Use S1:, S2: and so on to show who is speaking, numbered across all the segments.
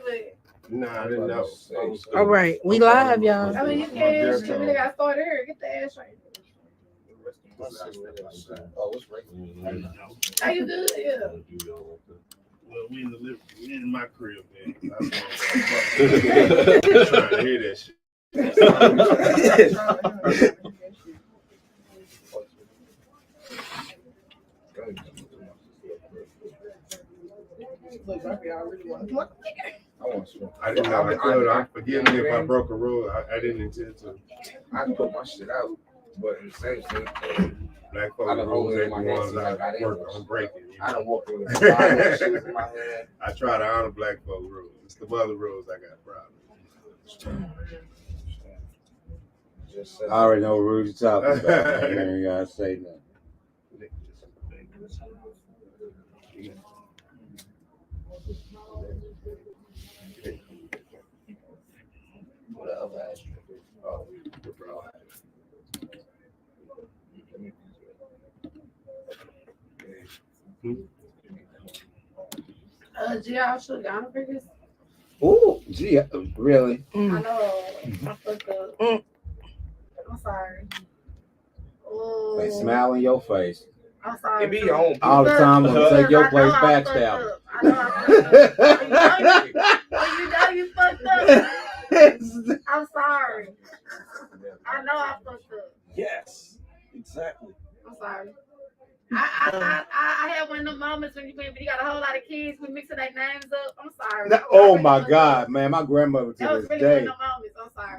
S1: but.
S2: Nah, I didn't know.
S3: All right, we live, y'all.
S1: I mean, you can't. I mean, they got started here. Get the ass right.
S4: Oh, it's right.
S1: How you good? Yeah.
S2: Well, we in my crib, man. I'm trying to hear that shit. I didn't know I could. Forgive me if I broke a rule. I didn't intend to.
S4: I put my shit out, but in the same thing,
S2: Black folk rules ain't the ones I work on breaking. You know?
S4: I don't walk with a shoes in my hand.
S2: I try to honor black folk rules. It's the other rules I got problems.
S5: I already know what rules you're talking about. You ain't gotta say nothing.
S1: G.I. should got on figures.
S5: Ooh, gee, really?
S1: I know. I fucked up. I'm sorry.
S5: They smile in your face.
S1: I'm sorry.
S4: It be your own.
S5: All the time when take your place backstab.
S1: I know I fucked up. You know you fucked up. I'm sorry. I know I fucked up.
S6: Yes, exactly.
S1: I'm sorry. I had one of them moments when you got a whole lot of kids, we mixing their names up. I'm sorry.
S5: Oh my God, man! My grandmother to
S1: that was
S5: this
S1: really
S5: day.
S1: one of them moments. I'm sorry.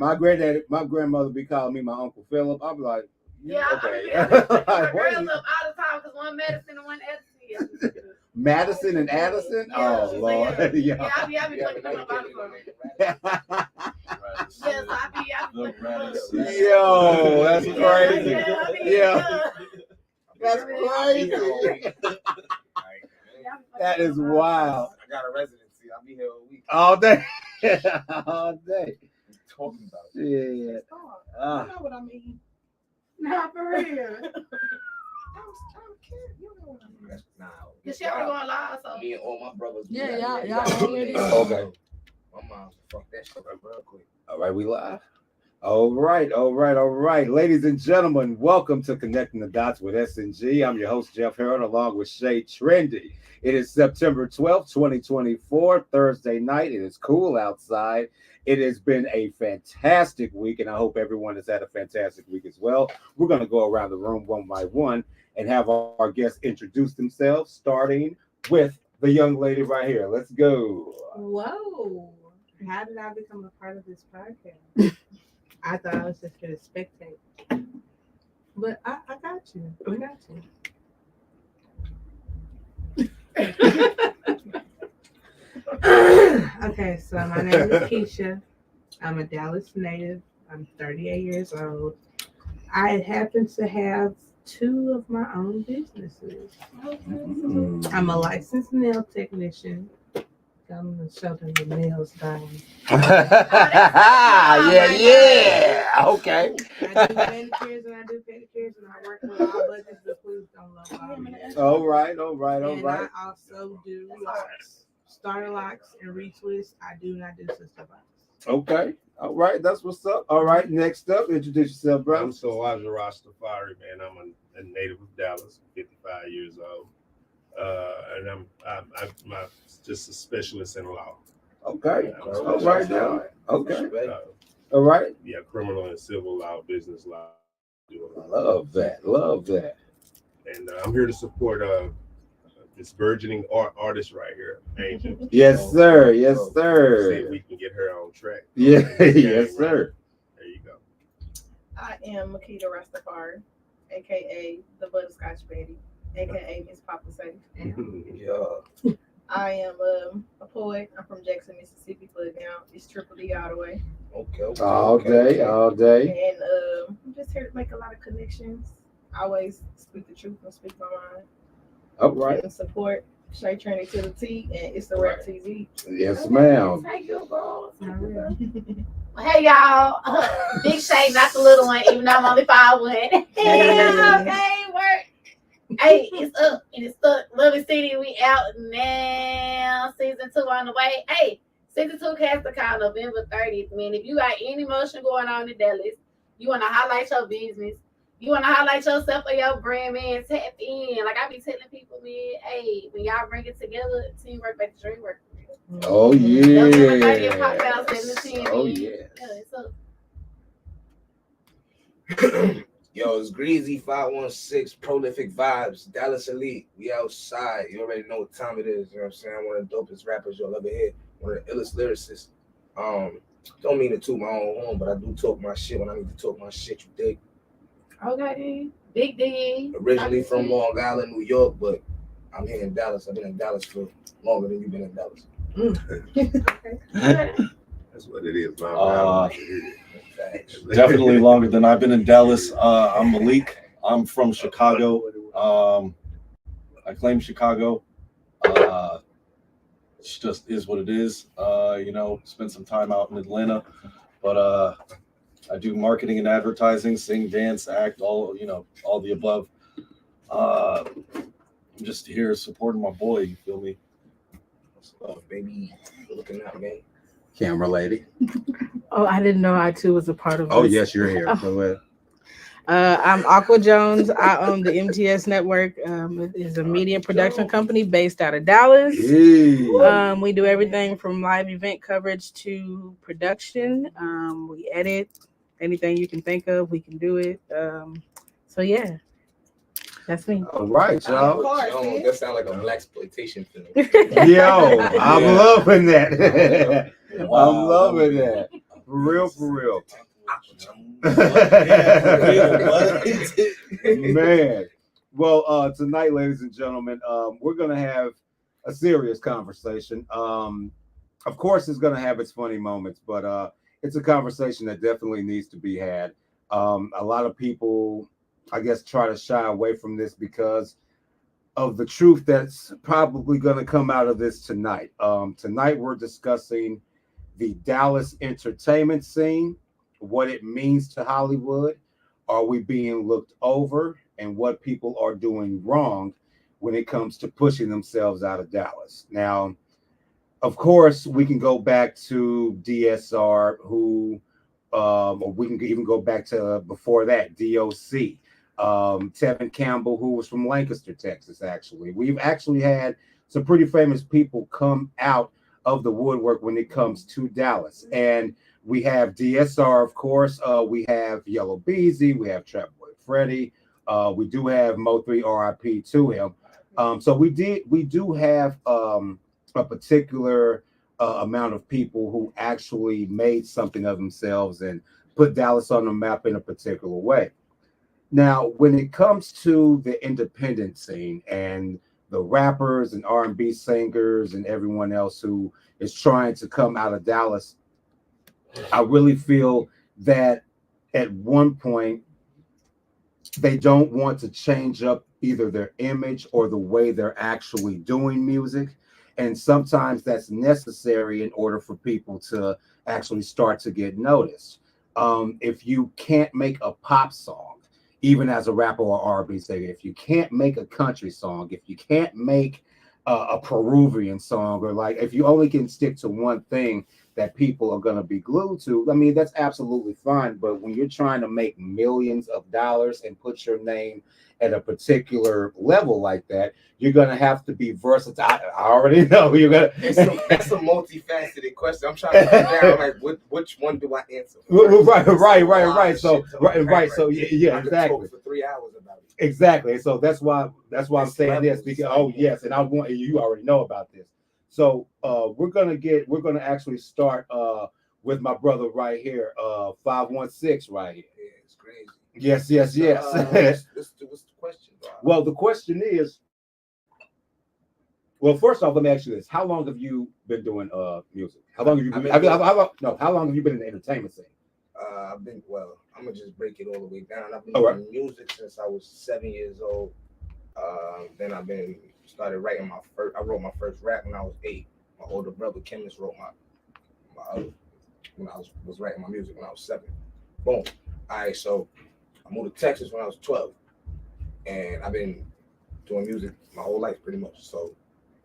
S5: My grandmother be calling me my Uncle Philip. I'm like,
S1: yeah,
S5: okay.
S1: I mix my girls up all the time because one Madison and one Edison.
S5: Madison and Addison?
S1: Yeah,
S5: oh Lord,
S1: yeah. I be fucking them up all the time. Yes, I be fucking.
S5: Yo, that's crazy. Yeah. That's crazy. That is wild.
S4: I got a residency. I'll be here a week.
S5: All day. All day.
S4: Talking about it.
S5: Yeah.
S1: I know what I mean. Not for real. I'm kidding. You know what I mean.
S4: Nah.
S1: Cause she ever going live, so.
S4: Me and all my brothers.
S3: Yeah, y'all already.
S5: Okay.
S4: My mom fuck that shit up real quick.
S5: All right, we live. All right. Ladies and gentlemen, welcome to Connecting the Dots with S&G. I'm your host, Jeff Harold, along with Shay, Trendy. It is September 12th, 2024, Thursday night. It is cool outside. It has been a fantastic week, and I hope everyone has had a fantastic week as well. We're going to go around the room one by one and have our guests introduce themselves, starting with the young lady right here. Let's go.
S7: Whoa. How did I become a part of this podcast? I thought I was just going to spectate. But I got you. I got you. Okay, so my name is Keisha. I'm a Dallas native. I'm 38 years old. I happen to have 2 of my own businesses. I'm a licensed nail technician. I'm going to show them the nails done.
S5: Yeah. Okay.
S7: I do manicures and I do pedicures and I work with all budgets, but please don't love me.
S5: All right.
S7: And I also do locks, starter locks and retwists. I do not do sister locks.
S5: Okay. All right. That's what's up. All right. Next up, introduce yourself, bro.
S2: I'm Sawaj Rastafari, man. I'm a native of Dallas, 55 years old. And I'm just a specialist in law.
S5: Okay. All right now. Okay. All right.
S2: Yeah, criminal and civil law, business law.
S5: Love that.
S2: And I'm here to support this burgeoning artist right here, Angel.
S5: Yes, sir. Yes,
S2: See
S5: sir.
S2: if we can get her on track.
S5: Yeah. Yes, sir.
S2: There you go.
S1: I am Makita Rastafari, aka the Butterscotch Betty, aka Miss Papa Safe.
S4: Yeah.
S1: I am a poet. I'm from Jackson, Mississippi, but now it's Triple D all the way.
S4: Okay.
S5: All day.
S1: And I'm just here to make a lot of connections. I always speak the truth and speak my mind.
S5: All right.
S1: And support Shay, Trendy to the T, and it's the Rap TV.
S5: Yes, ma'am.
S1: Thank you, girls. Hey, y'all. Big Shay, not the little one, even though I'm only 5'1". Okay, work. Hey, it's up and it's stuck. Love and City, we out now. Season 2 on the way. Hey, 62 cast to call November 30th. Man, if you got any motion going on in Dallas, you want to highlight your business, you want to highlight yourself or your brand, man, tap in. Like I be telling people, man, hey, when y'all bring it together, teamwork makes the dream work.
S5: Oh
S1: November 30th, pop
S5: yeah.
S1: out 17.
S5: Oh
S1: man.
S5: yes.
S1: Yeah, it's up.
S4: Yo, it's Greasy 516, Prolific Vibes, Dallas Elite. We outside. You already know what time it is. You know what I'm saying? One of the dopest rappers you'll ever hear. One of the illest lyricists. Don't mean to toot my own horn, but I do talk my shit when I need to talk my shit. You dig?
S1: Okay, big D.
S4: Originally from Long Island, New York, but I'm here in Dallas. I've been in Dallas for longer than you've been in Dallas.
S2: That's what it is, man.
S6: Definitely longer than I've been in Dallas. I'm Malik. I'm from Chicago. I claim Chicago. It just is what it is. Spent some time out in Atlanta, but I do marketing and advertising, sing, dance, act, all the above. I'm just here supporting my boy. You feel me?
S4: What's up, baby? Looking out, man.
S5: Camera lady.
S3: Oh, I didn't know I too was a part of this.
S5: Oh yes, you're here. Go ahead.
S3: I'm Aqua Jones. I own the MTS Network. It is a media production company based out of Dallas.
S5: Hey.
S3: We do everything from live event coverage to production. We edit anything you can think of. We can do it. So yeah, that's me.
S5: All right, y'all.
S4: That sounds like a blaxploitation film.
S5: Yo, I'm loving that.
S6: Wow,
S5: I'm loving that. For real. Man. Well, tonight, ladies and gentlemen, we're gonna have a serious conversation. Of course, it's gonna have its funny moments, but it's a conversation that definitely needs to be had. A lot of people, I guess, try to shy away from this because of the truth that's probably going to come out of this tonight. Tonight, we're discussing the Dallas entertainment scene, what it means to Hollywood. Are we being looked over, and what people are doing wrong when it comes to pushing themselves out of Dallas? Now, of course, we can go back to DSR, who, or we can even go back to before that, DOC. Tevin Campbell, who was from Lancaster, Texas. Actually, we've actually had some pretty famous people come out of the woodwork when it comes to Dallas, and we have DSR, of course. We have Yellow Beezy, we have Trap Boy Freddy, we do have Mo3, RIP to him. So we do have a particular amount of people who actually made something of themselves and put Dallas on the map in a particular way. Now, when it comes to the independent scene and the rappers and R&B singers and everyone else who is trying to come out of Dallas, I really feel that at one point they don't want to change up either their image or the way they're actually doing music. And sometimes that's necessary in order for people to actually start to get noticed. If you can't make a pop song, even as a rapper or R&B singer, if you can't make a country song, if you can't make a Peruvian song, or like if you only can stick to one thing that people are going to be glued to, I mean, that's absolutely fine. But when you're trying to make millions of dollars and put your name at a particular level like that, you're going to have to be versatile. I already know you're going to.
S4: That's a multifaceted question. I'm trying to find down like which one do I answer?
S5: Right. So So yeah, exactly.
S4: For 3 hours about it.
S5: Exactly. So that's why I'm saying this, because and I want you already know about this. So we're gonna actually start with my brother right here, 516 right here.
S4: Yeah, it's crazy.
S5: Yes.
S4: What's the question, bro?
S5: Well, the question is, well, first off, let me ask you this: how long have you been doing music? How long have you been? How long have you been in the entertainment scene?
S4: I'm gonna just break it all the way down. I've been doing music since I was 7 years old. Then I started writing I wrote my first rap when I was 8. My older brother Chemist wrote when I was writing my music when I was 7. Boom. All right, so I moved to Texas when I was 12, and I've been doing music my whole life pretty much. So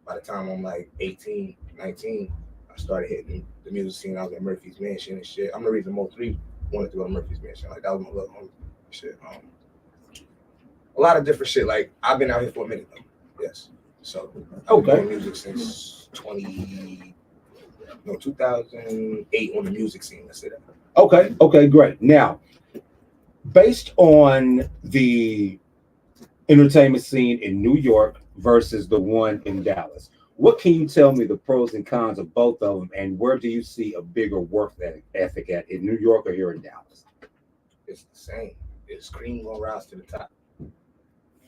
S4: by the time I'm like 18, 19, I started hitting the music scene. I was at Murphy's Mansion and shit. I'm the reason Mo3 wanted to go to Murphy's Mansion. Like that was my little homie shit. A lot of different shit. Like I've been out here for a minute though. Yes. So I've been doing music since 2008 on the music scene. Let's say that.
S5: Okay, great. Now, based on the entertainment scene in New York versus the one in Dallas, what can you tell me the pros and cons of both of them, and where do you see a bigger work ethic at, in New York or here in Dallas?
S4: It's the same. It's cream gonna rise to the top.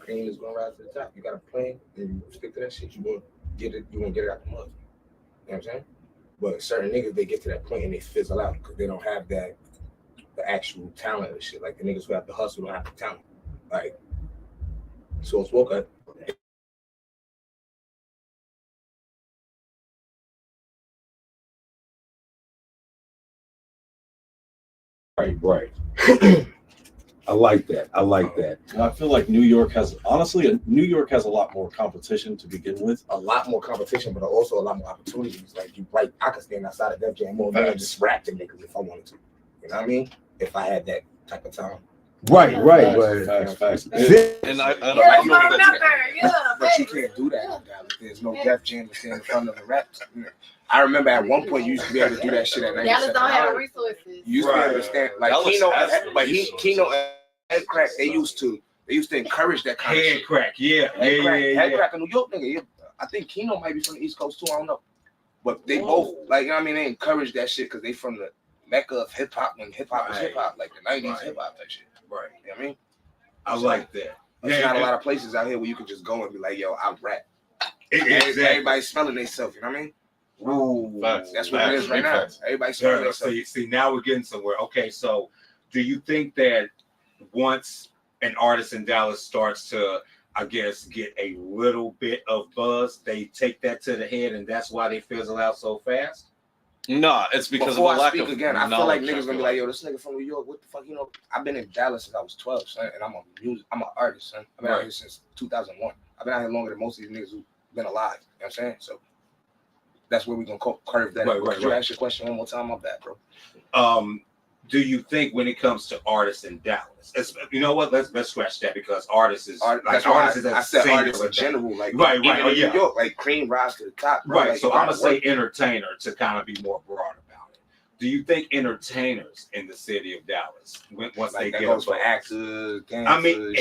S4: Cream is gonna rise to the top. You got a plan and you stick to that shit. You gonna get it. You gonna get it out the mud. You know what I'm saying? But certain niggas, they get to that point and they fizzle out because they don't have the actual talent and shit. Like the niggas who have the hustle don't have the talent. Like so it's woke up.
S5: Right. I like that.
S6: And I feel like New York has a lot more competition to begin with.
S4: A lot more competition, but also a lot more opportunities. Like I could stand outside of Def Jam more and just rap to niggas if I wanted to. You know what I mean? If I had that type of time.
S5: Right.
S6: Facts. And I know that,
S4: but you can't do that in Dallas. There's no Def Jam to stand in front of the rap. I remember at one point you used to be able to do that shit at 97.
S1: Dallas don't have the resources.
S4: You used to be able to stand like Keno Head Crack. They used to encourage that kind of shit.
S5: Head Crack,
S4: Head Crack in New York, nigga. I think Keno might be from the East Coast too. I don't know, but they both like, you know what I mean. They encourage that shit because they from the mecca of hip hop when hip hop was hip hop, like the 90s hip hop type shit. Right. You know what I mean?
S5: I like that.
S4: There's not a lot of places out here where you can just go and be like, yo, I rap.
S5: Exactly.
S4: Everybody's smelling themselves. You know what I mean?
S5: Ooh,
S4: that's what it is right now. Everybody's smelling themselves.
S5: See, now we're getting somewhere. Okay, so do you think that once an artist in Dallas starts to, I guess, get a little bit of buzz, they take that to the head, and that's why they fizzle out so fast?
S6: No, it's because
S4: Before
S6: of a lack of
S4: again, I feel like niggas gonna be like, yo, this nigga from New York, what the fuck, you know? I've been in Dallas since I was 12, son, and I'm an artist, son. I've been out here since 2001. I've been out here longer than most of these niggas who've been alive. You know what I'm saying? So that's where we're gonna curve that. Right. You ask your question one more time, my bad, bro.
S5: Do you think when it comes to artists in Dallas, you know what? Let's scratch that because artists is like artists.
S4: I said artists in general, like
S5: right.
S4: New York, like cream rise to the top. Bro.
S5: Right.
S4: Like,
S5: so I'm gonna say entertainer to kind of be more broad about it. Do you think entertainers in the city of Dallas, once they get
S4: goes for actors, dancers,
S5: I mean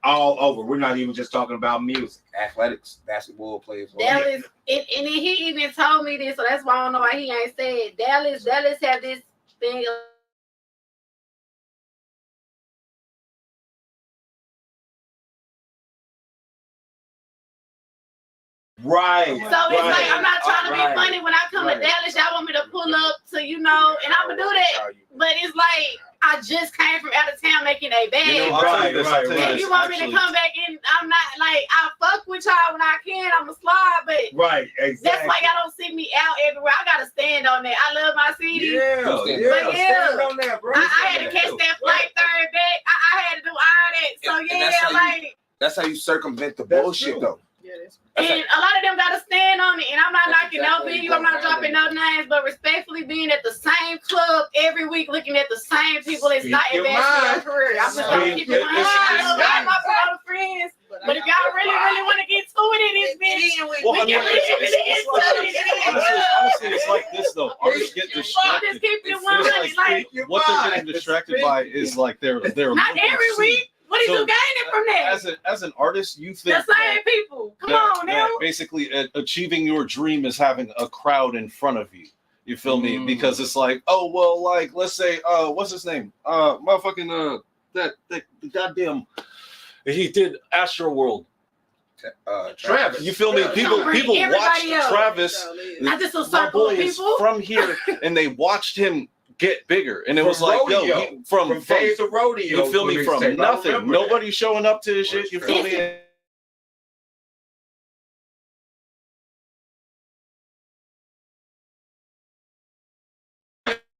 S5: all over. We're not even just talking about music.
S4: Athletics, basketball players.
S1: Dallas, and he even told me this, so that's why I don't know why he ain't said Dallas have this thing.
S5: Right.
S1: So it's like I'm not trying to be funny when I come to Dallas. Y'all want me to pull up to, and I'm gonna do that. But it's like I just came from out of town making a bag. And you want me to come back in? I'm not like I fuck with y'all when I can. I'm a slide, but
S5: exactly.
S1: That's why y'all don't see me out everywhere. I gotta stand on that. I love my city.
S5: Stand on that, bro.
S1: I had to catch that flight third back. I had to do all that. So
S4: that's how you circumvent the bullshit though.
S1: And a lot of them gotta stand on it. And I'm not knocking no venue, I'm not dropping no names, but respectfully being at the same club every week looking at the same people, it's not advancing your career. I'm just gonna keep it 100. I love my brother friends. But if y'all really want to get to it in this bitch, we can really get to it.
S6: Honestly, it's like this though. Artists get distracted.
S1: Just keep it 100. Like
S6: what they're getting distracted by is like their
S1: not every week. What is you gaining from that?
S6: As an artist, you think
S1: the same people. Come on now.
S6: Basically, achieving your dream is having a crowd in front of you. You feel me? Because it's like, oh well, like let's say, what's his name? Motherfucking that goddamn, he did Astro World.
S4: Travis.
S6: You feel me? People watched Travis.
S1: Not just a circle of people
S6: from here, and they watched him get bigger, and it was like, yo, from days of rodeo. You feel me? From nothing, nobody showing up to this shit. You feel me?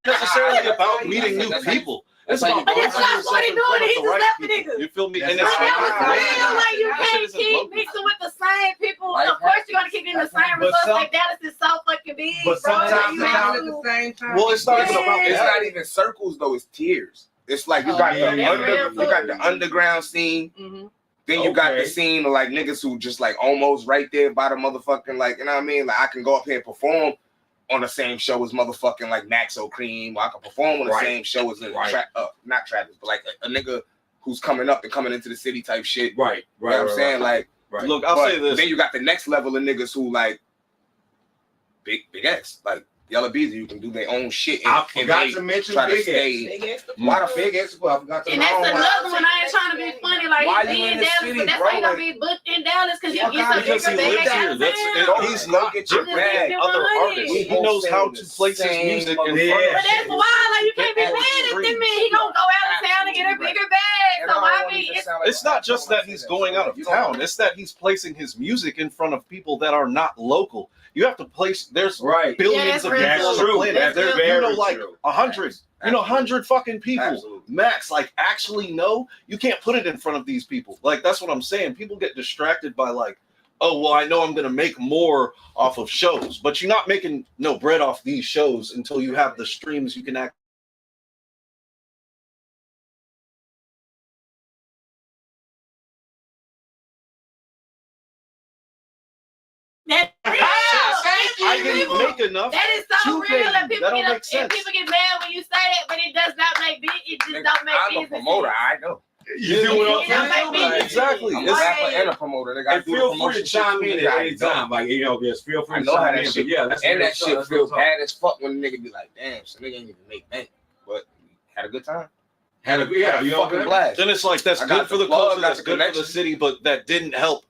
S6: Necessarily about meeting new people. It's
S4: like
S6: about
S1: But it's
S6: putting
S1: not
S6: yourself
S1: what he
S6: in
S1: doing.
S6: front of
S1: He
S6: the
S1: just
S6: right
S1: left the
S6: people.
S1: nigga.
S6: You feel me?
S5: That's
S6: And
S1: Like,
S6: it's
S1: that was
S6: like,
S1: real. Like, you
S6: that shit
S1: can't
S6: isn't
S1: keep
S6: local.
S1: mixing with the same people.
S4: Life
S1: Of course,
S4: happens.
S1: you're gonna keep getting the same
S4: But
S1: results.
S5: some-
S1: Like Dallas is so fucking big,
S5: but
S1: bro.
S5: sometimes
S1: You
S5: it's
S1: have
S7: at
S1: to-
S7: the same time.
S6: Well, it's not even
S1: Yeah.
S6: about
S4: It's
S6: that.
S4: not even circles though. It's tiers. It's like you
S1: Oh,
S4: got
S1: yeah,
S4: the
S1: that's real
S4: you got the
S1: too.
S4: underground scene.
S7: Mhm.
S4: Then you got
S5: Okay.
S4: the scene of like niggas who just like almost right there by the motherfucking like, you know what I mean? Like I can go up here and perform on the same show as motherfucking like Max O'Cream, or I can perform on the
S5: Right.
S4: same show as a
S5: Right.
S4: not Travis, but like a nigga who's coming up and coming into the city type shit.
S5: Right,
S4: You know what I'm saying? Like,
S5: right.
S6: Look, I'll
S4: but
S6: say this.
S4: then you got the next level of niggas who like big X, like Yellow Beezy, who can do their own shit.
S5: I
S4: And
S5: forgot
S4: they
S5: to mention
S4: try to
S5: Big X.
S4: stay. Why the Big X? I forgot to
S1: And that's
S4: know.
S1: another one. I ain't trying to be funny. Like,
S4: Why
S1: he's
S4: you
S1: in
S4: in the
S1: Dallas,
S4: city,
S1: but that's
S4: bro?
S1: why he gonna
S4: Like-
S1: be booked in Dallas because he
S4: Fuck
S1: gets
S4: out
S1: a
S4: of here.
S6: Because he
S1: bigger
S6: lives
S1: bag
S6: here.
S1: out
S6: That's
S1: of
S6: it.
S1: town.
S6: He's
S4: Go
S6: not
S4: get your
S6: different
S4: bag.
S6: than other
S1: Money.
S6: artists. He
S4: We
S6: knows
S4: both
S6: how
S4: saying
S6: to
S4: the
S6: place his
S4: same
S6: music in front
S5: Yeah.
S6: of
S1: But that's
S6: people.
S1: why, like, you can't be
S4: Get
S1: mad at
S6: every
S1: them, man. He gonna go out of town and get a bigger bag.
S4: And
S1: So
S4: I
S1: I
S4: don't
S1: mean,
S4: even
S1: it's
S4: sound like
S6: It's not just that he's going out of town. It's that he's placing his music in front of people that are not local. You have to place. There's
S5: Right.
S6: billions
S1: Yeah,
S6: of
S1: that's
S6: people on
S5: true.
S6: the planet.
S5: That's
S6: There,
S5: very
S6: you know, like
S5: true.
S6: 100. You know, 100 fucking people.
S4: Absolutely.
S6: Max, like, actually know. You can't put it in front of these people. Like, that's what I'm saying. People get distracted by like, oh, well, I know I'm gonna make more off of shows, but you're not making no bread off these shows until you have the streams you can act.
S1: that's real.
S6: I didn't make enough.
S1: That is so
S6: to
S1: real
S6: pay
S1: that
S6: you.
S1: people
S6: That don't
S1: get
S6: make
S1: and
S6: sense.
S1: people get mad when you say that, but it does not make it just don't make
S4: I'm a
S1: business
S4: promoter.
S1: sense.
S4: I know.
S5: You see what I'm
S1: You know,
S5: saying?
S1: like,
S5: Like,
S6: Exactly.
S4: I'm a
S6: It's-
S4: rapper and a promoter. They got
S5: and feel free to chime in at any
S4: time.
S5: time. Like, you know, just feel free
S4: I
S5: to
S4: know how
S5: chime
S4: that
S5: in.
S4: shit.
S5: But yeah, that's
S4: And
S5: real
S4: that
S5: stuff.
S4: shit
S5: That's
S4: feel
S5: real talk.
S4: bad as fuck when the nigga be like, damn, so nigga ain't even make bank, but had a good time.
S5: Had a yeah, you know what
S4: fucking
S5: I'm saying?
S4: blast.
S6: Then it's like that's
S4: I got
S6: good for
S4: the
S6: the
S4: plug,
S6: culture,
S4: got
S6: that's
S4: the
S6: good for the
S4: connection.
S6: city, but that didn't help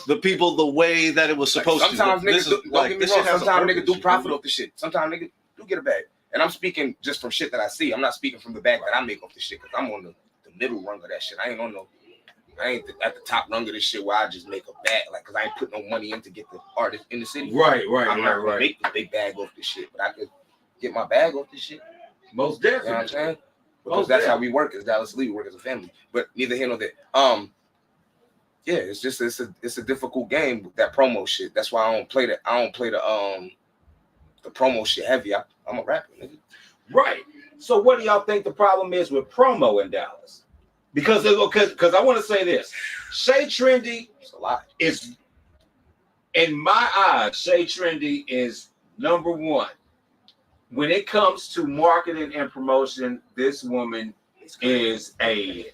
S6: the people the way that it was supposed
S4: Sometimes
S6: to.
S4: niggas
S6: This
S4: do,
S6: is
S4: don't
S6: like
S4: get me
S6: this
S4: wrong,
S6: shit has a
S4: sometimes niggas
S6: purpose,
S4: do
S6: you
S4: profit
S6: feel me?
S4: off the shit. Sometimes niggas do get a bag. And I'm speaking just from shit that I see. I'm not speaking from the bag that I make off the shit, because I'm on the middle rung of that shit. I ain't at the top rung of this shit where I just make a bag, like, because I ain't put no money in to get the artist in the city.
S5: Right,
S4: I'm not gonna make the big bag off this shit, but I could get my bag off this shit.
S5: Most
S4: You know what I'm
S5: definitely.
S4: saying? Because that's how we work as Dallas Lee. We work as a family. But neither here nor there. Yeah, it's just it's a difficult game with that promo shit. That's why I don't play the promo shit heavy. I'm a rapper, nigga.
S5: Right. So what do y'all think the problem is with promo in Dallas? Because I want to say this. Shay Trendy
S4: It's a lot.
S5: is, in my eyes, Shay Trendy is number one. When it comes to marketing and promotion, this woman is a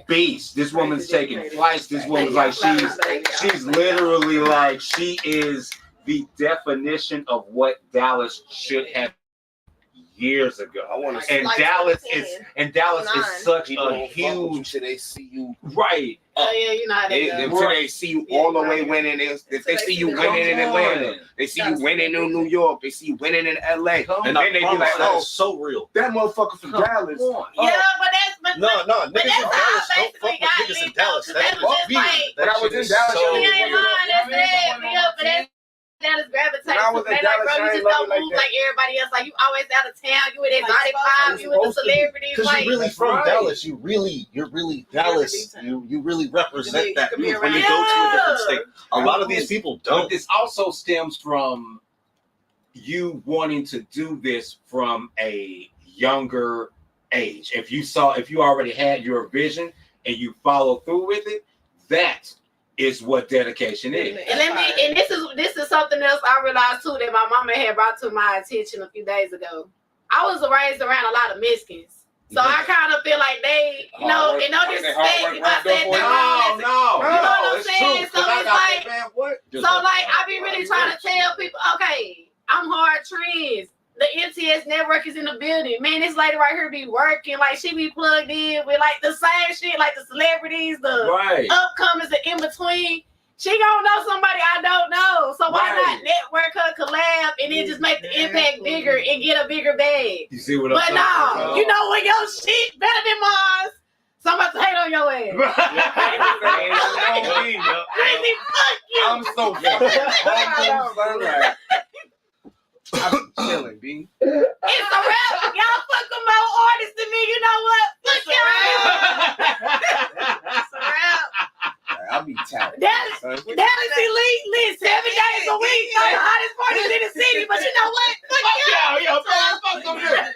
S5: beast. This woman's taking flights. This woman's like she's literally like she is the definition of what Dallas should have years ago.
S4: I want to see
S5: And
S8: Like
S5: Dallas
S8: 2010.
S5: is such
S4: people
S5: a
S4: don't fuck with you
S5: huge
S4: till they see you.
S5: right.
S1: Oh yeah, you know how they go.
S4: Until they see you all the way winning. If they see you winning in Atlanta, they see you winning in New York, they see you winning in LA,
S6: And
S4: then
S6: I
S4: they be
S6: promise
S4: like,
S6: that
S4: oh,
S6: is so real.
S4: that motherfucker from Dallas.
S1: Yeah, but
S6: No,
S1: but
S6: niggas in
S1: that's how
S6: Dallas
S1: I
S6: don't fuck
S1: basically
S6: with
S1: got
S6: niggas in
S1: lit though,
S6: Dallas.
S1: 'cause
S6: That
S1: that was
S6: is
S1: just
S6: weird.
S1: like,
S4: When I
S6: That
S4: was
S6: shit
S4: in
S6: is
S4: Dallas,
S6: so
S1: you
S4: you
S1: ain't lying, that's it. But that's Dallas gravitate.
S4: When I was
S1: They
S4: in
S1: like,
S4: Dallas,
S1: bro,
S4: I
S1: you
S4: ain't
S1: just
S4: love
S1: don't
S4: it like
S1: move
S4: that.
S1: like everybody else. Like, you always out of town. You with
S8: Like,
S1: exotic vibe. You with the celebrities.
S6: Because
S1: Like,
S6: you're really from
S5: right.
S6: Dallas. You're really Dallas. You really represent
S8: You
S6: that
S8: can be
S6: move when you
S1: around.
S6: go to a different
S1: Yeah.
S6: state. A lot of these people
S5: But
S6: don't.
S5: this also stems from you wanting to do this from a younger age. If you already had your vision and you follow through with it, that is what dedication is.
S1: and this is something else I realized too that my mama had brought to my attention a few days ago. I was raised around a lot of Mexicans. So I kind of feel like they, you know, and no disrespect if I said that wrong. You know what I'm saying? So it's like, I be really trying to tell people, okay, I'm hard trends. The MTS network is in the building. Man, this lady right here be working. Like, she be plugged in with like the same shit, like the celebrities, the
S5: Right.
S1: upcomers, the in between. She gonna know somebody I don't know. So why
S5: Right.
S1: not network her, collab, and then just make the impact bigger and get a bigger bag?
S5: You see what I'm
S1: But
S5: saying?
S1: no, you know when your shit better than mine, somebody hate on your ass. Crazy, fuck you.
S4: I'm so humble, son. Like, I'm chilling, B.
S1: It's a rap. Y'all fucking more artists than me. You know
S4: what? Fuck y'all, man. Fuck them niggas.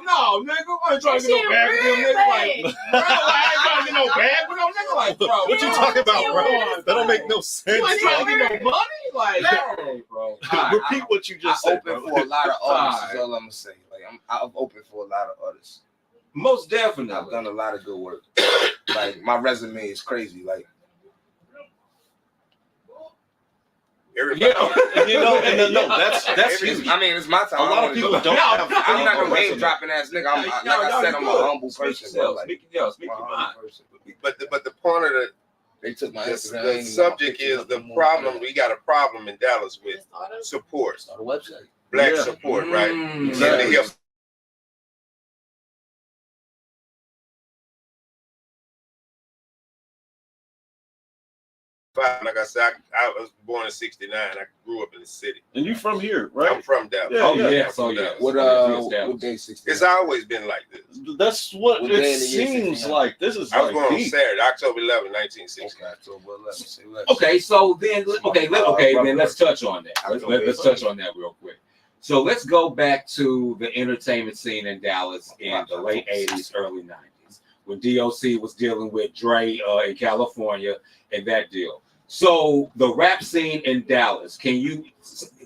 S4: No, nigga. I ain't trying to get no bag with them niggas. Like, bro, I ain't trying to get no bag with no nigga. Like, bro,
S6: What you talking about, bro? That don't make no sense.
S4: You ain't trying to get no money? Like,
S5: Hey, bro.
S6: Repeat what you just said,
S4: open
S6: bro.
S4: for a lot of artists. Is all I'm gonna say. Like, I'm open for a lot of artists.
S5: Most definitely.
S4: I've done a lot of good work. Like, my resume is crazy. Like,
S2: Everybody,
S6: No, that's huge.
S4: I mean, it's my time.
S6: A lot of people don't have.
S4: I'm not no name
S6: resume.
S4: dropping ass nigga. Like I said, I'm a humble person. Bro. Like,
S5: Speak your mind.
S4: person.
S2: but the point of
S4: They took my
S2: the
S4: Instagram.
S2: subject is the problem. We got a problem in Dallas with support,
S4: Start a website.
S2: black support, right?
S4: Exactly.
S2: In the hip like I said, I was born in '69. I grew up in the city.
S6: And you from here, right?
S2: I'm from Dallas.
S6: Yeah,
S8: Oh
S6: yeah.
S8: yeah,
S2: I'm
S8: so
S2: from
S8: yeah.
S2: Dallas.
S4: What day 16?
S2: It's always been like this.
S6: That's what
S4: What
S6: it
S4: day in the year
S6: seems
S4: 69?
S6: like. This is
S2: I was
S6: like
S2: born on
S6: deep.
S2: Saturday, October 11, 1960.
S8: Okay, so then then let's touch on that. Let's touch on that real quick. So let's go back to the entertainment scene in Dallas in the late 80s, early 90s, when DOC was dealing with Dre in California and that deal. So the rap scene in Dallas, can you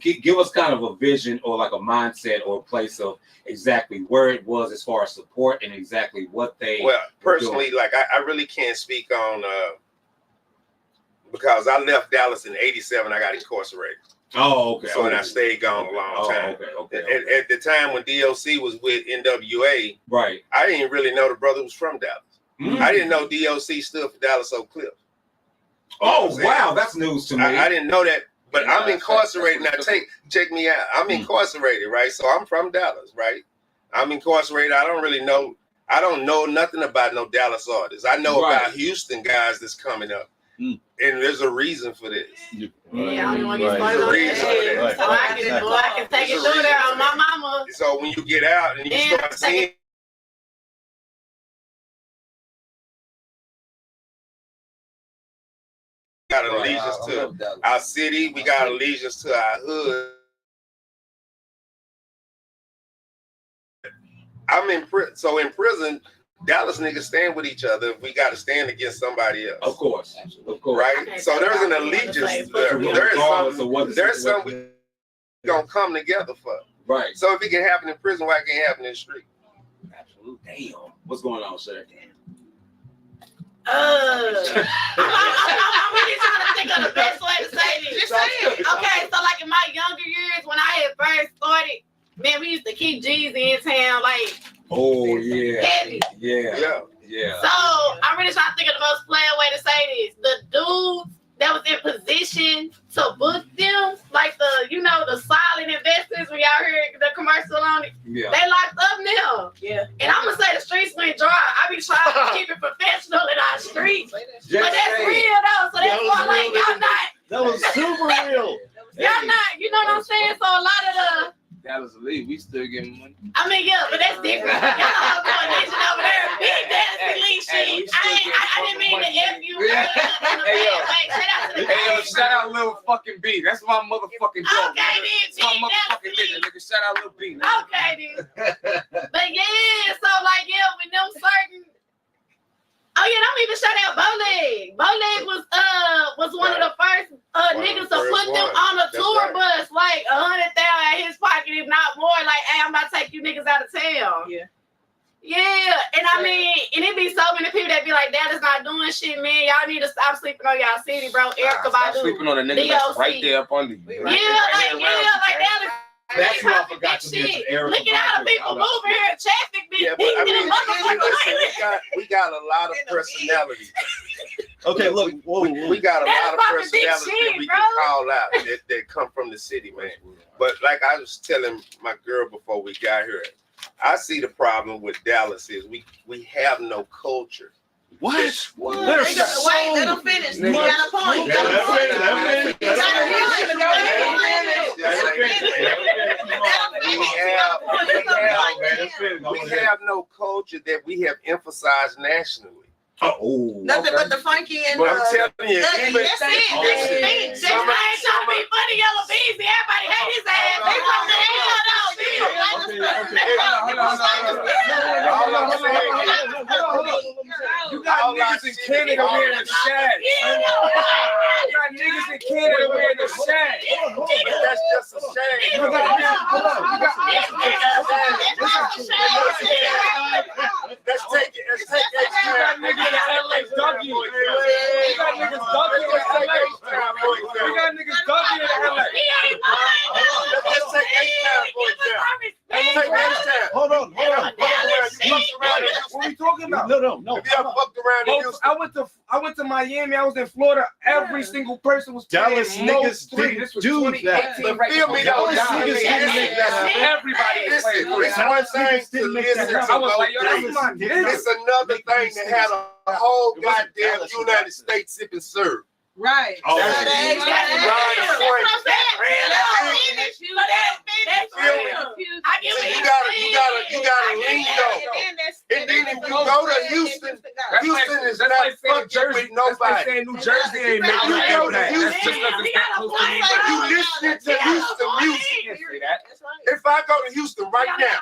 S8: give us kind of a vision or like a mindset or a place of exactly where it was as far as support and exactly what they
S2: Well, personally, like I really can't speak on because I left Dallas in '87. I got incarcerated.
S8: Oh, okay.
S2: So and I stayed gone a long time.
S8: Okay.
S2: At the time when DOC was with NWA,
S8: Right.
S2: I didn't really know the brother was from Dallas.
S8: Mhm.
S2: I didn't know DOC stood for Dallas Oak Cliff.
S8: Oh, wow, that's news to me.
S2: I didn't know that, but
S4: Yeah,
S2: I'm incarcerated. Now check me out. I'm incarcerated, right? So I'm from Dallas, right? I'm incarcerated. I don't know nothing about no Dallas artists. I know about Houston guys that's coming up. And there's a reason for this.
S1: Yeah, I don't want to get
S2: Right.
S1: started on
S2: Right.
S1: that. So I can take it through there on my mama.
S2: So when you get out and you start seeing got allegiance to our city, we got allegiance to our hood. I'm in prison, so in prison, Dallas niggas stand with each other. We got to stand against somebody else.
S8: Of course.
S2: Right? So there's an allegiance. There's something we gonna come together for.
S8: Right.
S2: So if it can happen in prison, why it can't happen in the street?
S8: Absolutely. Damn. What's going on, sir?
S1: I'm really trying to think of the best way to say this. Okay, so like in my younger years, when I had first started, man, we used to keep G's in town, like heavy.
S8: Yeah.
S1: So I'm really trying to think of the most plain way to say this. The dudes that was in position to book them, like the solid investors, when y'all heard the commercial on it, they locked up now. Yeah. And I'm gonna say the streets went dry. I be trying to keep it professional in our streets. But that's real though. So that's why like y'all not.
S6: That was super real.
S1: Y'all not, you know what I'm saying? So a lot of the
S4: Dallas Elite, we still getting money.
S1: I mean, yeah, but that's different. Y'all going nation over there, big Dallas Elite shit. I didn't mean to F you.
S4: Shout out Lil fucking B. That's my motherfucking joke.
S1: Okay, then.
S4: That's my motherfucking nigga. Shout out Lil B.
S1: Okay, then. But yeah, so like, yeah, with them certain. Oh yeah, don't even shout out Bowleg. Bowleg was one of the first niggas to put them on a tour bus, like 100,000 in his pocket, if not more. Like, hey, I'm about to take you niggas out of town. Yeah, and I mean, and it be so many people that be like, that is not doing shit, man. Y'all need to stop sleeping on y'all city, bro. Erica Badu.
S4: Sleeping on a nigga that's right there up under you.
S1: Yeah, like Dallas.
S8: That's what I forgot to mention.
S1: Look at all the people moving here. Traffic be
S2: But I mean, we got a lot of personality.
S6: Okay, look,
S2: we got a lot of personality that we can call out that come from the city, man. But like I was telling my girl before we got here, I see the problem with Dallas is we have no culture.
S6: What?
S1: Wait, let them finish. You got a point.
S2: We have no culture that we have emphasized nationally.
S6: Oh,
S9: Nothing but the funky and
S2: But I'm telling you,
S9: that's
S2: even
S9: it. That's it.
S1: This man ain't trying to be funny, Yellow Beezy. Everybody hate his ass. They want the hell though.
S4: You got niggas in Canada wearing a shag. You got niggas in Canada wearing a shag.
S2: that's just a shame. Let's take it. Let's take it.
S4: You got niggas in LA dunking. You got niggas dunking in LA. You got niggas dunking in LA.
S2: Let's take H-Town for example. Let's take H-Town.
S6: hold on.
S4: What are we talking about?
S6: No.
S2: If you ever fucked around in Houston,
S4: I went to Miami. I was in Florida. Every single person was
S6: Dallas
S4: playing
S6: niggas
S4: three.
S6: didn't
S4: This was
S6: do
S4: 2018.
S6: that.
S2: but feel me though,
S6: Dallas niggas didn't make that happen.
S4: Everybody was playing three.
S2: It's one thing to listen to
S4: I was like, yo,
S2: those
S4: that's my
S2: three.
S4: nigga.
S2: It's another thing to have a whole goddamn United States sipping syrup.
S7: Right.
S6: Oh,
S2: That's
S1: That's I get what
S2: you
S1: you're
S2: gotta lean though. And then if you go to Houston is not fucking with nobody.
S4: New Jersey ain't
S2: If you go to
S4: that. That's
S2: Houston,
S4: just because it's that close to me.
S2: you listening to Houston music. If I go to Houston right now,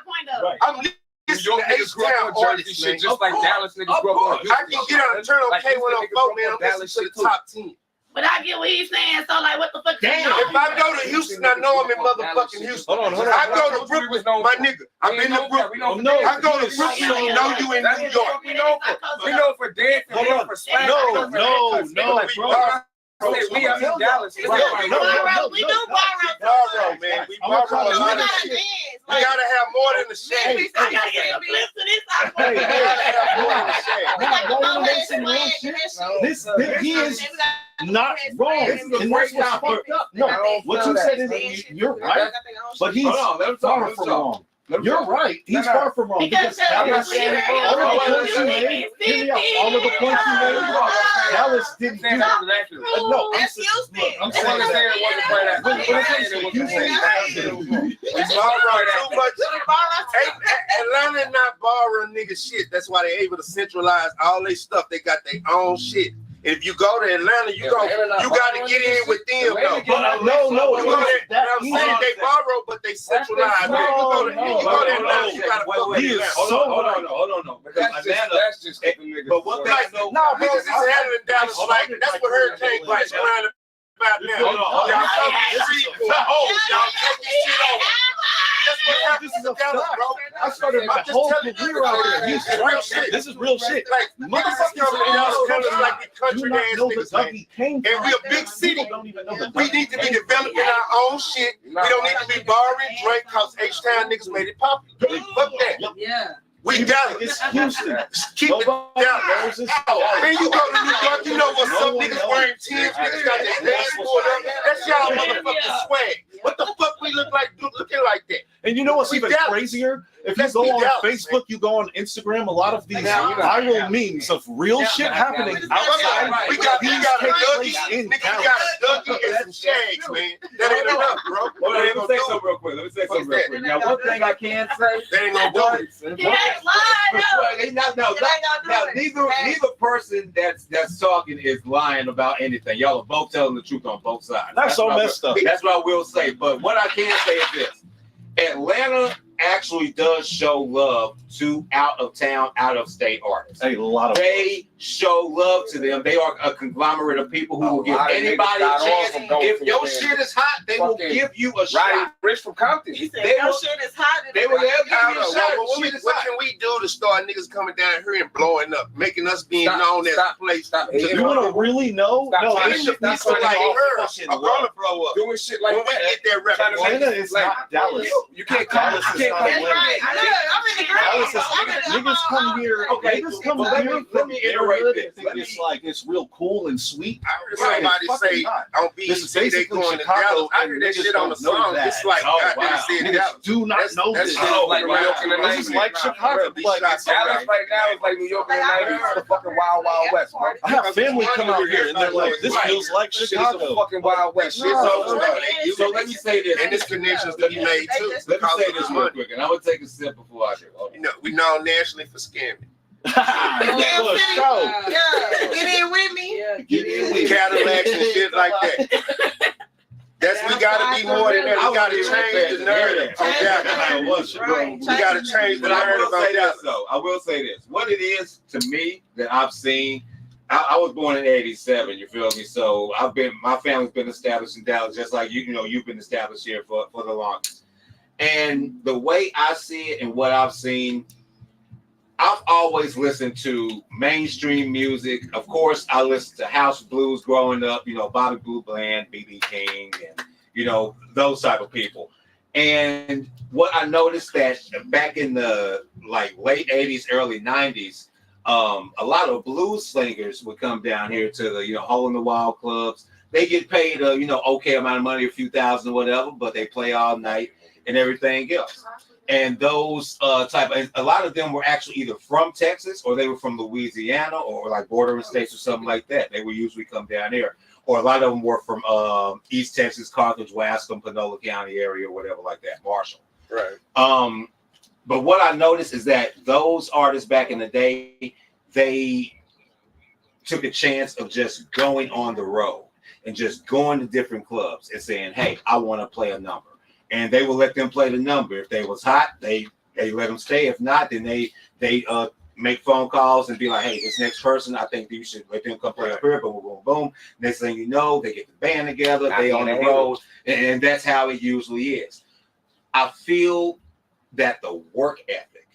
S2: I'm listening
S4: New York
S2: to
S4: niggas grew up
S2: H-Town
S4: on Jersey
S2: artists, man.
S4: shit, just like Dallas niggas grew up on Houston.
S2: I can get on and turn on K104, man. I'm listening to the top 10.
S1: But I get what he's saying. So like, what the fuck?
S2: Damn, if I go to Houston, I know I'm in motherfucking Houston.
S6: Hold on.
S2: I go to Brooklyn, my nigga. I'm in the Brooklyn. I go to Brooklyn, you know you in New York.
S4: We know for dancing. We know for slang.
S6: No, bro.
S4: We are in Dallas.
S1: We do borrow.
S2: Borrow, man. We borrow a lot of shit. We gotta have more than the shade.
S1: I gotta get a glimpse of this.
S2: We gotta have more than the shade.
S6: He is not wrong. And that's what's fucked up. No, what you said is you're right, but he's far from wrong. You're right. He's far from wrong.
S1: Because
S6: Dallas, all of the points you made, Dallas didn't do that. No,
S9: That's Houston.
S6: I'm saying that
S2: Atlanta not borrowing nigga shit. That's why they able to centralize all their stuff. They got their own shit. If you go to Atlanta, you got to get in with them though.
S6: No,
S2: I'm saying they borrow, but they centralize. You go to Atlanta, you got to fuck
S6: He
S2: with
S6: is
S2: Atlanta.
S6: Hold on.
S4: That's just keeping niggas.
S6: But what they know,
S2: Niggas is handling Dallas like that's what Hurricane Clash around about now.
S6: Hold on.
S2: Y'all talking street. Y'all taking shit over. That's what happens
S6: This is
S2: to
S6: a
S2: Dallas,
S6: fact.
S2: bro.
S6: I started my
S2: I'm just
S6: whole
S2: telling you,
S6: career out there.
S2: this is real shit.
S6: This is real shit.
S2: Like motherfuckers coming to Dallas colors like the
S6: Do
S2: country
S6: not
S2: ass
S6: know the
S2: niggas, man.
S6: Dougie came
S2: And we a big city.
S6: Don't even know the
S2: We need to be developing our own shit. We don't need to be borrowing drink cause H-Town niggas made it popular. Fuck that.
S7: Yeah.
S2: We got it.
S6: It's Houston.
S2: Keep it down.
S6: knows this.
S2: Man, you go to New York, you know what some niggas wearing Tims, niggas got their pants pulled up. That's y'all motherfucking swag. What the fuck we look like looking like that?
S6: And you know what's
S2: We
S6: even
S2: Dallas.
S6: crazier? If you
S2: Let's
S6: go
S2: be
S6: on
S2: Dallas,
S6: Facebook,
S2: man.
S6: you go on Instagram, a lot of these
S2: Now,
S6: viral memes of real shit happening outside.
S2: We got a
S6: These
S2: Dougie,
S6: take place in
S2: nigga, we
S6: Dallas.
S2: got a Dougie and some shags, man. That ain't enough, bro.
S8: Hold on,
S2: That ain't
S8: let me
S2: gonna
S8: say
S2: do
S8: something
S2: it.
S8: real quick.
S2: What's that?
S8: Now, one thing I can say.
S2: That ain't gonna do it.
S1: You ain't lying,
S8: Now, neither person that's talking is lying about anything. Y'all are both telling the truth on both sides.
S6: That's so
S8: what I
S6: messed up.
S8: That's what I will say. But what I can say is this: Atlanta actually does show love to out of town, out of state artists.
S6: A lot of
S8: They show love to them. They are a conglomerate of people who will give anybody a chance. If your shit is hot, they will give you a shot.
S4: Rich from Compton.
S9: He said,
S8: They
S9: your
S8: will-
S9: shit is hot.
S8: They will give you
S2: I
S8: a
S2: don't know,
S8: shot.
S2: but
S8: Shit is
S2: what
S8: hot.
S2: can we do to start niggas coming down here and blowing up, making us being known as a place?
S6: You want to really know? No, this shit needs to
S2: like
S6: be all
S2: her,
S6: fucking
S2: a
S6: love.
S2: gonna blow up.
S4: Doing shit
S2: When
S4: like
S2: we
S4: that.
S2: get that reputation.
S6: Atlanta is not Dallas.
S4: You can't call
S6: Dallas
S4: us.
S6: is not
S9: That's
S6: Atlanta.
S9: right. I'm in the
S6: Dallas is
S9: green.
S6: niggas come here.
S8: Okay,
S6: Niggas come
S8: well, let
S6: here
S8: me
S6: from
S8: iterate
S6: neighborhood
S8: this.
S6: and think it's like it's real cool and sweet.
S2: I heard somebody
S6: Fucking
S2: say
S6: not.
S2: on
S6: This is
S2: BET they
S6: basically
S2: going to
S6: Chicago,
S2: Dallas. I
S6: and
S2: heard that
S6: niggas
S2: shit on the
S6: don't know
S2: song.
S6: that.
S2: It's like
S8: Oh,
S2: goddamn
S8: wow.
S2: said
S6: Niggas
S2: Dallas.
S6: do not know
S2: That
S6: this.
S2: shit is
S4: like New York in the
S6: This is
S4: 90s.
S6: like Chicago. Like,
S2: Shots
S4: Dallas right now is like New York in the 90s. It's the fucking Wild Wild West, bro.
S6: I have family come out here and they're like, this feels like
S4: Shit is the
S6: Chicago.
S4: fucking Wild West. Shit.
S8: So let me say this.
S2: And there's connections to be made too.
S8: Let me say this real quick, and I would take a sip before I do.
S2: You know, we known nationally for scamming.
S9: Damn City. Yeah, get in with me.
S3: Yeah,
S6: Get in with
S2: Cadillacs and shit like that. We gotta be more than that. We gotta change the narrative on Dallas.
S9: Right.
S2: We gotta change the
S8: But I
S2: narrative
S8: will say
S2: on
S8: this
S2: Dallas.
S8: though. I will say this. What it is to me that I've seen. I was born in '87. You feel me? So my family's been established in Dallas, just like you know you've been established here for the longest. And the way I see it and what I've seen, I've always listened to mainstream music. Of course, I listened to house blues growing up. You know, Bobby Blue Bland, B.B. King, and you know those type of people. And what I noticed that back in the late '80s, early '90s. A lot of blues slingers would come down here to the hole in the wall clubs. They get paid a okay amount of money, a few thousand or whatever, but they play all night and everything else. And those a lot of them were actually either from Texas or they were from Louisiana or like bordering states or something like that. They would usually come down here, or a lot of them were from East Texas, Carthage, Wascom, Panola County area or whatever like that, Marshall.
S2: Right.
S8: But what I noticed is that those artists back in the day, they took a chance of just going on the road and just going to different clubs and saying, hey, I want to play a number. And they will let them play the number. If they was hot, they let them stay. If not, then they make phone calls and be like, hey, this next person, I think you should let them come play up here. Boom, boom, boom. Next thing you know, they get the band together, they on the road. And that's how it usually is. I feel that the work ethic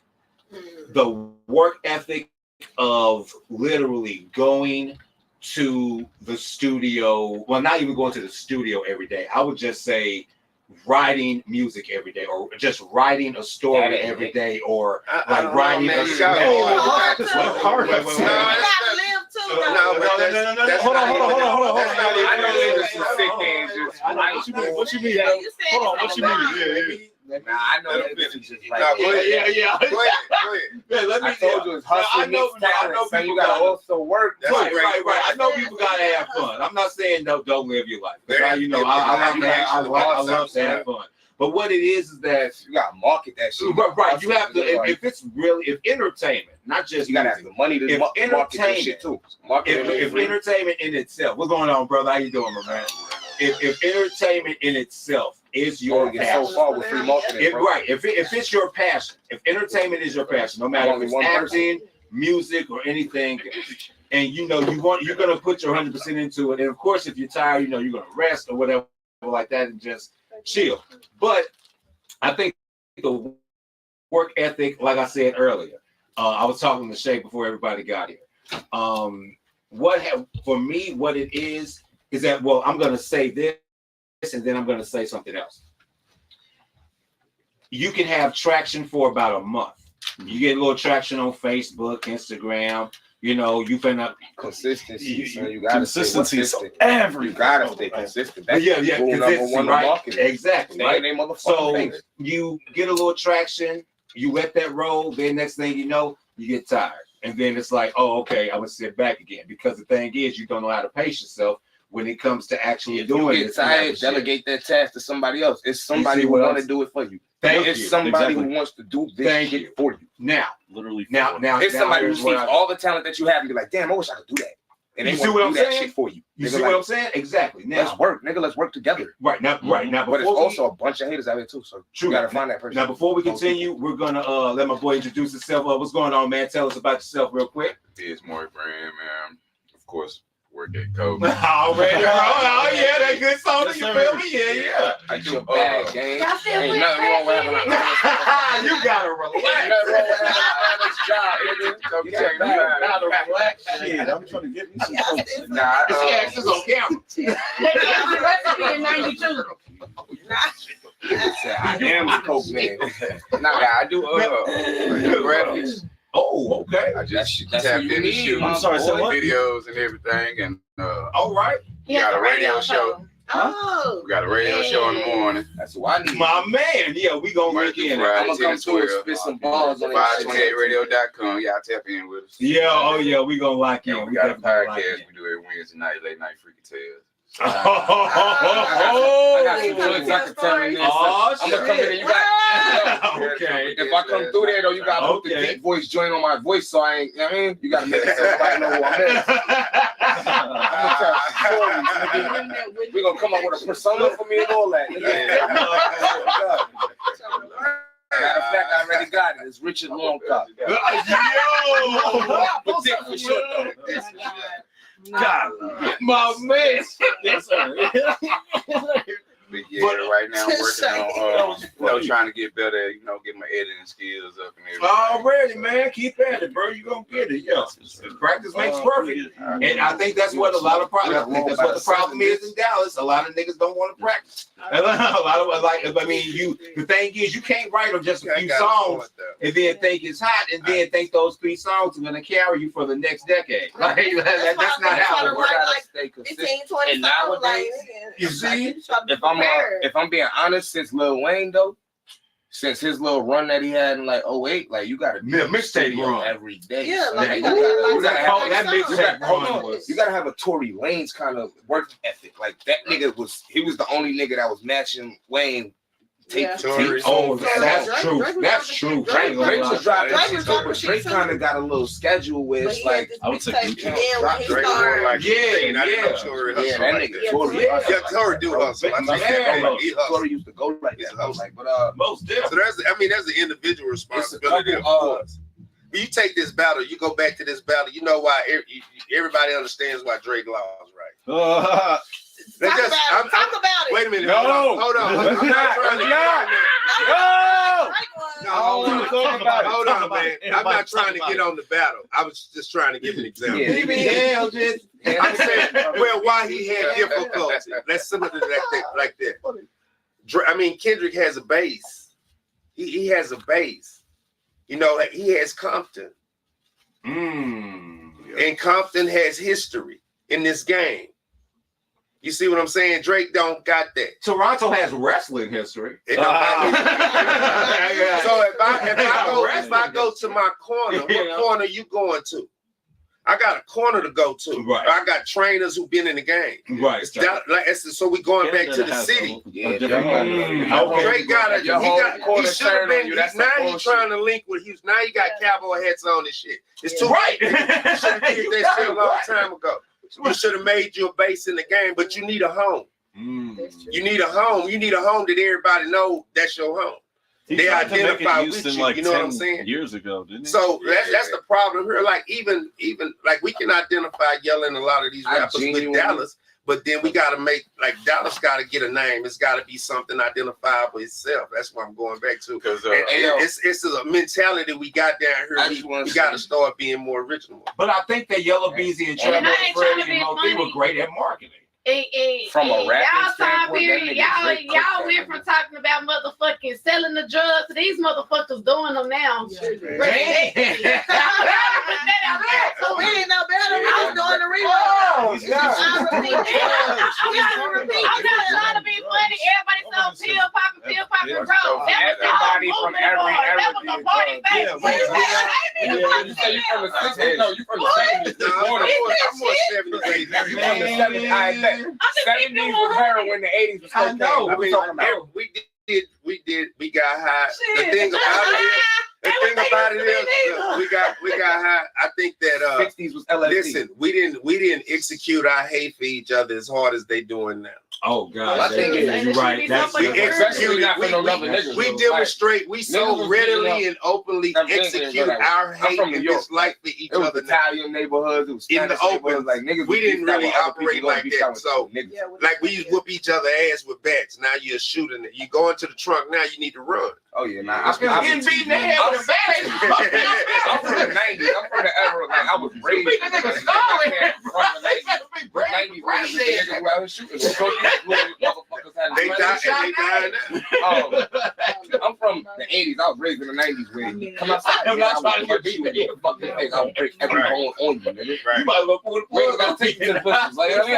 S8: of literally going to the studio, well, not even going to the studio every day. I would just say writing music every day, or just writing a story every day, or writing a story.
S6: Hold on.
S9: What you mean?
S6: Hold on, what you mean?
S4: Nah, I know that bitch is just like
S2: Go ahead.
S8: Yeah.
S4: I told you it's hustling.
S8: I know
S4: so you
S8: people
S4: gotta
S8: gotta
S4: also work.
S8: Right. I know people gotta have fun. I'm not saying don't live your life. I love to have fun. But what it is that
S4: you gotta market that shit.
S8: Right. You have to. If entertainment, not just
S4: you gotta have the money to market that shit too.
S8: If entertainment in itself, what's going on, brother? How you doing, my man? If entertainment in itself is your passion,
S4: so far with free marketing,
S8: right? If it's your passion, if entertainment is your passion, no matter if it's acting, music, or anything, and you're gonna put your 100% into it. And of course, if you're tired, you're gonna rest or whatever like that and just chill. But I think the work ethic, like I said earlier, I was talking to Shay before everybody got here. For me, what it is that, well, I'm going to say this and then I'm going to say something else. You can have traction for about a month. You get a little traction on Facebook, Instagram. You've been up
S4: consistency. So you
S6: gotta consistency is everything.
S4: You gotta stay consistent. That's
S8: rule number one
S4: right? Marketing.
S8: Exactly.
S4: Right?
S8: So you get a little traction, you let that roll. Then next thing you know, you get tired, and then it's like, oh, okay, I'm gonna sit back again. Because the thing is, you don't know how to pace yourself when it comes to actually doing it.
S4: If you get tired, delegate that task to somebody else. It's somebody who want to do it for you. It's somebody who wants to do this shit for you.
S8: Now,
S6: literally.
S8: Now,
S4: it's somebody who sees all the talent that you have and be like, damn, I wish I could do that. And they want to do that shit for you.
S8: You see what I'm saying? Exactly. Now,
S4: let's work, nigga. Let's work together.
S8: Right now.
S4: But it's also a bunch of haters out here too. So you gotta find that person.
S8: Now, before we continue, we're gonna let my boy introduce himself. What's going on, man? Tell us about yourself real quick.
S10: It's more brand, man. Of course, work at Kobe.
S8: Already. Oh yeah, that good song. You feel me? Yeah.
S4: I do a bad game.
S1: Ain't
S4: nothing wrong with having an
S8: You gotta relax.
S4: You gotta relax.
S6: Shit, I'm trying to get me some folks.
S4: Nah,
S8: this is on camera.
S3: Recipe in 92.
S4: I am the Coke man. Nah, I do graphics.
S8: Oh, okay.
S10: I just tapped into shooting videos and everything, and
S8: all right.
S10: We got a radio show.
S1: Oh,
S10: We got a radio show in the morning.
S4: That's what I need.
S8: My man. Yeah, we gonna work in.
S4: I'm gonna come to it, spit some balls on
S10: 528radio.com. Y'all tap in with us.
S8: Yeah, oh yeah, we gonna lock in.
S10: We got a podcast we do every Wednesday night, late night freaky tales.
S4: I got some jokes I can tell you this.
S8: Oh,
S4: I'm gonna come in and you got
S8: okay.
S4: If if I come through there though, you gotta put the deep voice joint on my voice, so I ain't. You know what I mean, you gotta make it so everybody know who I'm in. I'm gonna tell stories, nigga. We gonna come up with a persona for me and all that. Matter of fact, I already got it. It's Richard Longcock. But take for sure.
S8: God, my man.
S10: Yes, sir. But yeah, right now I'm working on trying to get better, get my editing skills up and everything.
S8: Already, man, keep at it, bro. You gonna get it, yeah. Practice makes perfect, and I think that's what a lot of problems. I think that's what the problem is in Dallas. A lot of niggas don't want to practice. A lot of the thing is, you can't write them just a few songs and then think it's hot, and then think those 3 songs are gonna carry you for the next decade. Like that's not how it works.
S4: Stay consistent. And nowadays, you see, if I'm being honest, since Lil Wayne though, since his little run that he had in like 08, like you gotta be
S8: mixtape run
S4: every day.
S9: Yeah, like
S4: you gotta have a Tory Lanez kind of work ethic. Like that nigga was the only nigga that was matching Wayne. That's true. That's true. Drake was dropping shit, but Drake kind of got a little schedule where it's like
S10: I would say Drake like that nigga Tory.
S2: Yeah, Tory do hustle.
S4: Tory used to go like that. I was like, but
S2: most definitely. So that's an individual responsibility, of course. When you take this battle, you go back to this battle. You know why everybody understands why Drake lost, right?
S9: Talk about it.
S2: Wait a minute.
S4: No.
S2: Hold on. Hold on, man. I'm not trying to get on the battle. I was just trying to give an example. I'm saying, why he had difficulty. Let's simple that like that. I mean, Kendrick has a base. He has a base. Like he has Compton. And Compton has history in this game. You see what I'm saying? Drake don't got that.
S8: Toronto has wrestling history.
S2: So if I go to my corner, what corner you going to? I got a corner to go to.
S8: Right.
S2: I got trainers who've been in the game.
S8: Right.
S2: So we going back to the city. Drake he should have been. Now he's trying to link with Houston. Now he got cowboy hats on and shit. It's too right. He should have did that shit a long time ago. You should have made your base in the game, but you need a home. You need a home. You need a home that everybody know that's your home. They identify with you. You know what I'm saying?
S6: Years ago, didn't he?
S2: So that's the problem here. Like even like we can identify yelling a lot of these rappers with Dallas, but then we got to make like Dallas got to get a name. It's got to be something identifiable itself. That's what I'm going back to. Because it's a mentality we got down here. We got to start being more original.
S8: But I think that Yellow Beezy and Trevor Freddie and Mo3 were great at marketing.
S1: From a rapping standpoint, y'all went from talking about motherfucking selling the drugs to these motherfuckers doing them now. So we didn't know better. We was doing the reload. I'm not trying to be funny. Everybody saw pill popping, bro. That was the whole movement. That was the party back.
S4: You say you from the 60s? No, you from the 70s. I'm more 70s. You from the 70s? I bet. 70s was heroin, the 80s was cocaine.
S2: I know. We got high. The thing about it is, we got high. I think that
S4: 60s was LSD.
S2: Listen, we didn't execute our hate for each other as hard as they doing now.
S8: Oh God,
S4: I think
S8: you're right.
S2: We demonstrate. We so readily and openly execute our hate and dislike for each other.
S4: Italian neighborhoods,
S2: in the open,
S4: like niggas.
S2: We didn't really operate like that. So, like we used to whoop each other ass with bats. Now you're shooting it. You go into the trunk. Now you need to run.
S4: Oh yeah,
S8: I'm getting beaten in the head with a bat.
S4: I'm from the 90s. I'm from the era like I was raised. I'm from the 80s. I was raised in the 90s. When come outside, I'm not trying to get beat. Fuck this thing. I'll break every bone on you, nigga. You might as well pull the plug. I'll take you to the pussies. Like, I'll beat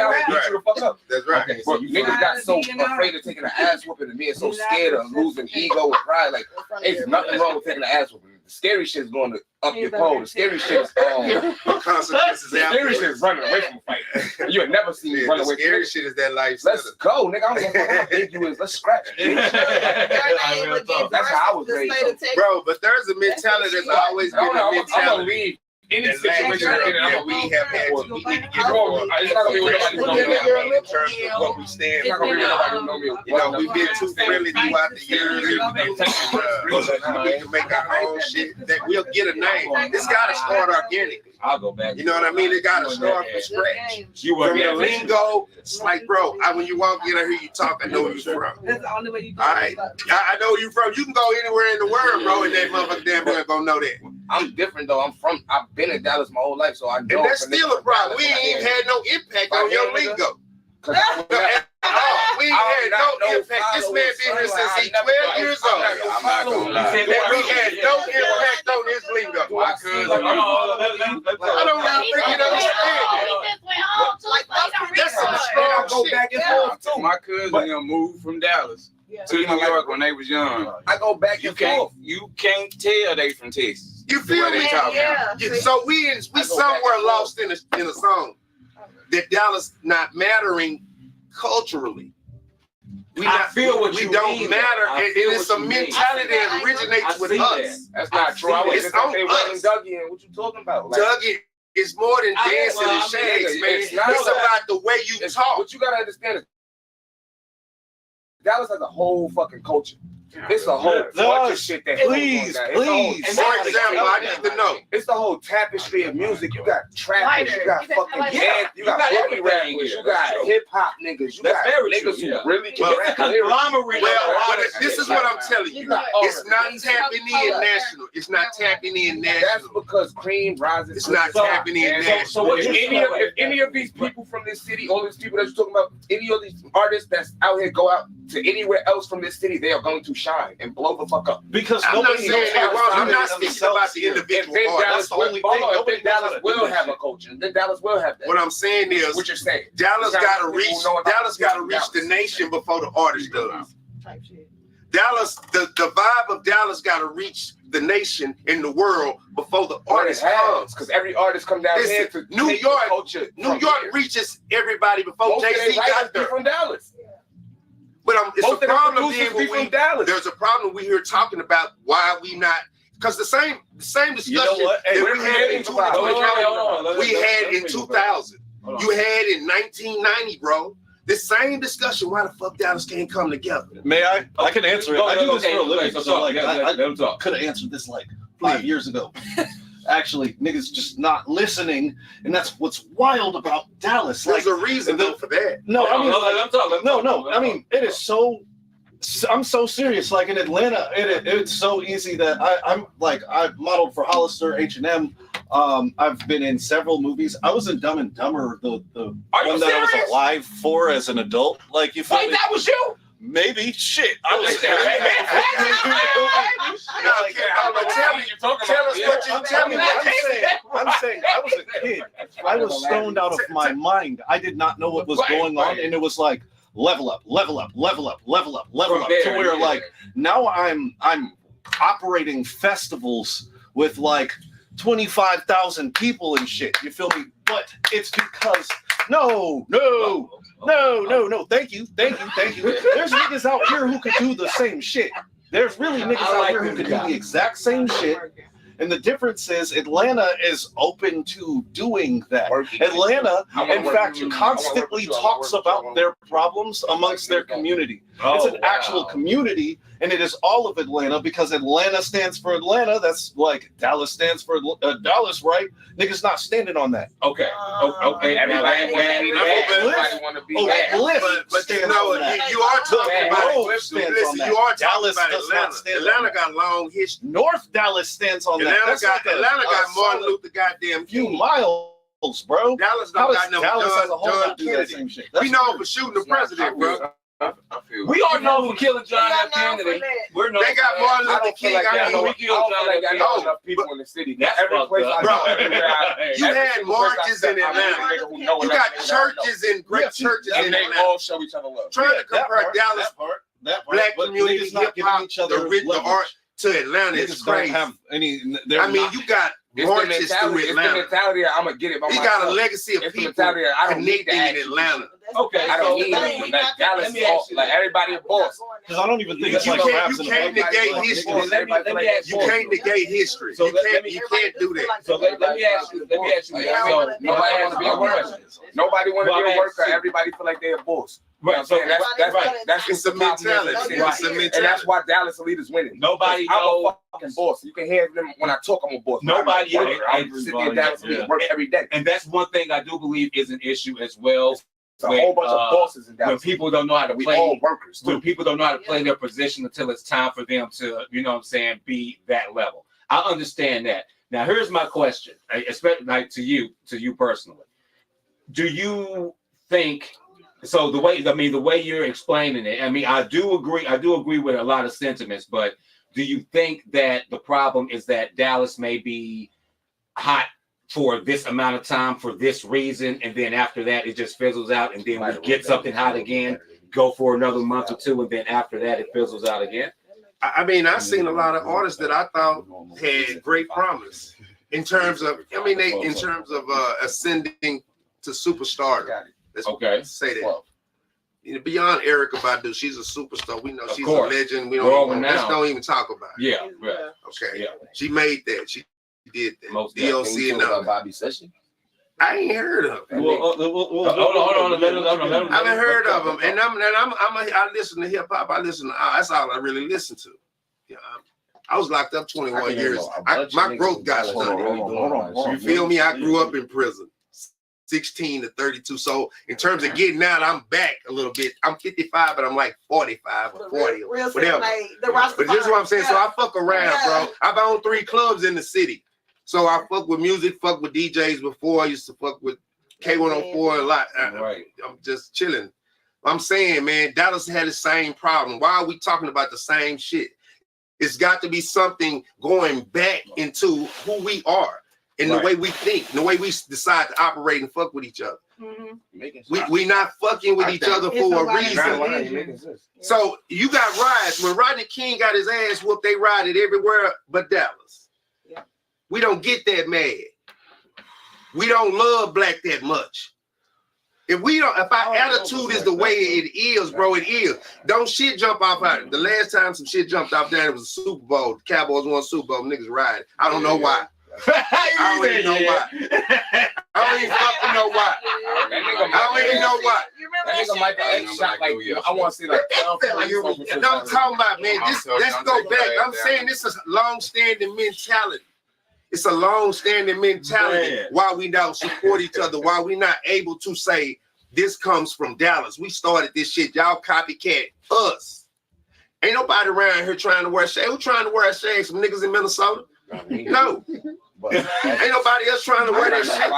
S4: you the fuck up.
S2: That's right.
S4: Okay, so niggas got so afraid of taking an ass whooping and being so scared of losing ego and pride. Like, there's nothing wrong with taking an ass whooping. scary shit's going to up your pole. The scary shit's
S2: consequences.
S4: Scary shit is running away from a fight. You would never see me run away.
S2: Scary shit is that life.
S4: Let's go, nigga. I don't know how big you is. Let's scratch. That's how I was raised,
S2: bro. But there's a mentality that's always been a mentality.
S4: Any situation
S2: that we have had to, we need to get over.
S4: It's not gonna be with nobody
S2: in terms of what we stand.
S4: It's not gonna be with nobody know me.
S2: You know, we've been too friendly throughout the years. We can make our own shit. That we'll get a name. This gotta start organically.
S8: I'll go back.
S2: You know what I mean? It gotta start from scratch. From the lingo, it's like, bro, when you walk in, I hear you talk, I know where you're from.
S9: That's the only way you
S2: All right, I know where you're from. You can go anywhere in the world, bro, and that motherfucker damn boy gonna know that.
S4: I'm different though. I've been in Dallas my whole life, so I know.
S2: And that's still a problem. We ain't even had no impact on your lingo. We ain't had no impact. This man been here since he's 12 years old.
S10: I'm not gonna lie.
S2: We had no impact on his lingo.
S10: My cousin,
S2: I don't really think you understand. That's some strong shit.
S10: My cousin moved from Dallas to New York when they was young.
S4: I go back and forth.
S10: You can't tell they from Texas.
S2: You feel me? So we somewhere lost in a song that Dallas not mattering culturally. We don't matter, and it's a mentality that originates with us.
S4: That's not true.
S2: It's on us.
S4: Dougie, what you talking about?
S2: Dougie is more than dancing and shades, man. It's about the way you talk.
S4: What you gotta understand is Dallas has a whole fucking culture. It's a whole bunch of shit that
S6: please.
S2: For example, I need to know.
S4: It's the whole tapestry of music. You got trappers, you got fucking dance, you got boogie rappers, you got hip hop niggas, you got niggas who really can rap.
S2: Well, this is what I'm telling you. It's not tapping in national. It's not tapping in national.
S4: That's because Cream rises.
S2: It's not tapping in national.
S4: So if any of these people from this city, all these people that you're talking about, any of these artists that's out here go out to anywhere else from this city, they are going to shine and blow the fuck up.
S6: Because
S2: I'm not speaking about the individual artists.
S6: That's the only thing.
S4: Nobody Dallas will have a culture. Then Dallas will have that.
S2: What I'm saying is,
S4: what you're saying,
S2: Dallas got to reach the nation before the artist does. Dallas, the vibe of Dallas got to reach the nation in the world before the artist comes.
S4: Because every artist come down here to
S2: New York. New York reaches everybody before Jay-Z got there.
S4: From Dallas.
S2: But it's a problem
S4: from Dallas.
S2: There's a problem we hear talking about why we not, because the same discussion that we had in 2000. You had in 1990, bro. The same discussion. Why the fuck Dallas can't come together?
S6: May I? I can answer it. I do this for a living. So like, I
S8: talk.
S6: could have answered this like 5 years ago. Actually, niggas just not listening, and that's what's wild about Dallas.
S2: There's a reason for that.
S6: No, I mean, I mean, it is so. I'm so serious. Like in Atlanta, it's so easy that I modeled for Hollister, H&M. I've been in several movies. I was in Dumb and Dumber, the one that I was alive for as an adult. Like you.
S4: Wait, that was you.
S6: Maybe shit. I was there.
S2: Tell us what you tell me.
S6: I'm saying I was a kid. I was stoned out of my mind. I did not know what was going on, and it was like level up, level up, level up, level up, level up. To where like now I'm operating festivals with like 25,000 people and shit. You feel me? But it's because no. Thank you. There's niggas out here who could do the same shit. There's really niggas out here who could do the exact same shit. And the difference is Atlanta is open to doing that. Atlanta, in fact, constantly talks about their problems amongst their community. It's an actual community, and it is all of Atlanta because Atlanta stands for Atlanta. That's like Dallas stands for Dallas, right? Niggas not standing on that.
S8: Okay. Everybody
S10: want to be
S2: but you know, you are talking about it. Listen, you are talking about Atlanta. Atlanta got long history.
S6: North Dallas stands on that.
S2: Atlanta got Martin Luther goddamn
S6: few miles, bro.
S2: Dallas don't got no
S6: John Kennedy.
S2: We know for shooting the president, bro.
S8: We are known for killing John F. Kennedy.
S2: They got Martin Luther King.
S8: We killed John F. Kennedy.
S4: Enough people in the city.
S8: That's
S4: every place I go.
S2: You had marches in Atlanta. You got churches and great churches in Atlanta.
S10: They all show each other love.
S2: Trying to compare Dallas, black communities, hip hop, the art to Atlanta is crazy.
S6: Have any,
S2: I mean, you got marches through
S4: It's the
S2: Atlanta.
S4: mentality I'm gonna get it by
S2: He
S4: myself.
S2: got a legacy of
S4: It's the
S2: people
S4: mentality I don't need to
S2: connecting
S4: ask
S2: in Atlanta.
S8: Okay,
S4: I don't
S8: so
S4: need it. Like Dallas, like everybody a boss.
S6: because I don't even think
S2: You
S6: it's like
S2: can't
S6: raps in the
S2: negate
S6: back.
S2: history.
S8: let me ask
S2: You can't negate history.
S8: So
S2: You can't do that.
S8: So let me ask you. Let me ask you. So
S4: Nobody wants to be a worker. Nobody want to be a worker. Everybody feel like they're a boss.
S8: Right. So
S4: That's
S2: It's a mentality.
S4: Right.
S2: It's a
S4: And
S2: mentality.
S4: that's why Dallas Elite is winning.
S8: Nobody
S4: I'm
S8: knows.
S4: a fucking boss. You can hear them when I talk. I'm a boss.
S8: Nobody-
S4: I'm a worker. I'm sitting in Dallas Elite and work every day.
S8: And that's one thing I do believe is an issue as well.
S4: It's a whole bunch of bosses in
S8: When
S4: Dallas.
S8: people don't know how to
S4: We
S8: play,
S4: all workers
S8: when
S4: too.
S8: people don't know how to play their position until it's time for them to, you know what I'm saying, be that level. I understand that. Now, here's my question, especially like to you personally. Do you think so? The way you're explaining it, I mean, I do agree with a lot of sentiments, but do you think that the problem is that Dallas may be hot for this amount of time for this reason, and then after that it just fizzles out, and then we get something hot again, go for another month or two, and then after that it fizzles out again?
S2: I mean, I've seen a lot of artists that I thought had great promise in terms of, ascending to superstardom. Let's say that. You know, beyond Erykah Badu, she's a superstar. We know she's a legend. We let's don't even talk about it.
S8: Yeah, right.
S2: Okay.
S8: Yeah.
S2: She made that. She did that.
S8: Most
S2: DLC and all.
S4: Bobby Session.
S2: I ain't heard of him.
S8: Hold on.
S2: I haven't heard of him, and I listen to hip hop. That's all I really listen to. Yeah, I was locked up 21 years. My growth got stunted. You feel me? I grew up in prison, 16 to 32. So in terms of getting out, I'm back a little bit. I'm 55, but I'm like 45 or 40 or whatever. But this is what I'm saying. So I fuck around, bro. I've owned 3 clubs in the city. So I fuck with music, fuck with DJs before. I used to fuck with K104 a lot.
S8: Right.
S2: I'm just chilling. I'm saying, man, Dallas had the same problem. Why are we talking about the same shit? It's got to be something going back into who we are and the way we think, and the way we decide to operate and fuck with each other. We not fucking with each other for a reason. So you got riots. When Rodney King got his ass whooped, they rioted everywhere but Dallas. We don't get that mad. We don't love black that much. If our attitude is the way it is, bro, it is. Don't shit jump off out. The last time some shit jumped off there, it was a Super Bowl. The Cowboys won Super Bowl. Niggas rioted. I don't know why. I don't even know why. I don't even fucking know why. I don't even know why.
S4: That nigga Michael X shot like I want to see like.
S2: No, I'm talking about, man. Let's go back. I'm saying this is a long-standing mentality. It's a long-standing mentality why we don't support each other, why we not able to say this comes from Dallas. We started this shit. Y'all copycat us. Ain't nobody around here trying to wear Shay. Who trying to wear Shay? Some niggas in Minnesota? No. Ain't nobody else trying to wear that shit.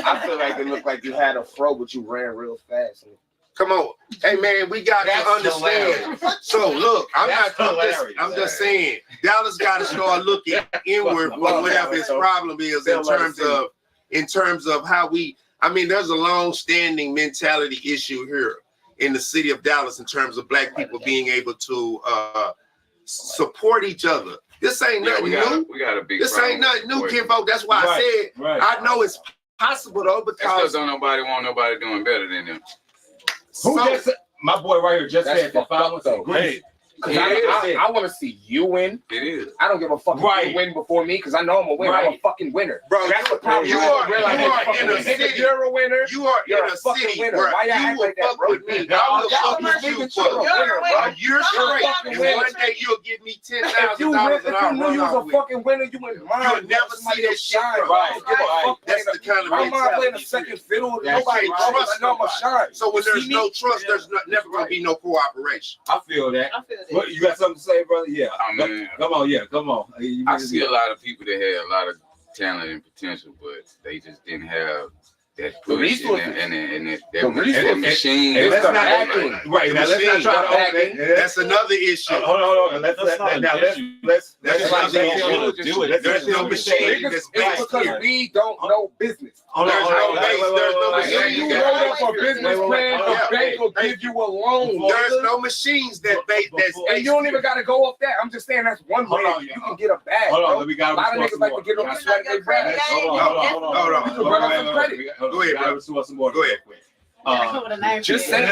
S4: I feel like it looked like you had a fro, but you ran real fast.
S2: Come on. Hey, man, we got to understand. So, look, I'm just saying, Dallas got to start looking inward for whatever his problem is in terms of how we, there's a long-standing mentality issue here in the city of Dallas in terms of black people being able to support each other. This ain't nothing new.
S10: We got a big
S2: This ain't nothing new, kinfolk. That's why I said, I know it's possible, though, because
S10: don't nobody want nobody doing better than them.
S8: My boy right here just said that 516 great.
S4: I want to see you win.
S10: It is.
S4: I don't give a fuck if you win before me because I know I'm a winner. I'm a fucking winner.
S2: Bro,
S4: that's the problem.
S2: You are in a city.
S4: You're a winner.
S2: You are in a city where
S4: why you
S2: act like that, bro? With me. I will fuck with you for you're straight. And one day you'll give me $10,000
S4: and I'll run
S2: you
S4: was a fucking winner, you wouldn't mind.
S2: You'll never see that shit. That's the kind of
S4: mentality. I'm not playing a
S2: mentality.
S4: second fiddle. Nobody trust. I know I'm a shine.
S2: So when there's no trust, there's never going to be no cooperation.
S8: I feel that. What, you got something to say, brother? Yeah. Come on.
S10: I see a lot of people that had a lot of talent and potential, but they just didn't have that
S8: The
S10: push
S8: resources.
S10: and
S8: The
S10: that
S8: resources.
S10: machine.
S8: And let's not
S2: hacking.
S8: right now. Let's not try to
S2: hacking. That's another issue.
S6: Hold on. Let's
S2: There's no machine that's
S4: It's because we don't know business.
S2: There's no
S4: If you load up a business plan, the bank will give you a loan.
S2: There's no machines that's
S4: and you don't even got to go off that. I'm just saying that's one way you can get a bag.
S6: Hold on,
S4: bro.
S6: we got
S4: a lot of niggas like to get on the sweat they brand.
S6: Hold on.
S4: You can run off some credit.
S2: Go ahead, bro. Go ahead.
S4: Just saying.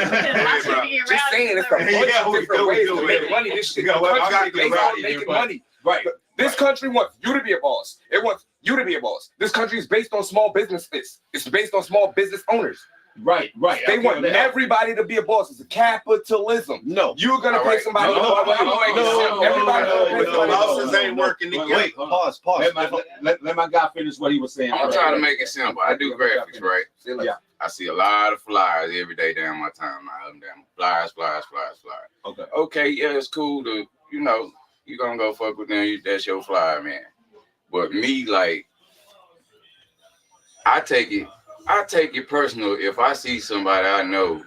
S4: Just saying it's a bunch of different ways to make money. This shit. Making money.
S8: Right.
S4: This country wants you to be a boss. It wants you to be a boss. This country is based on small businesses. It's based on small business owners.
S8: Right.
S4: They want everybody to be a boss. It's a capitalism.
S6: No.
S4: You're gonna pay somebody.
S6: No.
S4: Everybody
S2: bosses ain't working together.
S6: Wait, pause.
S8: Let my guy finish what he was saying.
S10: I'm trying to make it simple. I do graphics, right?
S8: Yeah.
S10: I see a lot of flyers every day down my timeline. Flyers. Okay, yeah, it's cool to, you gonna go fuck with them. That's your flyer, man. But me, like, I take it personal if I see somebody I know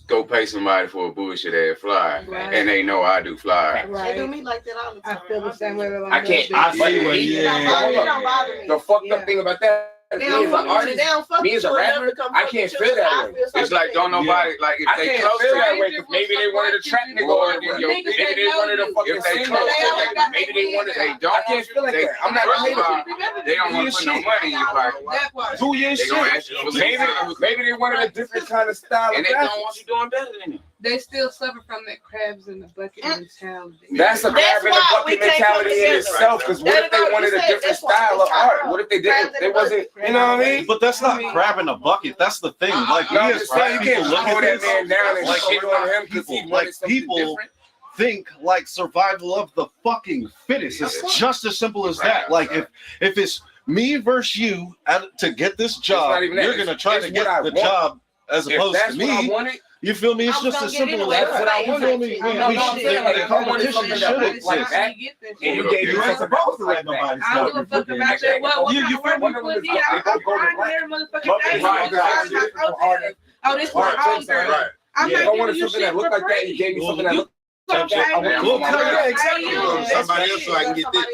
S10: go pay somebody for a bullshit ass flyer, and they know I do flyers.
S9: They do me like that all the time.
S7: I feel the same way.
S4: I can't. I see what
S9: It don't bother me.
S4: The fucked up thing about that.
S9: They don't fuck with you. They don't fuck
S4: Me as a
S9: with you
S4: rapper,
S9: enough to come
S4: I
S9: fuck
S4: can't
S9: with you.
S4: feel that
S9: I
S4: way.
S9: feel so
S10: It's like don't
S9: bad.
S10: nobody like if
S4: I
S10: they
S4: can't
S10: close
S4: feel
S10: to
S4: that
S10: you,
S4: way because maybe they wanted to trap nigga
S10: Boy,
S4: or
S10: yo,
S4: maybe they wanted to fucking
S10: if they
S4: sing
S10: close
S4: that.
S10: to maybe they wanted they don't.
S4: I can't feel like
S10: they,
S4: that. I'm not
S10: first
S4: a
S10: of all,
S4: hater.
S10: they don't want to put no money in your pocket.
S9: That part.
S4: 2 years
S10: They gonna
S4: shit.
S10: ask you for the
S4: Maybe they wanted a different kind of style.
S10: and they don't want you doing better than them.
S7: They still suffer from that crabs in the bucket mentality.
S4: That's a crab in the
S9: why we
S4: bucket
S9: can't come
S4: mentality in
S9: together.
S4: itself. Because what if they wanted a different style of art? What if they didn't? They wasn't. You know what I mean?
S6: But that's not crab in a bucket. That's the thing. Like,
S4: No,
S6: we
S4: I'm
S6: as
S4: just saying you
S6: black people
S4: can't
S6: look
S4: slow
S6: at
S4: that
S6: this,
S4: man down and
S6: like,
S4: shit on him because he
S6: like
S4: wanted something
S6: people
S4: different.
S6: think like survival of the fucking fittest. It's just as simple as that. Like if it's me versus you to get this job,
S4: not even that.
S6: you're gonna try
S4: It's
S6: to get
S4: what I
S6: the
S4: want.
S6: job as
S4: If
S6: opposed
S4: that's
S6: to
S4: what I
S6: me.
S4: wanted,
S6: You feel me? It's
S9: I'm
S6: just
S9: gonna
S6: as
S9: get
S6: simple
S9: anyway.
S6: as
S9: That's
S6: that.
S9: what I
S6: You
S9: want.
S6: feel me?
S9: No,
S6: We
S9: I'm
S6: should-
S9: saying, like,
S6: the
S9: if I wanted
S6: competition
S4: something
S6: should
S4: that
S6: exist.
S4: like that, and you gave you supposed to let nobody
S7: I don't give a fuck about that. What
S6: You
S7: kind of
S6: feel
S7: work
S6: me?
S7: you put in? I'm grinding every motherfucking day.
S4: Right.
S7: Oh, this one home girl.
S2: Right.
S7: I'm
S4: If I
S7: not
S4: wanted
S7: giving you
S4: something
S7: shit
S4: that looked
S7: for
S4: like that, you
S7: free.
S4: gave me something that looked
S7: Some
S4: like that. I
S7: shit.
S4: want
S7: How you?
S2: Somebody else so I can get this.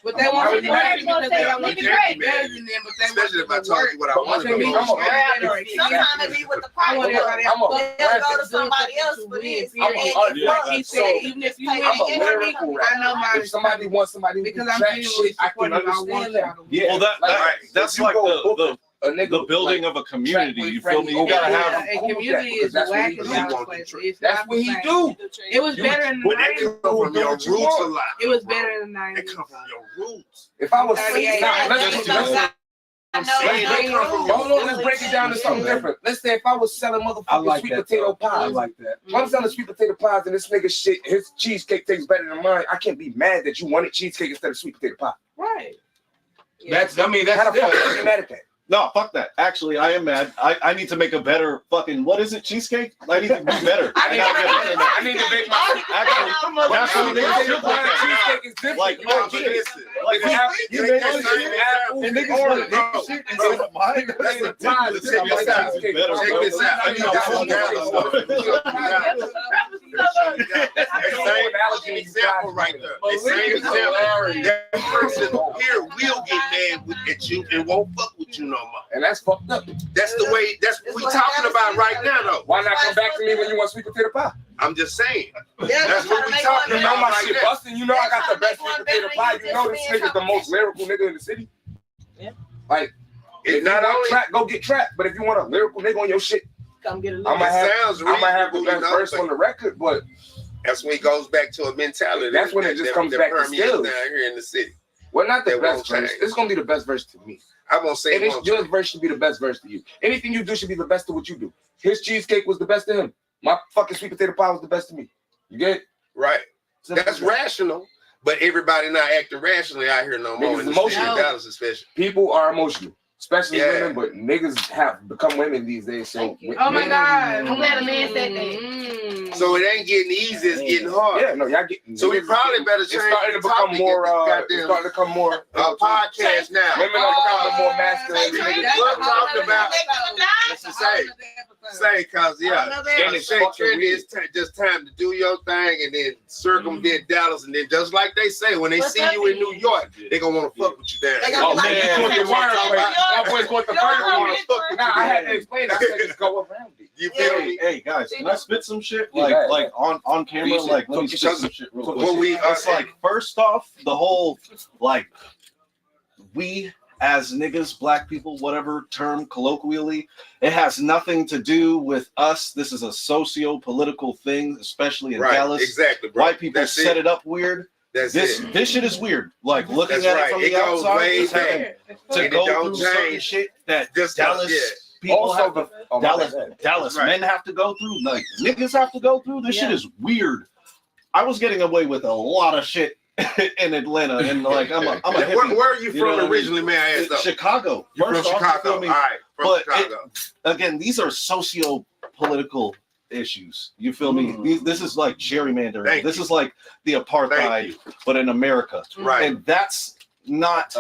S7: But they want to be
S9: Right.
S7: because they don't want to be
S2: Right.
S7: better than them, but they want
S2: Especially if I
S7: to
S2: told
S7: work.
S2: you what I want to
S4: I'm
S2: do.
S4: a-
S9: Sometimes they be with the
S7: I want
S9: party.
S7: everybody
S4: I'm a-
S9: They'll go to somebody else for this.
S4: I'm a-
S9: and
S4: yeah.
S9: fuck.
S7: He said, even if you
S9: I'm
S7: ain't
S9: a
S4: lyrical
S7: me, I know mine
S4: If
S7: is
S4: somebody wants somebody who
S7: because
S4: can
S7: I'm
S4: trap
S7: genuinely
S4: shit, I can
S7: supportive. I want
S4: understand that.
S7: y'all to
S4: Yeah,
S6: Well, that's
S4: if you
S6: like
S4: go book
S6: the
S4: a nigga
S6: the building
S4: like,
S6: of a community.
S4: track
S6: You
S4: with
S6: feel me? You
S4: Freddie.
S6: gotta
S4: Yeah.
S6: have.
S7: and community is
S4: That's what
S7: whack
S4: he
S7: in
S4: do.
S7: Dallas place. It's
S4: That's
S7: not
S4: what
S7: the
S4: he
S7: same.
S4: do.
S7: It was better in the
S2: But that
S7: 90s.
S2: come from your roots a lot.
S7: It was better in the
S2: They
S7: 90s.
S2: come from your roots.
S4: If I was
S7: 38.
S4: let's break it down to something different. Let's say if I was selling motherfucking sweet potato pies.
S6: that.
S4: If I'm selling sweet potato pies and this nigga shit, his cheesecake tastes better than mine, I can't be mad that you wanted cheesecake instead of sweet potato pie.
S7: Right.
S8: That's
S4: How the fuck are you mad at that?
S6: No, fuck that. Actually, I am mad. I need to make a better fucking, what is it, cheesecake? I need to be better.
S4: I need to make my
S6: Actually, that's what niggas should look at.
S4: cheesecake is different.
S6: Like,
S4: You know,
S6: no,
S4: listen.
S6: Like, you
S2: Check
S6: make
S2: this
S6: this shit,
S2: out.
S6: and niggas want to
S2: Bro,
S6: make shit and
S2: bro.
S6: say mine. That's
S4: Check
S6: ridiculous.
S4: this out.
S6: Check this out.
S2: I need y'all to Same example right there. The same example. That person here will get mad at you and won't fuck with you no more.
S4: And that's fucked up.
S2: That's the way. That's what we talking about right now, though.
S4: Why not come back to me when you want sweet potato pie?
S2: I'm just saying.
S9: Yeah,
S2: That's what we talking
S4: You know
S2: about
S4: my
S2: right
S4: shit
S2: now.
S4: busting. You know I got the best sweet potato pie. You know this nigga's the most lyrical nigga in the city.
S7: Yeah.
S4: Like, if
S2: It's
S4: you
S2: not
S4: want
S2: only.
S4: trap, go get trapped. But if you want a lyrical nigga on your shit,
S7: Come get a
S4: I
S7: little.
S4: might have,
S2: sounds
S4: I might have the
S2: reasonable,
S4: best
S2: you know,
S4: verse
S2: but-
S4: on the record. But
S2: That's when it goes back to a mentality.
S4: That's when it just comes back to
S2: permeates
S4: skills.
S2: down here in the city.
S4: well, not the
S2: That
S4: best
S2: won't
S4: verse.
S2: change.
S4: It's gonna be the best verse to me.
S2: I won't say
S4: And
S2: it
S4: it's
S2: won't
S4: your
S2: change.
S4: verse should be the best verse to you. Anything you do should be the best to what you do. His cheesecake was the best to him. My fucking sweet potato pie was the best to me. You get it?
S2: Right. That's rational, but everybody not acting rationally out here no more.
S4: Niggas
S2: In the city
S4: emotional.
S2: of Dallas, especially.
S4: People are emotional, especially
S2: Yeah.
S4: women, but niggas have become women these days. So
S9: Thank you.
S7: Oh my God.
S1: I'm glad a man said that.
S2: So it ain't getting easy, it's getting hard.
S4: Yeah, no, y'all getting.
S2: So we probably better
S4: It's
S2: change
S4: starting to
S2: the
S4: become
S2: topic
S4: more.
S2: at
S4: It's
S2: the
S4: starting to become more.
S2: podcast now.
S4: Women are becoming more masculine.
S2: We're talking about say, cause Shay Trendy, it's just time to do your thing and then circumvent Dallas, and then just like they say, when they see you in New York, they gonna want to fuck with you there.
S4: Oh man, my boy's going to first. Now I had to explain. I said just go around it.
S2: You feel me?
S6: Hey guys, can I spit some shit like on camera? Like let me spit some shit real quick. It's like first off, the whole like we as niggas, black people, whatever term colloquially, it has nothing to do with us. This is a socio-political thing, especially in Dallas.
S2: Exactly, bro.
S6: White people set it up weird. This shit is weird. Like looking at it from the outside, to go through certain shit that Dallas people have to, Dallas men have to go through, like niggas have to go through. This shit is weird. I was getting away with a lot of shit in Atlanta, and like I'm a hippie.
S2: Where are you from originally, may I ask?
S6: Chicago.
S2: You're from Chicago. All right, from Chicago.
S6: Again, these are socio-political issues. You feel me? This is like gerrymandering. This is like the apartheid, but in America.
S2: Right.
S6: And that's not.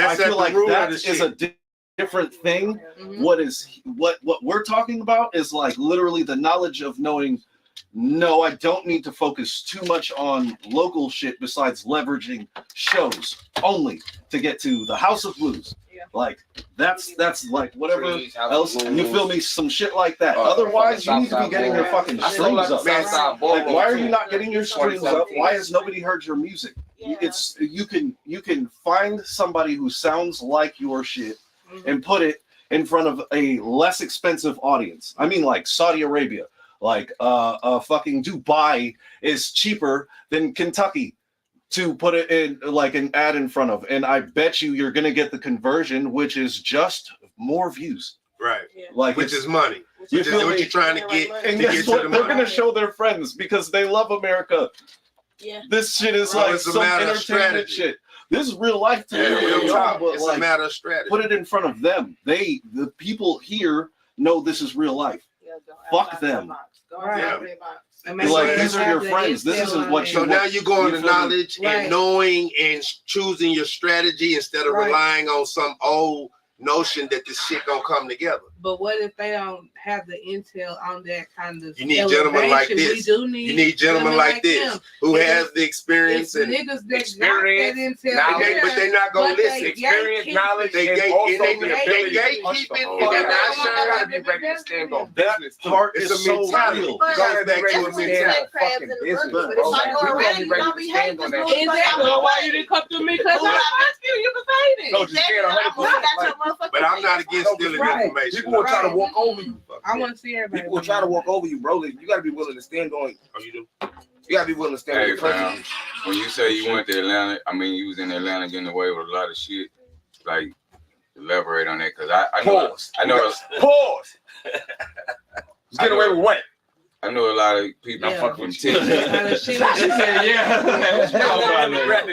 S6: I feel like that is a different thing. What we're talking about is like literally the knowledge of knowing. No, I don't need to focus too much on local shit besides leveraging shows only to get to the House of Blues. Like that's like whatever else. You feel me? Some shit like that. Otherwise, you need to be getting your fucking streams up. Like, why are you not getting your streams up? Why has nobody heard your music? It's you can find somebody who sounds like your shit and put it in front of a less expensive audience. I mean, like Saudi Arabia. Like fucking Dubai is cheaper than Kentucky to put it in like an ad in front of, and I bet you're gonna get the conversion, which is just more views.
S2: Right.
S6: Like
S2: which is money.
S6: You
S2: Which is what you're trying to get.
S6: And
S2: to
S6: guess
S2: get to
S6: what?
S2: the
S6: They're
S2: money.
S6: gonna show their friends because they love America.
S3: Yeah.
S6: This shit is
S2: Well,
S6: like
S2: it's a
S6: some
S2: matter of
S6: entertainment
S2: strategy.
S6: shit. This is real life to
S2: Yeah,
S6: me.
S2: real talk.
S6: But
S2: It's
S6: like,
S2: a matter of strategy.
S6: put it in front of them. The people here know this is real life. Fuck them. Like these are your friends. This isn't what you.
S2: So now you're going to knowledge
S7: Right.
S2: and knowing and choosing your strategy instead of relying on some old notion that this shit gonna come together.
S7: But what if they don't have the intel on that kind of?
S2: You need gentlemen like
S7: elevation?
S2: this.
S7: We do need
S2: You need gentlemen like this
S7: them.
S2: who
S7: Because
S2: has the experience and
S7: niggas that
S4: experience,
S7: got that intel,
S2: but they're not gonna
S7: but
S2: listen.
S7: they
S4: Experience,
S7: gatekeep
S4: knowledge,
S2: They
S4: and
S2: gate-
S4: also
S2: and they
S4: the ability to
S2: gatekeep
S4: push the
S2: it,
S4: whole
S2: and they're
S4: thing.
S2: not
S4: You gotta be ready to stand on
S6: That
S4: business too.
S6: part
S2: It's
S6: is
S2: a
S6: so
S2: mentality.
S6: real.
S2: Goes back to a mentality.
S4: Fucking business, bro.
S9: If I go
S4: You
S9: around,
S4: gotta be
S9: you
S4: ready
S9: gonna
S4: to
S9: be
S4: stand
S9: hating
S4: on
S9: this
S4: that
S9: move.
S4: shit.
S7: Exactly. Why you didn't come to me? Because I asked you. You can say it.
S4: No, just stand 100%.
S2: But I'm not against stealing information.
S4: People will try to walk over you.
S7: I want to see everybody.
S4: People will try to walk over you, bro. You gotta be willing to stand on.
S2: Oh, you do?
S4: You gotta be willing to stand on
S10: Hey,
S4: your principles.
S10: when you say you went to Atlanta, I mean you was in Atlanta getting away with a lot of shit. Like, elaborate on that, cause I know
S4: Pause.
S10: I know
S4: Pause. Get away with what?
S10: I know a lot of people from Texas.
S7: She said,
S8: yeah.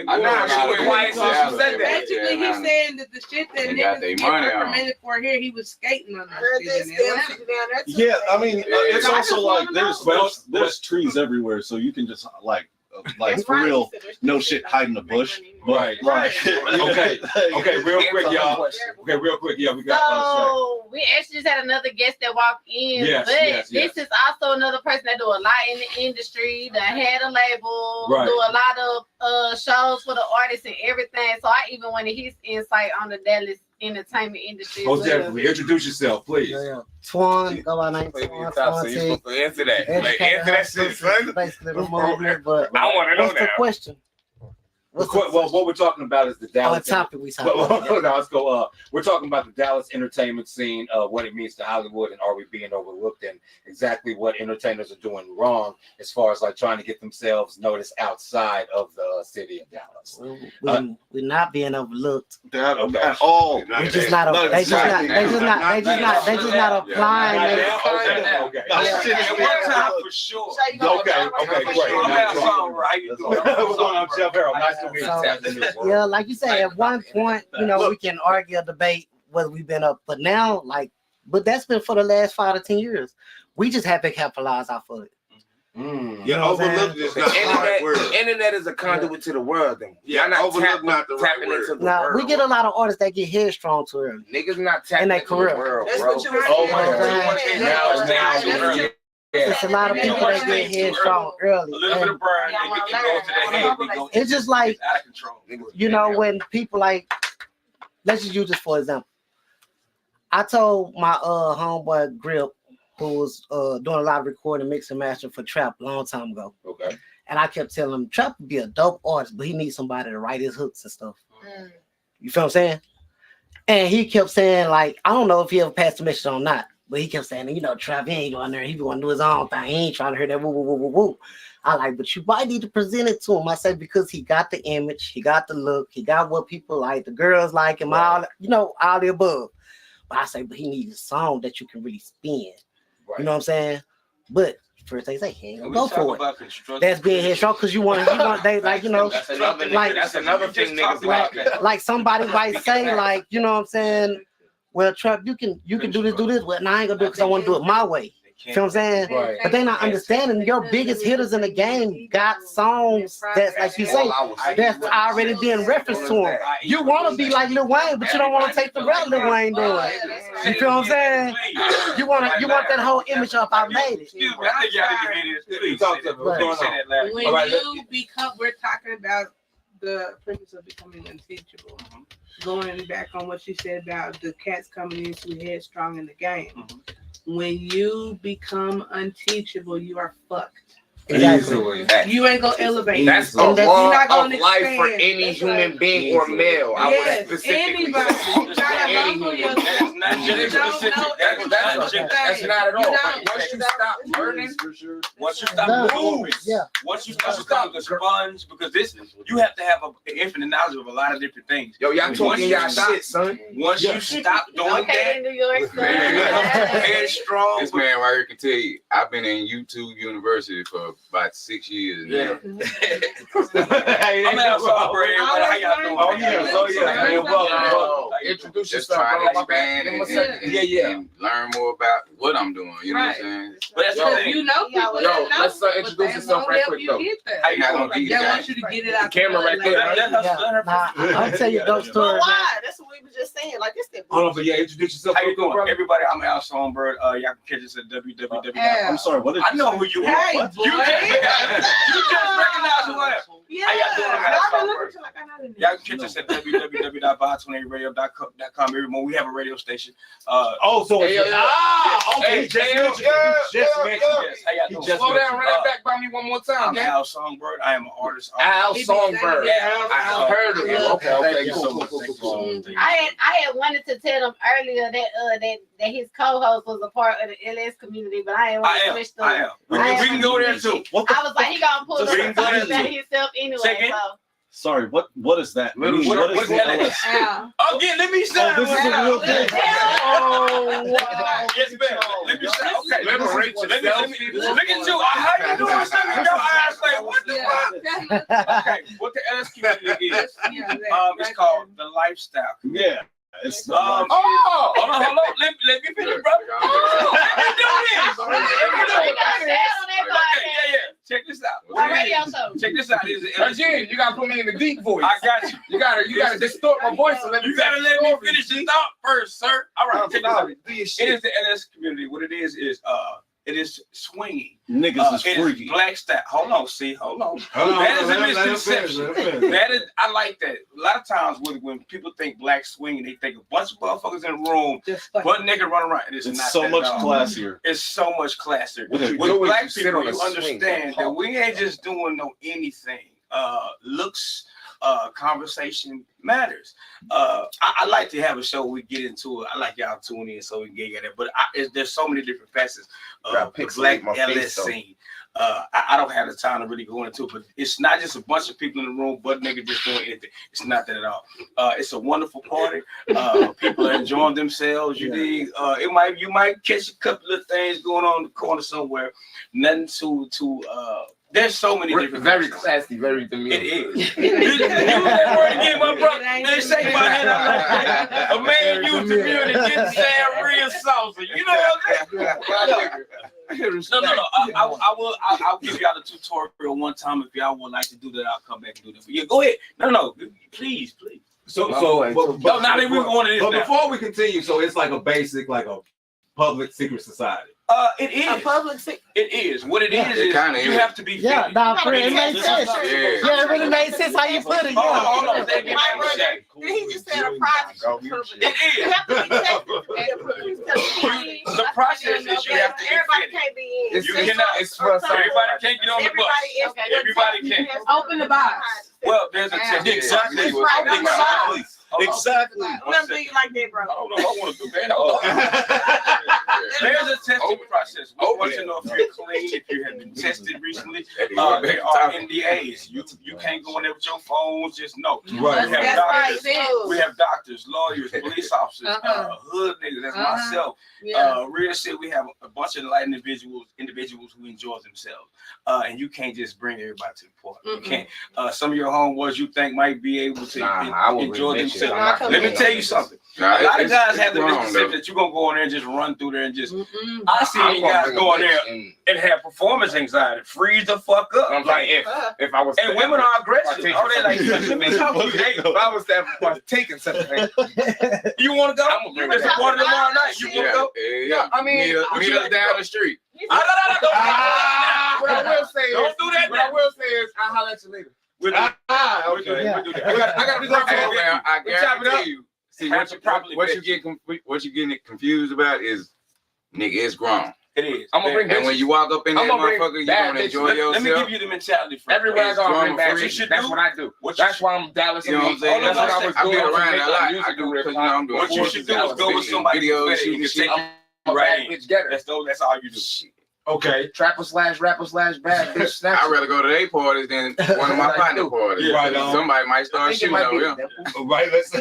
S4: I know she was quiet since she said that.
S7: Basically, he's saying that the shit that
S10: They got their
S7: niggas
S10: money
S7: get
S10: on.
S7: recommended for here, he was skating on that shit in Atlanta.
S6: Yeah, I mean, it's
S7: I
S6: also
S7: just
S6: like
S7: wanna
S6: there's trees everywhere, so you can just like for real, no shit hiding the bush.
S8: Right. Okay. Okay. Real quick, y'all. Okay. Real quick, yeah. We got.
S1: So we actually just had another guest that walked in,
S8: Yes,
S1: but
S8: yes,
S1: this is also another person that do a lot in the industry, that had a label,
S8: Right.
S1: do a lot of shows for the artists and everything. So I even wanted his insight on the Dallas entertainment industry. as
S8: Most
S1: well.
S8: definitely. Introduce yourself, please.
S11: Twan, go by name
S10: You
S11: Twan.
S10: supposed to answer that. Like, answer that shit, son.
S11: Basically removed it, but
S10: I want to know
S11: what's the
S10: now.
S11: question? What's the
S8: Well, what we're talking about is the
S11: oh,
S8: Dallas.
S11: topic we talking about?
S8: No, let's go. We're talking about the Dallas entertainment scene, what it means to Hollywood, and are we being overlooked, and exactly what entertainers are doing wrong as far as like trying to get themselves noticed outside of the city of Dallas.
S11: We're not being overlooked.
S6: At all.
S11: They just not applying
S8: Not
S11: it.
S8: now? Okay.
S10: At one time for sure.
S8: Okay, great.
S10: How you doing?
S8: What's going on, Jeff Harold? Nice to meet you.
S11: Yeah, like you said, at one point, we can argue, debate whether we've been up, but now, but that's been for the last 5 to 10 years. We just have to capitalize off of it.
S2: Yeah, overlooked is not the right word.
S4: Internet is a conduit to the world. Then
S2: Yeah,
S4: not
S2: overlooked not the right
S4: tapping
S2: word.
S4: into the
S11: Now
S4: world.
S11: we get a lot of artists that get headstrong too early.
S4: Niggas not tapping
S11: in their
S4: into
S11: career.
S4: the world,
S9: That's
S4: bro.
S9: what you were saying.
S8: Now,
S11: It's a lot of people that get headstrong early.
S8: A little bit of burn, it goes to the head.
S11: It's just like,
S8: it's out of control.
S11: you know, when people like, let's just use this for example. I told my homeboy Grip, who was doing a lot of recording, mix and master for Trap a long time ago.
S8: Okay.
S11: And I kept telling him Trap would be a dope artist, but he needs somebody to write his hooks and stuff. You feel what I'm saying? And he kept saying, like, I don't know if he ever passed the message or not, but he kept saying, you know, Trap, he ain't going there. He be going to do his own thing. He ain't trying to hear that woo, woo, woo, woo, woo. I like, but you might need to present it to him. I said, because he got the image, he got the look, he got what people like, the girls like him, all, you know, all the above. But I say, but he needs a song that you can really spin. Right. You know what I'm saying? But first they say he ain't gonna go for it. That's being headstrong because you want they like, you know,
S4: that's another thing niggas
S11: like somebody might say, like, you know what I'm saying? Well, Trap, you can do this. Well, no, I ain't gonna do it because I want to do it my way. You feel what I'm saying? Right. But they not understanding your biggest hitters in the game got songs that's, like you say, that's already being referenced to them. You want to be like Lil Wayne, but you don't want to take the route Lil Wayne doing. You feel what I'm saying? You want that whole image up. I made it.
S7: When you become, we're talking about the premise of becoming unteachable. Going back on what you said about the cats coming in too headstrong in the game. When you become unteachable, you are fucked.
S4: Exactly.
S7: You ain't gonna elevate.
S4: That's a law of life for any human being or male. I would specifically say. That's not at all. Once you stop learning,
S8: once you stop moving, once you stop the sponge, because this you have to have an infinite knowledge of a lot of different things.
S4: Yo, y'all talking y'all shit, son.
S8: Once you stop doing that,
S1: New York,
S8: headstrong.
S10: This man right here can tell you, I've been in YouTube University for about 6 years now.
S8: I'm out for how y'all doing?
S4: Oh yeah, so yeah, well, introduce
S10: Just
S4: yourself,
S10: trying to
S4: bro.
S10: expand and learn more about what I'm doing. You know what I'm saying?
S8: But that's the thing.
S7: You know people.
S4: Yo, let's introduce yourself right quick though.
S10: How you not gonna be
S7: They want you to get it out.
S4: The camera right there.
S11: I'll tell you those stories.
S9: Why? That's what we were just saying. Like it's that.
S8: Hold on, but yeah, introduce yourself. How you doing, everybody? I'm Al Songbird. Y'all can catch us at www.
S6: I'm sorry, what did
S8: I know who you are.
S7: Hey,
S8: You just recognize who I am.
S9: Yeah.
S8: How y'all doing? Y'all can catch us at www.vibe28radio.com. Every morning we have a radio station.
S4: Okay,
S8: just mentioned. Yes. How y'all doing?
S4: Slow down, run that back by me one more time.
S8: I'm Al Songbird. I am an artist.
S4: Al Songbird. I heard of you. Okay,
S8: Thank you so much.
S1: I had wanted to tell them earlier that his co-host was a part of the LS community, but I ain't want to switch them.
S8: I am. We can go there too.
S1: I was like, he gonna pull up about himself anyway.
S6: Sorry, what is that? What is LS?
S8: Again, let me say.
S6: This is a real thing.
S8: Yes, man. Let me say. Okay, look at you. How you doing? Something in your eyes like what the fuck? Okay, what the LS community is? It's called the lifestyle.
S6: Yeah. It's
S8: hold on. Let me finish, brother. Let me do this. Yeah. Check this out. Check this out.
S4: Again, you gotta put me in the deep voice.
S8: I got you.
S4: You gotta distort my voice and let me.
S8: You gotta let me finish the thought first, sir. All right, check this out. It is the LS community. What it is it is swinging.
S6: Niggas is
S8: it
S6: freaky.
S8: Is black style. Hold on. That is a misconception. That is, I like that. A lot of times when people think black swinging, they think a bunch of motherfuckers in the room, butt naked run around. It's not
S6: so much classier.
S8: It's so much classier. With black people, you understand that we ain't just doing no anything. Looks, conversation matters. I like to have a show we get into it. I like y'all tune in so we can get at it. But there's so many different facets of the black LS scene. I don't have the time to really go into it, but it's not just a bunch of people in the room, but nigga just doing anything. It's not that at all. It's a wonderful party. People are enjoying themselves. You dig? You might catch a couple of things going on in the corner somewhere. Nothing too
S12: There's so many different.
S13: Very classy, very demure.
S12: It is. You use that word again, my brother. They say my head. A man used to be to get sound real saucy. You know what I'm saying? No. I'll give y'all a tutorial one time if y'all would like to do that. I'll come back and do that for you. Yeah, go ahead. No, please.
S5: So
S12: now that we're going to this.
S5: But before we continue, so it's like a basic, like a public secret society.
S12: It is.
S9: A public secret.
S12: It is. What it is you have to be.
S11: Yeah, it makes sense. Yeah, it really makes sense how you put it.
S12: Hold on.
S9: Did he just said a private?
S12: It is.
S9: You have to be tested.
S12: The process is you have to be
S9: Everybody can't be in.
S13: You cannot. It's for
S12: Everybody can't get on the bus. Everybody can't.
S3: Open the box.
S12: Well, there's a test.
S8: Exactly.
S9: Exactly. Let me do you like that, bro.
S12: I don't know if I want to do that. There's a testing process. We want to know if you're clean, if you have been tested recently. There are NDAs. You can't go in there with your phones. Just know.
S5: Right.
S12: We have doctors, lawyers, police officers, hood niggas. That's myself. Real shit. We have a bunch of enlightened individuals who enjoy themselves. And you can't just bring everybody to the party. You can't. Some of your homeboys you think might be able to enjoy themselves. Let me tell you something. A lot of guys have the misconception that you're gonna go in there and just run through there and just. I see guys go in there and have performance anxiety, freeze the fuck up.
S13: I'm like, if I was,
S12: and women are aggressive. Oh, they like, let me talk to you. Hey,
S13: if I was taking something,
S12: you want to go? I'm gonna bring this party tomorrow night. You want to go?
S13: Yeah. I mean, meet us down the street.
S12: What
S13: I will say is,
S12: don't do that.
S13: What I will say is, I'll holler at you later.
S12: Okay.
S11: Yeah.
S12: We'll do that.
S13: I got to go.
S10: I guarantee you. See, what you getting confused about is, nigga, it's grown.
S12: It is.
S13: I'm gonna bring bitches.
S10: And when you walk up in there, motherfucker, you gonna enjoy yourself.
S12: Let me give you the mentality.
S13: Everywhere I go, I bring bad
S10: free.
S13: bitches. That's what I do. That's why I'm Dallas.
S10: You know what I'm saying?
S13: That's what I was doing.
S10: I get around a lot. I do because I'm doing.
S12: What you should do is go with somebody
S10: videos,
S12: you can take
S13: right. Bitch, get her.
S12: That's all you do.
S5: Okay.
S13: Trapper / rapper / bad bitch snatcher.
S10: I'd rather go to their parties than one of my partner parties.
S5: Right.
S10: Somebody might start shooting over here.
S5: Right. Let's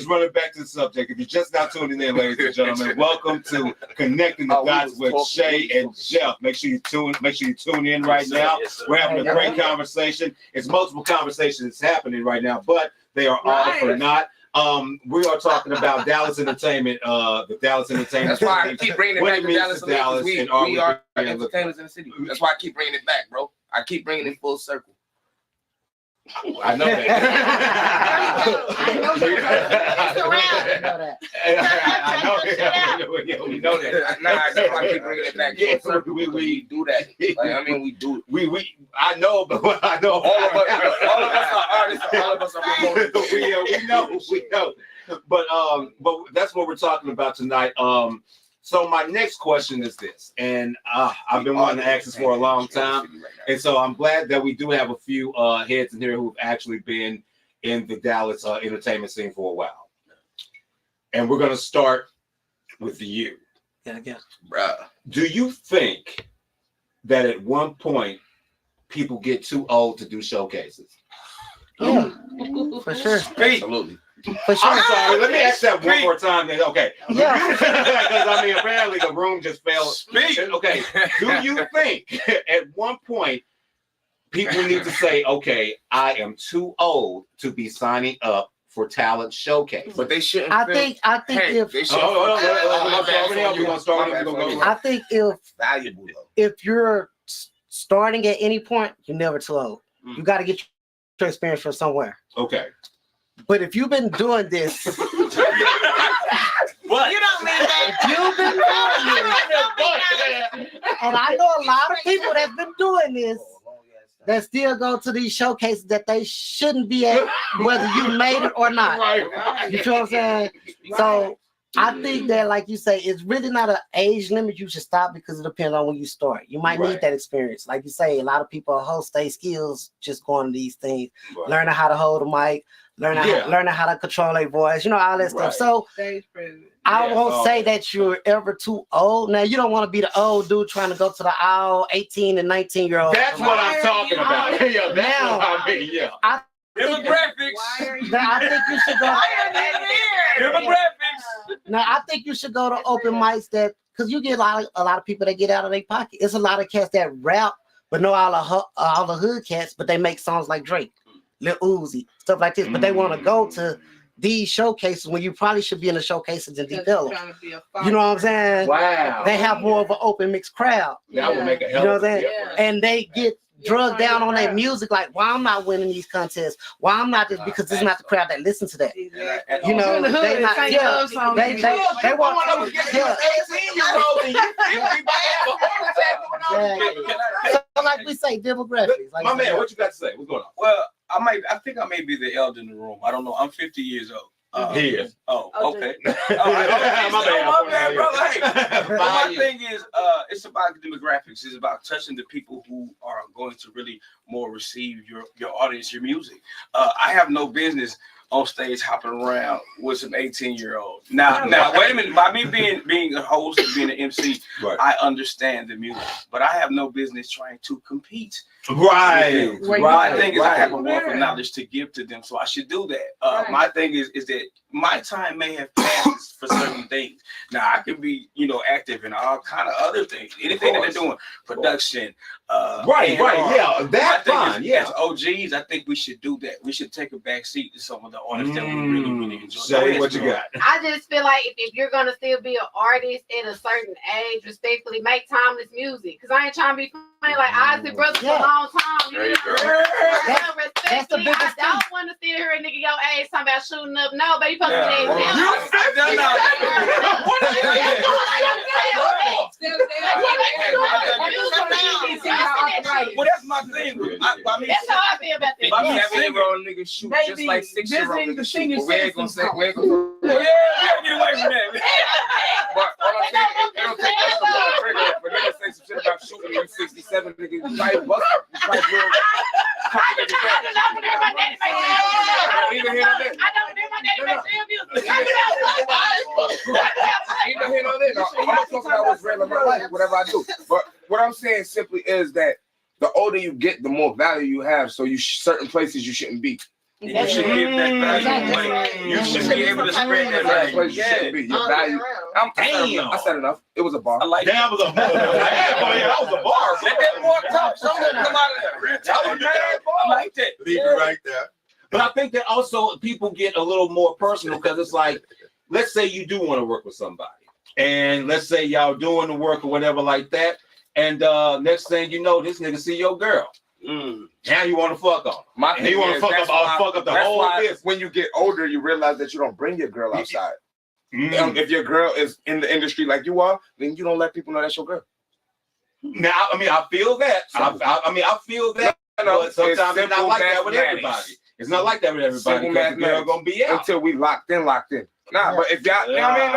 S5: run it back to the subject. If you're just now tuning in, ladies and gentlemen, welcome to Connecting the Dots with Shay and Jeff. Make sure you tune in right now. We're having a great conversation. It's multiple conversations happening right now, but they are all for naught. We are talking about Dallas Entertainment, the Dallas Entertainment.
S13: That's why I keep bringing it back to Dallas. We are entertainers in the city. That's why I keep bringing it back, bro. I keep bringing it full circle.
S5: I know that. We know that.
S13: Nah, that's why I keep bringing it back. Yeah, we do that. Like, I mean, we do it.
S5: I know, but what I know,
S13: all of us are artists. All of us are promoters.
S5: We know. But that's what we're talking about tonight. So my next question is this, and I've been wanting to ask this for a long time, and so I'm glad that we do have a few heads in here who've actually been in the Dallas entertainment scene for a while. And we're gonna start with you.
S11: Yeah.
S5: Bruh. Do you think that at one point people get too old to do showcases?
S11: Yeah, for sure.
S5: Absolutely.
S11: For sure.
S5: I'm sorry. Let me ask that one more time. Then, okay.
S11: Yeah.
S5: Because I mean, apparently the room just fell. Okay. Do you think at one point people need to say, "Okay, I am too old to be signing up for talent showcase"?
S13: But they shouldn't.
S11: I think
S13: I think
S11: if
S13: valuable though.
S11: If you're starting at any point, you're never too old. You got to get your experience from somewhere.
S5: Okay.
S11: But if you've been doing this,
S9: what? You don't mean that.
S11: You've been doing this, and I know a lot of people that's been doing this that still go to these showcases that they shouldn't be at, whether you made it or not. You feel what I'm saying? So I think that, like you say, it's really not an age limit. You should stop because it depends on when you start. You might need that experience. Like you say, a lot of people host their skills just going to these things, learning how to hold a mic, learning how to control their voice, all that stuff. So I won't say that you're ever too old. Now, you don't want to be the old dude trying to go to the all 18 and 19-year-olds.
S5: That's what I'm talking about. Yeah, that's what I mean. Yeah.
S12: Demographics.
S11: I think you should go.
S12: Demographics.
S11: Now, I think you should go to open mics because you get a lot of people that get out of their pocket. It's a lot of cats that rap, but know all the hood cats, but they make songs like Drake, Lil Uzi, stuff like this. But they want to go to these showcases when you probably should be in the showcases in Deep Ellum. You know what I'm saying?
S8: Wow.
S11: They have more of an open mixed crowd.
S8: That would make a hell
S11: You know
S8: of
S11: what
S8: a
S11: I'm saying?
S8: difference.
S11: And they get drugged down on their music, like why I'm not winning these contests, why I'm not this, because this is not the crowd that listen to that. You know, they not, they want so like we say, demographics. Like
S8: my man, what you got to say? What's going on?
S12: Well, I think I may be the elder in the room. I don't know. I'm 50 years old.
S8: He is.
S12: Oh, okay. My bad, brother. Hey, my thing is, it's about demographics. It's about touching the people who are going to really more receive your audience, your music. I have no business on stage hopping around with some 18-year-olds. Now, wait a minute. By me being a host and being an MC, right. I understand the music, but I have no business trying to compete.
S8: Right.
S12: My thing is, I have a wealth of knowledge to give to them, so I should do that. My thing is that my time may have passed for certain things. Now I can be, active in all kind of other things. Anything that they're doing, production.
S8: Right. Yeah, that's fine.
S12: As OGs, I think we should do that. We should take a back seat to some of the artists that we really enjoy.
S8: Shay, what you got?
S1: I just feel like if you're gonna still be an artist at a certain age, respectfully, make timeless music. Cause I ain't trying to be playing like Ozzy Brothers for a long time. That's the biggest thing. I don't want to sit here and nigga your age talking about shooting up. No, but you supposed to be
S12: well, that's my thing.
S1: That's how I feel about that.
S12: My 7-year-old niggas shoot just like 6-year-old niggas shoot. We ain't gonna say. Yeah, get away from that.
S13: But it'll take us to trigger. But they say some shit about shooting you 67 niggas. You might bust up. You might do whatever I do. But what I'm saying simply is that the older you get, the more value you have. So certain places you shouldn't be.
S12: You should give that value away. You should be able to spread that value.
S13: You shouldn't be. Your value. I said enough. It was a bar.
S12: I like that.
S8: Was a bar. That was a bar.
S12: Let that boy talk. Something come out of that. Real talk. I like that.
S2: Leave it right there.
S8: But I think that also people get a little more personal because it's like, let's say you do want to work with somebody, and let's say y'all doing the work or whatever like that, and next thing you know, this nigga see your girl. Now you want to fuck on. You want to fuck up the whole business.
S13: When you get older, you realize that you don't bring your girl outside. If your girl is in the industry like you are, then you don't let people know that's your girl.
S8: Now, I mean, I feel that. I feel that. But sometimes it's not like that with everybody. It's not like that with everybody. Because the girl gonna be out
S13: until we locked in. Nah, but if y'all, you know what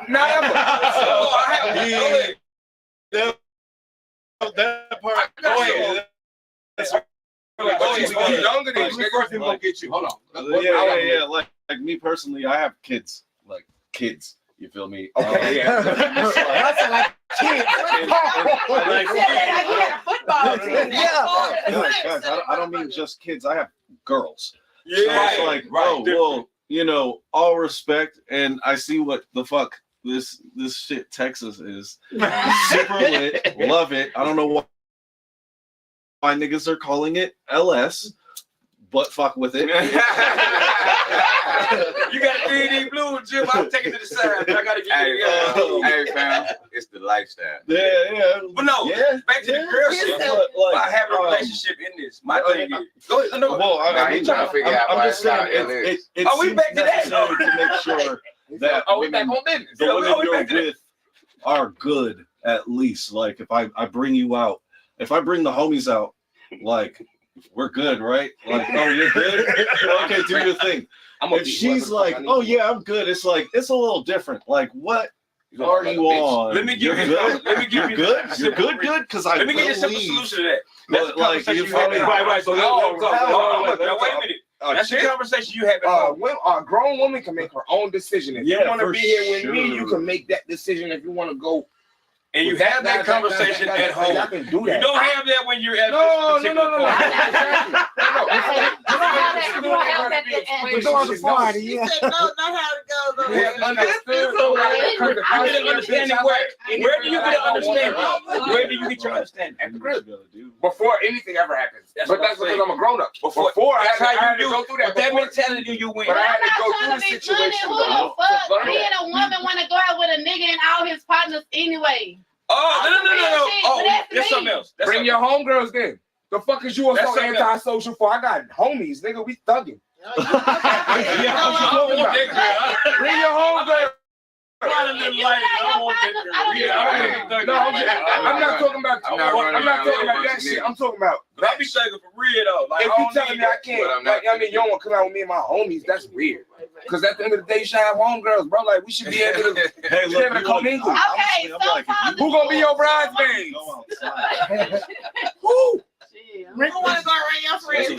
S13: I mean?
S8: That part. Go ahead.
S6: Younger than gonna get you. Hold on. Yeah. Like me personally, I have kids. Like kids. You feel me?
S13: Okay.
S11: That's like kids. Football team.
S6: Guys, I don't mean just kids. I have girls.
S12: Yeah.
S6: So it's like, well, all respect, and I see what the fuck this shit Texas is. Super lit. Love it. I don't know why niggas are calling it LS, but fuck with it.
S12: You got a 3D blue, Jim. I'm taking it to the side, but I gotta get it.
S10: Hey, fam, it's the lifestyle.
S6: Yeah.
S12: But no, back to the girl shit. I have a relationship in this. My thing is, go ahead. No,
S10: I'm trying to figure out why it's not LS.
S12: Are we back to that?
S6: To make sure that
S12: we back on business.
S6: The women you're with are good, at least. Like if I bring you out, if I bring the homies out, like we're good, right? Like, oh, you're good? Okay, do your thing. If she's like, oh yeah, I'm good, it's like it's a little different. Like, what are you on?
S12: Let me give you
S6: good.
S12: You're
S6: good. You're good. Because I
S12: let me give you a simple solution to that.
S6: But like, you
S12: right. So wait a minute. That's the conversation you have.
S13: A grown woman can make her own decision. If you want to be here with me, you can make that decision. If you want to go.
S12: And you have that conversation at home. You don't have that when you're at
S13: No.
S1: You don't have that at the party.
S9: He said, no, not how it goes.
S13: we have understood.
S12: I get an understanding where do you get an understanding? Where do you get your understanding?
S13: At the crib. Before anything ever happens.
S12: That's
S13: But
S12: what
S13: that's
S12: I'm
S13: because
S12: saying.
S13: I'm a grown up. Before I
S12: That's
S13: had
S12: how
S13: to
S12: you
S13: go through that.
S12: With that
S13: Before-
S12: mentality, you win.
S13: But I had
S1: I'm
S13: to go
S1: not
S13: through
S1: trying
S13: the
S1: to be funny.
S13: situation.
S1: Who the fuck? Me and a woman want to go out with a nigga and all his partners anyway.
S12: Oh, no. Oh,
S1: That's
S12: that's something
S1: me.
S12: else. That's
S13: Bring
S12: something
S13: your homegirls then. The fuck is you
S12: That's
S13: so
S12: something
S13: antisocial for? I got homies, nigga. We thugging. Bring your homegirls.
S12: I'm not
S13: talking about that shit. I'm talking about.
S12: I be thinking for real though. Like,
S13: If you telling me I can't, like, I mean, you don't want to come out with me and my homies, that's weird. Because at the end of the day, you should have homegirls, bro. Like, we should be able to,
S6: Hey, look,
S13: able to commingle.
S1: Okay, sometimes
S13: Who gonna be your bridesmaids? Who?
S9: Rick want to go around your friends.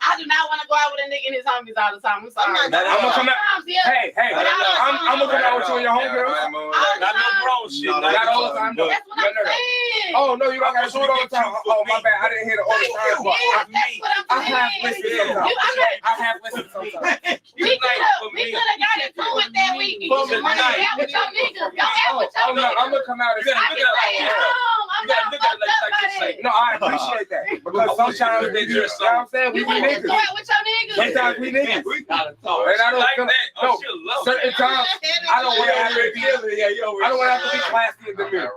S1: I do not want to go out with a nigga and his homies all the time. I'm sorry.
S13: I'm gonna come out.
S1: Sometimes, yeah.
S13: Hey, I'm gonna come out with you and your homegirls.
S12: Not no grown shit.
S13: Not all the time.
S1: That's what I'm saying.
S13: Oh no, you don't gotta do it all the time. Oh my bad, I didn't hear the all the time.
S1: Yeah, that's what
S13: I
S1: I'm
S13: have
S1: saying.
S13: listened sometimes. I have listened sometimes.
S1: We could have got into it that week. You should want to out with your niggas. Go out with your niggas.
S13: I'm gonna come out and
S1: I can stay at home. I'm not fucked up by that.
S13: no, I appreciate that because sometimes they do. You know what I'm saying? We
S1: You want to
S13: niggas.
S1: go out with your niggas.
S13: Sometimes we niggas.
S12: We gotta talk.
S13: And I don't
S12: like
S13: feel
S12: that.
S13: no.
S12: She'll love
S13: Certain
S12: that.
S13: times I don't want to have to be. I don't want to have to be classy in the mirror.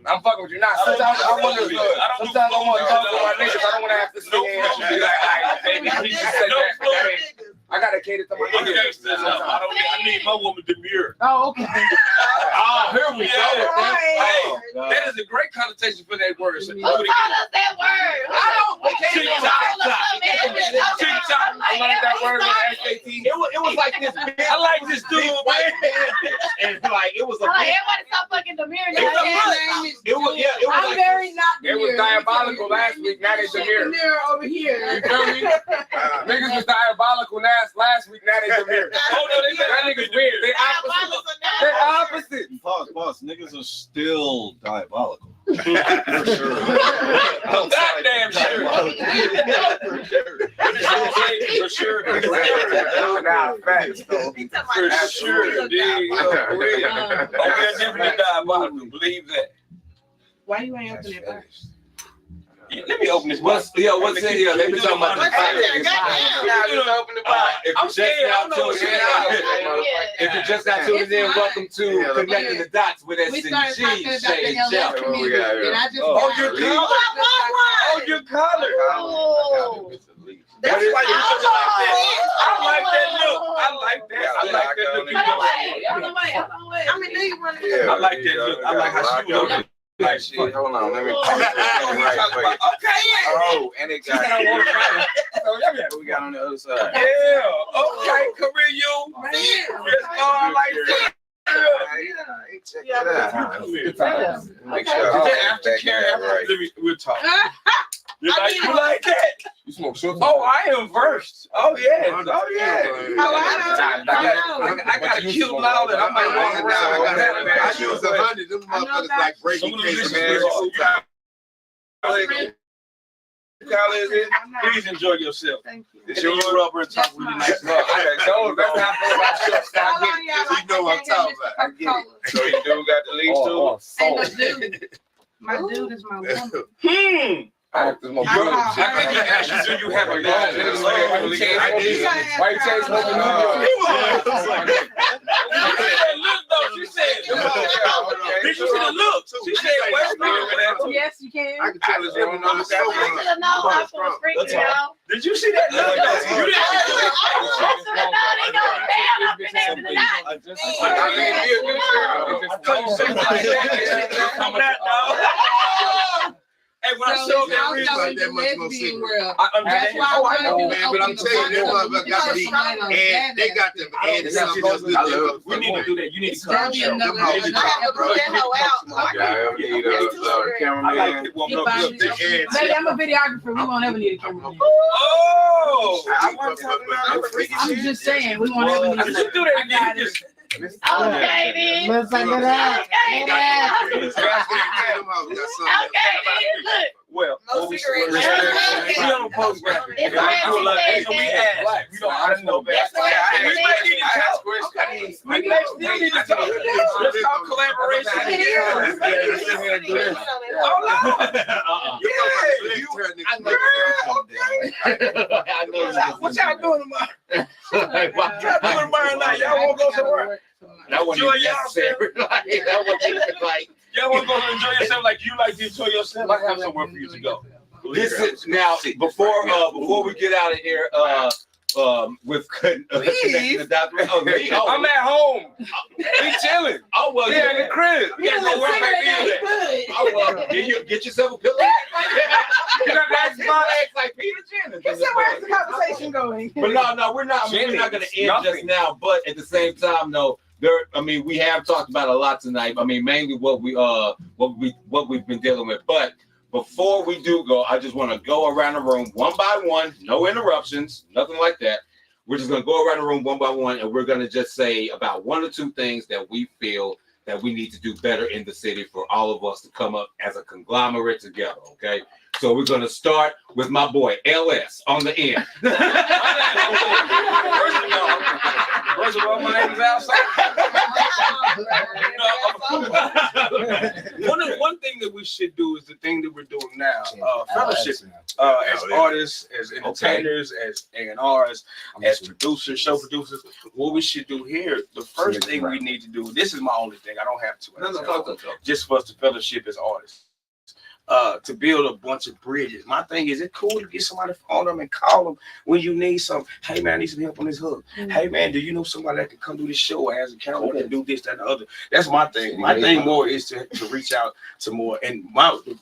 S13: I'm fucking with you. Nah, sometimes I want to. Sometimes I want to talk to my niggas. I don't want to have to sit here and be like, all right, baby, he just said that. I gotta cater to my niggas.
S12: I need my woman demure.
S3: Oh, okay.
S12: Oh, here we go.
S3: Right.
S12: Hey, that is a great connotation for that word.
S1: Who taught us that word? I don't.
S13: I learned that word with SAT.
S4: It was like this.
S12: I like this dude, man.
S4: And like it was a
S1: Everybody stop fucking the mirror.
S4: it was
S3: I'm
S4: like
S3: very not.
S13: It was diabolical last week. Now they demure.
S3: Mirror over here.
S13: You feel me? Niggas was diabolical last week. Now they demure.
S12: Oh no,
S13: That nigga's weird. They opposite. They opposite.
S6: Pause. Niggas are still diabolical.
S12: for sure. Goddamn sure. For sure.
S13: Nah, facts though.
S12: For sure, dude. For real. Oh, we're definitely diabolical. Believe that.
S7: Why you ain't open that box?
S12: Let me open this.
S8: What's in here? Let me talk about the If you just got tuned in, welcome to Connecting the Dots with
S7: We started
S8: S&G,
S7: talking about
S8: Shay,
S7: the
S8: and Jeff.
S7: LL community, and I just
S12: Oh, your color. Oh, your color.
S1: Oh.
S12: That's why you look like that. I like that look. I like that. I like that look.
S1: Hold on, wait.
S9: I mean, do you want to?
S12: I like that look. I like how she look.
S10: Like shit. Hold on, let me.
S12: Okay.
S10: Oh, and it got. We got on the other side.
S12: Yeah. Okay. Come here, you. Yes, I like that.
S10: Check it out. Make sure.
S12: We'll talk. You like that?
S13: You smoke short.
S12: Oh, I am versed. Oh yeah. Oh yeah. I got a cute loud and I might walk around.
S2: I use 100. Them motherfuckers like breaking cases, man.
S12: Please enjoy yourself.
S9: Thank you.
S12: It's your rubber and talk really nice.
S13: That's how I feel about short stock.
S2: You know what I'm talking about.
S10: I get it. So you do got the leash too?
S7: Ain't no dude. My dude is my woman.
S13: I have to smoke.
S12: I think he asked you, do you have a dog?
S13: Why you change smoking New York?
S12: Look though, she said. Did you see the look? She said Westbrook.
S3: Yes, you can.
S2: I can tell it's one of those.
S12: Did you see that look though? You didn't. Hey, when I showed that reason,
S2: like that much more secret.
S12: I understand.
S2: Oh, I know, man, but I'm telling you, them motherfuckers got to be, and they got them added something else.
S12: We need to do that. You need to cut the show.
S2: Them hoes be talking, bro.
S3: Baby, I'm a videographer. We won't ever need a camera.
S12: Oh!
S3: I'm just saying, we won't ever need a camera.
S12: You do that again.
S1: Okay, then.
S3: Let's take it out.
S12: Well,
S9: No cigarettes.
S12: we on a program.
S1: It's
S12: We
S1: ask.
S12: don't. I didn't know that. We may need to talk. Okay. We may still need to talk. Let's talk collaboration. What y'all doing tomorrow? What y'all doing tomorrow night? Y'all want to go somewhere?
S8: That wasn't
S12: Enjoy
S8: necessary. That wasn't like.
S12: Y'all want to go enjoy yourself like you like to enjoy yourself? I have somewhere for you to go.
S8: Listen, now before we get out of here, with connecting the doctor.
S12: I'm at home. We chilling.
S8: Oh well,
S12: yeah, in the crib.
S8: You gotta go work like oh well, get yourself a pillow.
S12: You got that spot
S8: like Peter Jenner.
S7: So where's the conversation going?
S8: But no, we're not. We're not going to end just now. But at the same time, no. We have talked about a lot tonight. I mean, mainly what we've been dealing with. But before we do go, I just want to go around the room one by one, no interruptions, nothing like that. We're just going to go around the room one by one, and we're going to just say about one or two things that we feel that we need to do better in the city for all of us to come up as a conglomerate together. Okay, so we're going to start with my boy LS on the end.
S12: First of all, my name is outside. One thing that we should do is the thing that we're doing now. Fellowship as artists, as entertainers, as A&Rs, as producers, show producers. What we should do here, the first thing we need to do, this is my only thing, I don't have to. Just for us to fellowship as artists. To build a bunch of bridges. My thing is, it's cool to get somebody to phone them and call them when you need some. Hey man, I need some help on this hook. Hey man, do you know somebody that can come do this show as a camera and do this, that, and the other? That's my thing. My thing more is to reach out to more. And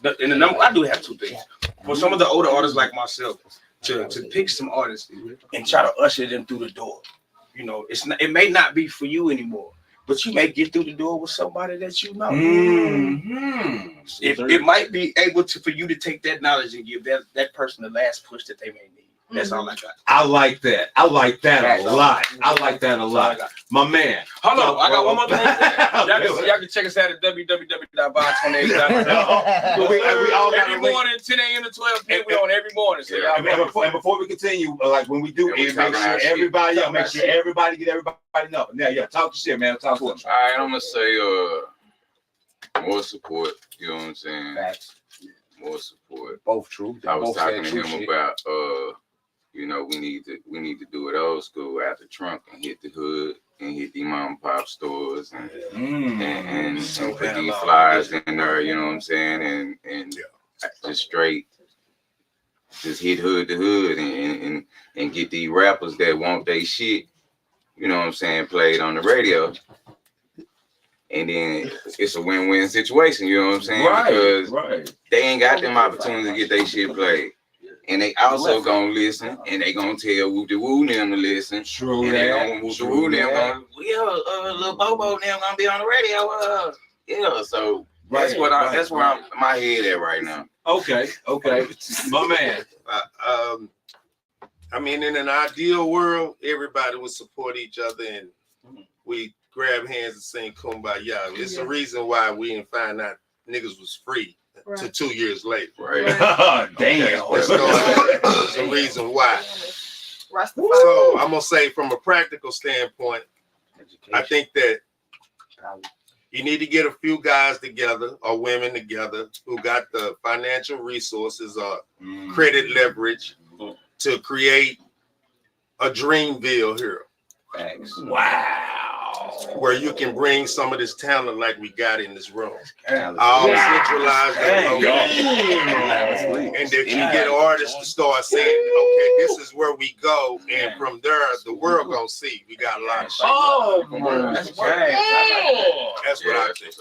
S12: the number, I do have two things. For some of the older artists like myself, to pick some artists and try to usher them through the door. You know, it may not be for you anymore, but you may get through the door with somebody that you know. Mm-hmm. It might be able for you to take that knowledge and give that person the last push that they may need. That's all I got.
S8: I like that. I like that a lot. I like that a lot. My man.
S12: Hold on. I got one more thing. Y'all can check us out at www.vibe28.com. We all every morning, 10 a.m. to 12 p.m. We on every morning. So
S8: and before we continue, like when we do it, make sure everybody get everybody know. Now, talk to shit, man. Talk to them.
S10: All right, I'm gonna say more support. You know what I'm saying?
S13: Facts.
S10: More support.
S13: Both true.
S10: I was talking to him about we need to do it old school out the trunk and hit the hood and hit the mom and pop stores and put these flyers in there, you know what I'm saying? And just straight just hit hood to hood and get these rappers that want they shit, you know what I'm saying, played on the radio. And then it's a win-win situation, you know what I'm saying? Because they ain't got them opportunities to get their shit played. And they also gonna listen, and they gonna tell Woo the Woo them to listen.
S8: True.
S10: And they gonna Woo the Woo them gonna, little Bobo them gonna be on the radio. So that's that's where my head at right now.
S8: Okay, my man.
S2: I mean, in an ideal world, everybody would support each other, and we grab hands and sing Kumbaya. It's the reason why we didn't find out niggas was free to 2 years later.
S8: Right. Damn.
S2: There's a reason why. So I'm gonna say, from a practical standpoint, I think that you need to get a few guys together or women together who got the financial resources or credit leverage to create a Dreamville here.
S8: Thanks. Wow.
S2: Where you can bring some of this talent like we got in this room. All centralized and that you get artists to start saying, okay, this is where we go, and from there the world gonna see we got a lot of shit. That's what I think.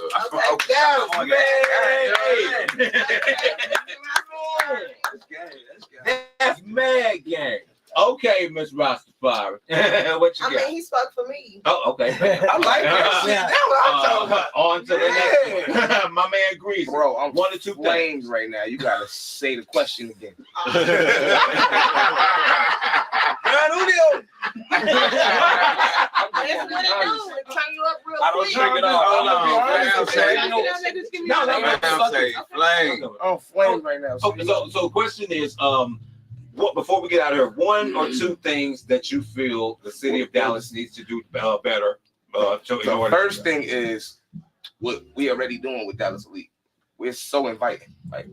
S8: That's mad gang. Okay, Miss Rastafari. What you got?
S9: He spoke for me.
S8: Oh, okay.
S12: I like that shit. That's what I'm talking about.
S8: On to the next one. My man Greasy.
S13: Bro, I'm
S8: one or two
S13: flames
S8: things
S13: right now. You gotta say the question again.
S9: Who knew? It's what it do. It turn you up real quick.
S12: I don't drink it all.
S13: I'm flames right now.
S8: So the question is, what before we get out of here, one or two things that you feel the city of Dallas needs to do better.
S13: The first thing is what we already doing with Dallas Elite. We're so inviting. Like,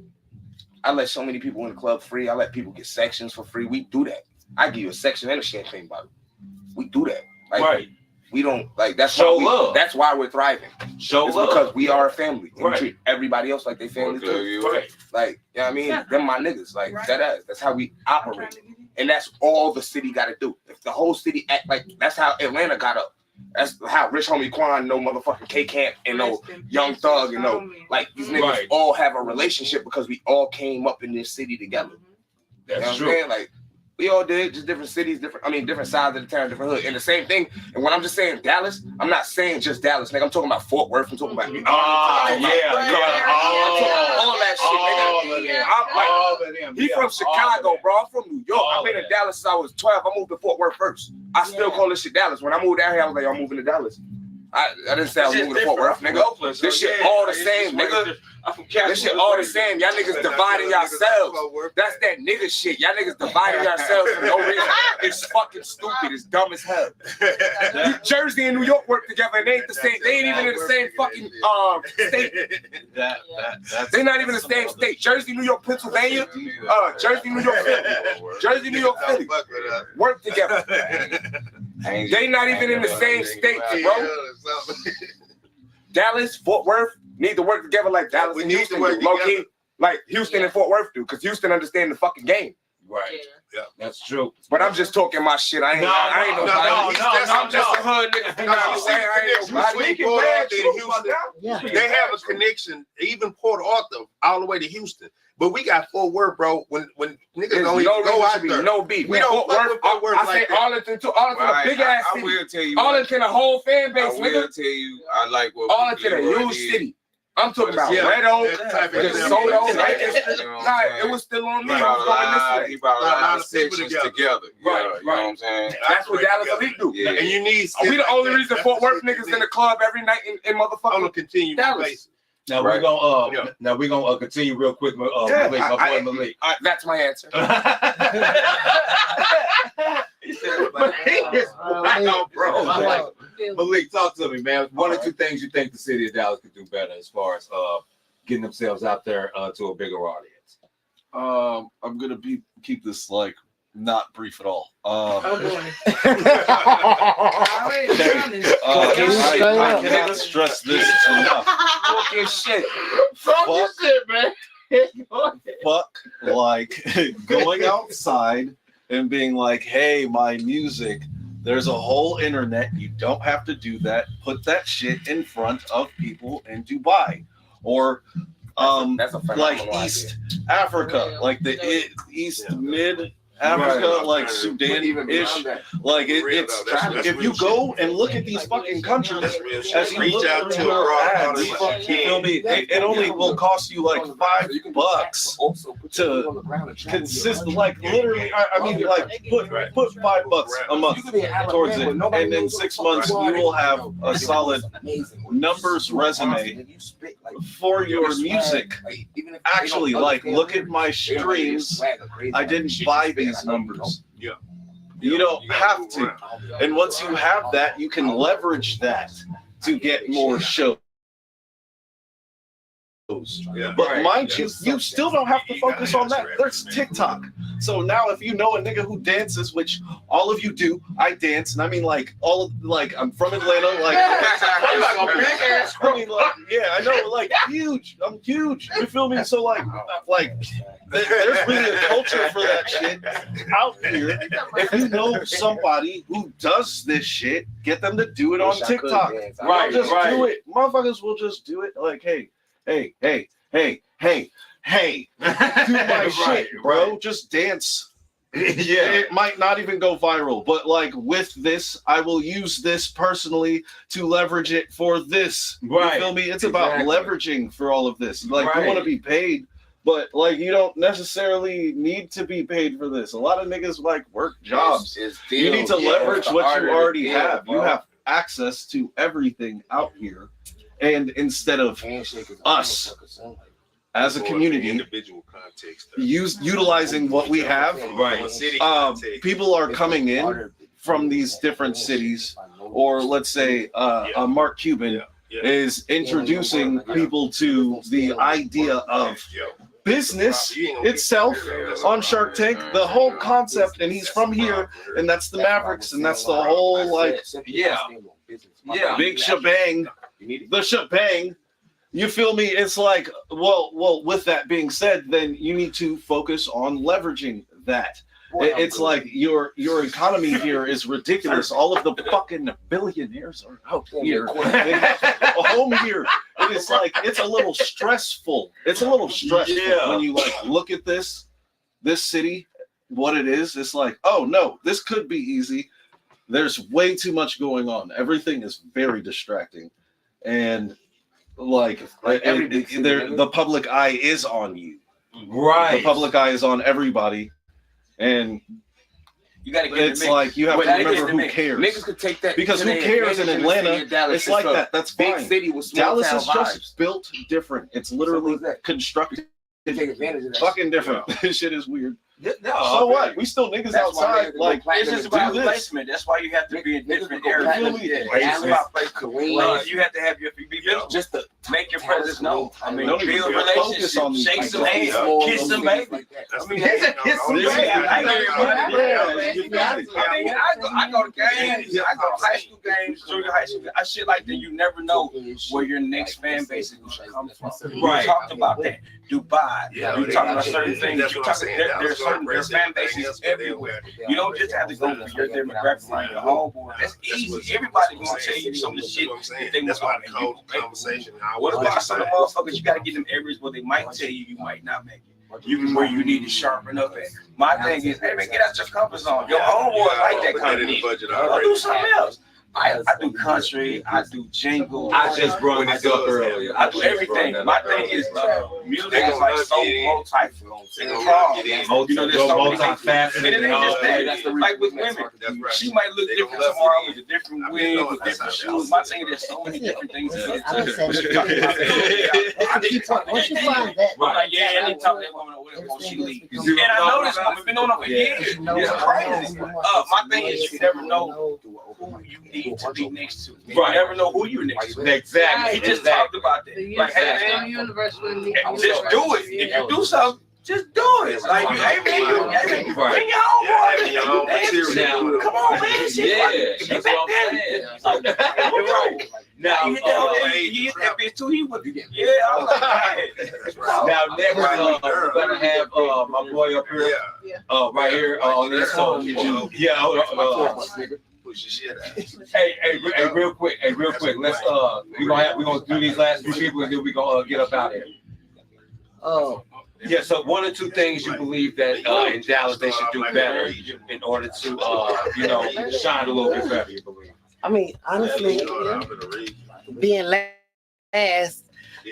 S13: I let so many people in the club free. I let people get sections for free. We do that. I give you a section and a champagne bottle. We do that. Like, right. We don't like that's show love. That's why we're thriving. Show love because we are a family. And we treat everybody else like they family too. Right. Like, you know what I mean? Them my niggas. Like that's how we operate. And that's all the city gotta do. If the whole city act like that's how Atlanta got up. That's how Rich Homie Quan, no motherfucking K Camp, and no Young Thug, and no like these niggas all have a relationship because we all came up in this city together. That's true. Saying? Like we all did, just different cities, different sides of the town, different hood. And the same thing. And when I'm just saying Dallas, I'm not saying just Dallas, nigga. I'm talking about Fort Worth. I'm talking about all that shit, nigga. He from Chicago, bro. I'm from New York. I've been in Dallas since I was 12. I moved to Fort Worth first. I still call this shit Dallas. When I moved down here, I was like, I'm moving to Dallas. I didn't say I was moving to Fort Worth, nigga. This shit all the same, nigga. This shit all the same. Y'all niggas dividing yourselves. That's that nigga shit. Y'all niggas dividing yourselves for no reason. It's fucking stupid. It's dumb as hell. Jersey and New York work together and they ain't the same. They ain't even in the same fucking state. They're not even in the same state. Jersey, New York, Pennsylvania. Jersey, New York, Philly. Jersey, New York, Philly. Work together. They not even in the same state, bro. Dallas, Fort Worth need to work together like Dallas and Houston do. Low key, like Houston and Fort Worth do, because Houston understand the fucking game. Right. Yeah, that's true. But I'm just talking my shit. I ain't no. I'm just a hood nigga. You know what I'm saying?
S2: They have a connection, even Port Arthur, all the way to Houston. But we got Fort Worth, bro. When niggas don't even go out there,
S13: no beef.
S2: We don't fuck with Fort Worth.
S13: I say Arlington too. Arlington, a big ass city. I will tell you. Arlington, a whole fan base.
S10: I will tell you. I like what
S13: Arlington, a huge city. I'm talking about Red Oak, DeSoto. It was still on me.
S10: He brought a lot of sections together. Right. You know what I'm saying?
S13: That's what Dallas Elite do.
S2: Yeah. And you need.
S13: We the only reason Fort Worth niggas in the club every night in motherfucking
S2: continue
S13: Dallas.
S8: Now we're gonna continue real quick. Malik, my boy Malik.
S13: That's my answer.
S8: Malik, talk to me, man. One or two things you think the city of Dallas could do better as far as getting themselves out there to a bigger audience.
S6: I'm gonna keep this like not brief at all. I can't stress this enough.
S13: Talking shit.
S6: Fuck shit, man. Fuck like going outside and being like, hey, my music, there's a whole internet. You don't have to do that. Put that shit in front of people in Dubai or
S13: that's a
S6: like East Africa, like the East Mid Africa, like Sudan-ish, like it's if you go and look at these fucking countries, as you look at their ads, you feel me? It only will cost you like $5 to consist, like literally. I mean, like put $5 a month towards it, and in 6 months you will have a solid numbers resume for your music. Actually, like look at my streams. I didn't buy these numbers.
S2: Yeah.
S6: You don't have to. And once you have that, you can leverage that to get more shows.
S2: Yeah.
S6: But mind you, you still don't have to focus on that. There's TikTok. So now if you know a nigga who dances, which all of you do, I dance, and I mean like I'm from Atlanta, like I'm a big ass. I mean, like, yeah, I know, like huge. I'm huge. You feel me? So like there's really a culture for that shit out here. If you know somebody who does this shit, get them to do it on TikTok. Right, just do it. Motherfuckers will just do it. Like, hey, do my shit, bro. Just dance. Yeah, it might not even go viral, but like with this, I will use this personally to leverage it for this. Right. You feel me? It's about leveraging for all of this. Like you want to be paid, but like you don't necessarily need to be paid for this. A lot of niggas like work jobs. You need to leverage what you already have. You have access to everything out here. And instead of us as a community,
S2: individual context,
S6: utilizing what we have.
S2: Right.
S6: People are coming in from these different cities, or let's say Mark Cuban is introducing people to the idea of business itself on Shark Tank, the whole concept, and he's from here, and that's the Mavericks, and that's the whole big shebang, the shebang. You feel me? It's like, well. With that being said, then you need to focus on leveraging that. It's like your economy here is ridiculous. All of the fucking billionaires are out here. They have a home here. And it's like, it's a little stressful. It's a little stressful when you like look at this city, what it is. It's like, oh no, this could be easy. There's way too much going on. Everything is very distracting. And like the public eye is on you. Right. The public eye is on everybody. And
S12: you gotta get
S6: it's like you have to remember who cares.
S12: Niggas could take that
S6: because who cares in Atlanta? It's like that. That's fine.
S12: Big city with small
S6: Dallas is
S12: vibes.
S6: just built different. It's literally constructed fucking different. This shit is weird. So what? We still niggas outside. Like
S12: it's just about placement. That's why you have to be in different areas. It's about placement. You have to have your just to make your presence known. I mean, build relationships, shake some hands, kiss some baby. I mean, kiss some baby. I go to games. I go to high school games, junior high school. I shit like that. You never know where your next fan base is going to come from. We talked about that. Dubai. You talking about certain things. You talking there's certain fan bases everywhere. You don't just have to go for your demographic like your homeboy. That's easy. Everybody gonna tell you some of the shit that they want to make conversation. What about some of the motherfuckers? You gotta get them areas where they might tell you you might not make it. You where you need to sharpen up at. My thing is, hey man, get out your comfort zone. Your homeboy like that kind of shit. Go do something else. I do country, I do jingle.
S8: I just brought this up earlier.
S12: I do everything. My thing is music is like so multi-faceted. You know, there's so multi-faceted. And it ain't just that. That's like with women. She might look different tomorrow with a different wig, with different shoes. My thing is there's so many different things.
S11: Once you find that,
S12: I'm like, yeah, and they talk that woman when she leaves. And I know this woman been on her for years. It's crazy. My thing is you never know who you need to be next to. You never know who you're next to.
S8: Exactly.
S12: He just talked about that. Like, hey man, just do it. If you do something, just do it. Like, hey man, bring your own. Come on, man. Get back there. Now, he hit that bitch too. He would, I was like,
S8: now next we're gonna have my boy up here, right here on this song. Hey, real quick. Let's we're gonna do these last few people and then we're gonna get up out of here. Yeah, so one or two things you believe that in Dallas they should do better in order to shine a little bit better, you believe?
S11: I mean, honestly, being last, I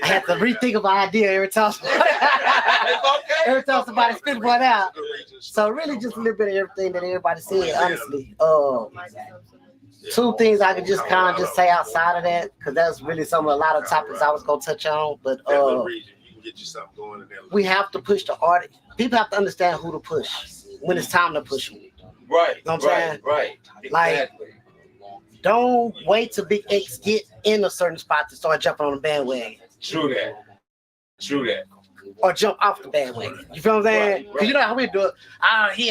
S11: have to rethink of my idea every time. Every time somebody spit one out. So really just a little bit of everything that everybody said, honestly. Two things I could just kind of just say outside of that, because that's really a lot of topics I was gonna touch on. But we have to push the artist. People have to understand who to push when it's time to push them.
S8: Right.
S11: You know what I'm saying?
S8: Right.
S11: Like,
S8: Exactly.
S11: don't wait till Big X get in a certain spot to start jumping on the bandwagon.
S8: True that.
S11: Or jump off the bandwagon. You feel what I'm saying? Because you know how we do it. He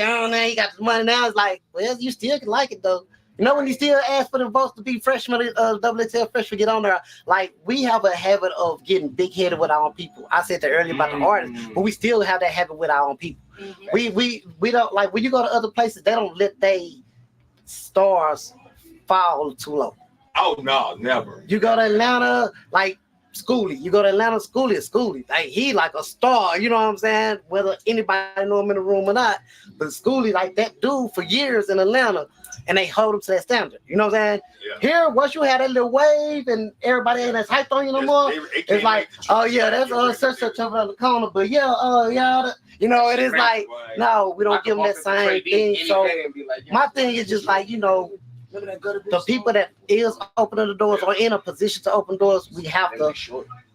S11: got the money now. It's like, well, you still can like it though. You know when you still ask for the votes to be freshmen, XXL freshmen get on there. Like, we have a habit of getting big headed with our own people. I said that earlier about the artists, but we still have that habit with our own people. We don't, like, when you go to other places, they don't let they stars fall too low.
S8: Oh no, never.
S11: You go to Atlanta, like Schoolie. You go to Atlanta, Schoolie is Schoolie. Like, he like a star, you know what I'm saying? Whether anybody know him in the room or not. But Schoolie, like that dude for years in Atlanta, and they hold him to that standard. You know what I'm saying? Yeah. Here, once you had that little wave and everybody ain't as hyped on you no more, it's like, oh yeah, that's such over on the corner. But yeah, you know, it is like, no, we don't give them that same thing. So my thing is just like, the people that is opening the doors or in a position to open doors, we have to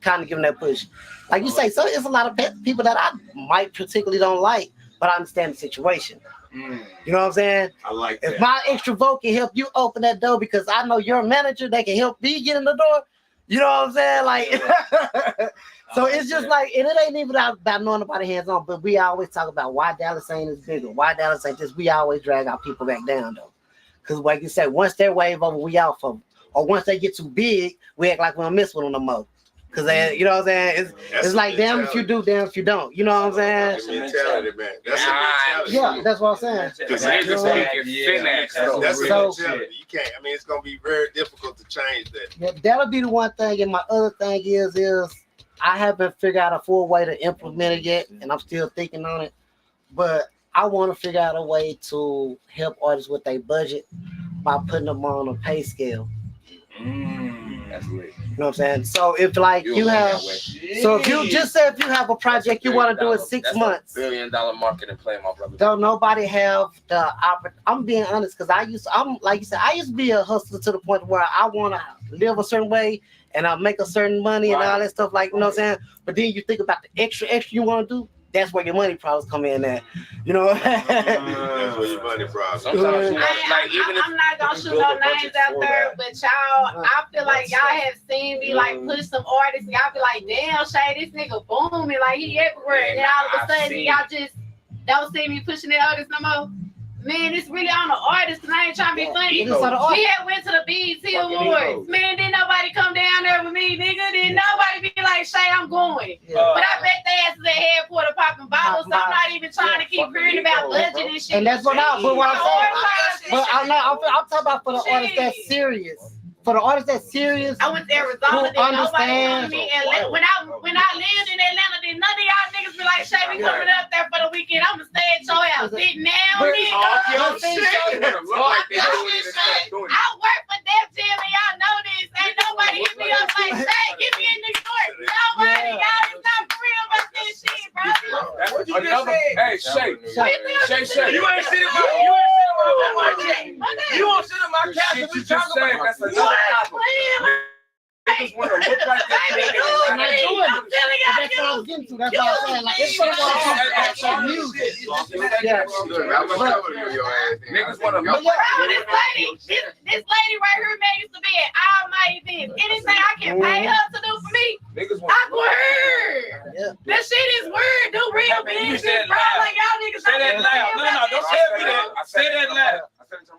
S11: kind of give them that push. Like you say, so it's a lot of people that I might particularly don't like, but I understand the situation. You know what I'm saying?
S8: I like
S11: that. If my extra vote can help you open that door because I know you're a manager that can help me get in the door, you know what I'm saying? Like, so it's just like, and it ain't even about knowing about the hands on, but we always talk about why Dallas ain't as big or why Dallas ain't this. We always drag our people back down though. Because like you said, once their wave over, we out for them. Or once they get too big, we act like we don't mess with them no more. Because they, you know what I'm saying? It's like damn if you do, damn if you don't. You know what I'm saying?
S2: That's a mentality, man. That's a mentality.
S11: Yeah, that's what I'm saying.
S2: That's a mentality. You can't. I mean, it's gonna be very difficult to change that.
S11: Yeah, that'll be the one thing. And my other thing is I haven't figured out a full way to implement it yet, and I'm still thinking on it. But I want to figure out a way to help artists with their budget by putting them on a pay scale.
S8: That's lit.
S11: You know what I'm saying? So if like you have, so if you just say if you have a project you want to do in 6 months,
S13: $1 billion marketing plan, my brother.
S11: Don't nobody have the opportunity. I'm being honest because I'm like you said, I used to be a hustler to the point where I want to live a certain way and I make a certain money and all that stuff. Like you know what I'm saying. But then you think about the extra you want to do. That's where your money problems come in at. You know?
S2: That's where your money problems.
S1: Sometimes I'm not gonna shoot no names out there, but y'all, I feel like y'all have seen me like push some artists, and y'all be like, damn, Shay, this nigga booming, like he everywhere. And then all of a sudden, y'all just don't see me pushing the artists no more. Man, it's really on the artist, and I ain't trying to be funny. We had went to the BET Awards. Man, didn't nobody come down there with me, nigga. Didn't nobody be like, Shay, I'm going. But I bet they asses at headquarter popping bottles, so I'm not even trying to keep hearing about budget and shit.
S11: And that's what I'm saying. But I'm talking about for the artists that's serious. For the artists that's serious,
S1: I went to Arizona, didn't nobody come to me. And when I lived in Atlanta, did none of y'all niggas be like, Shay, we coming up there for the weekend. I'm gonna stay at your house. Sit down, nigga. I work for Def Jam and y'all know this. Ain't nobody hit me up like, Shay, get me in New York. Nobody, y'all, it's not for real about this shit, bro.
S13: That's what you just said. Hey, Shay. You ain't sitting my You won't sit in my couch. We talk about that's a topic. Niggas want to look like that.
S11: I'm telling y'all, that's what I was getting to. That's what I'm saying. Like, it's something music.
S13: Niggas want to look
S1: this lady right here made used to be at all my events. Anything I can pay her to do for me, I for her. That shit is weird. Do real business, bro. Like y'all niggas.
S13: Say that loud. No, don't tell me that. Say that loud.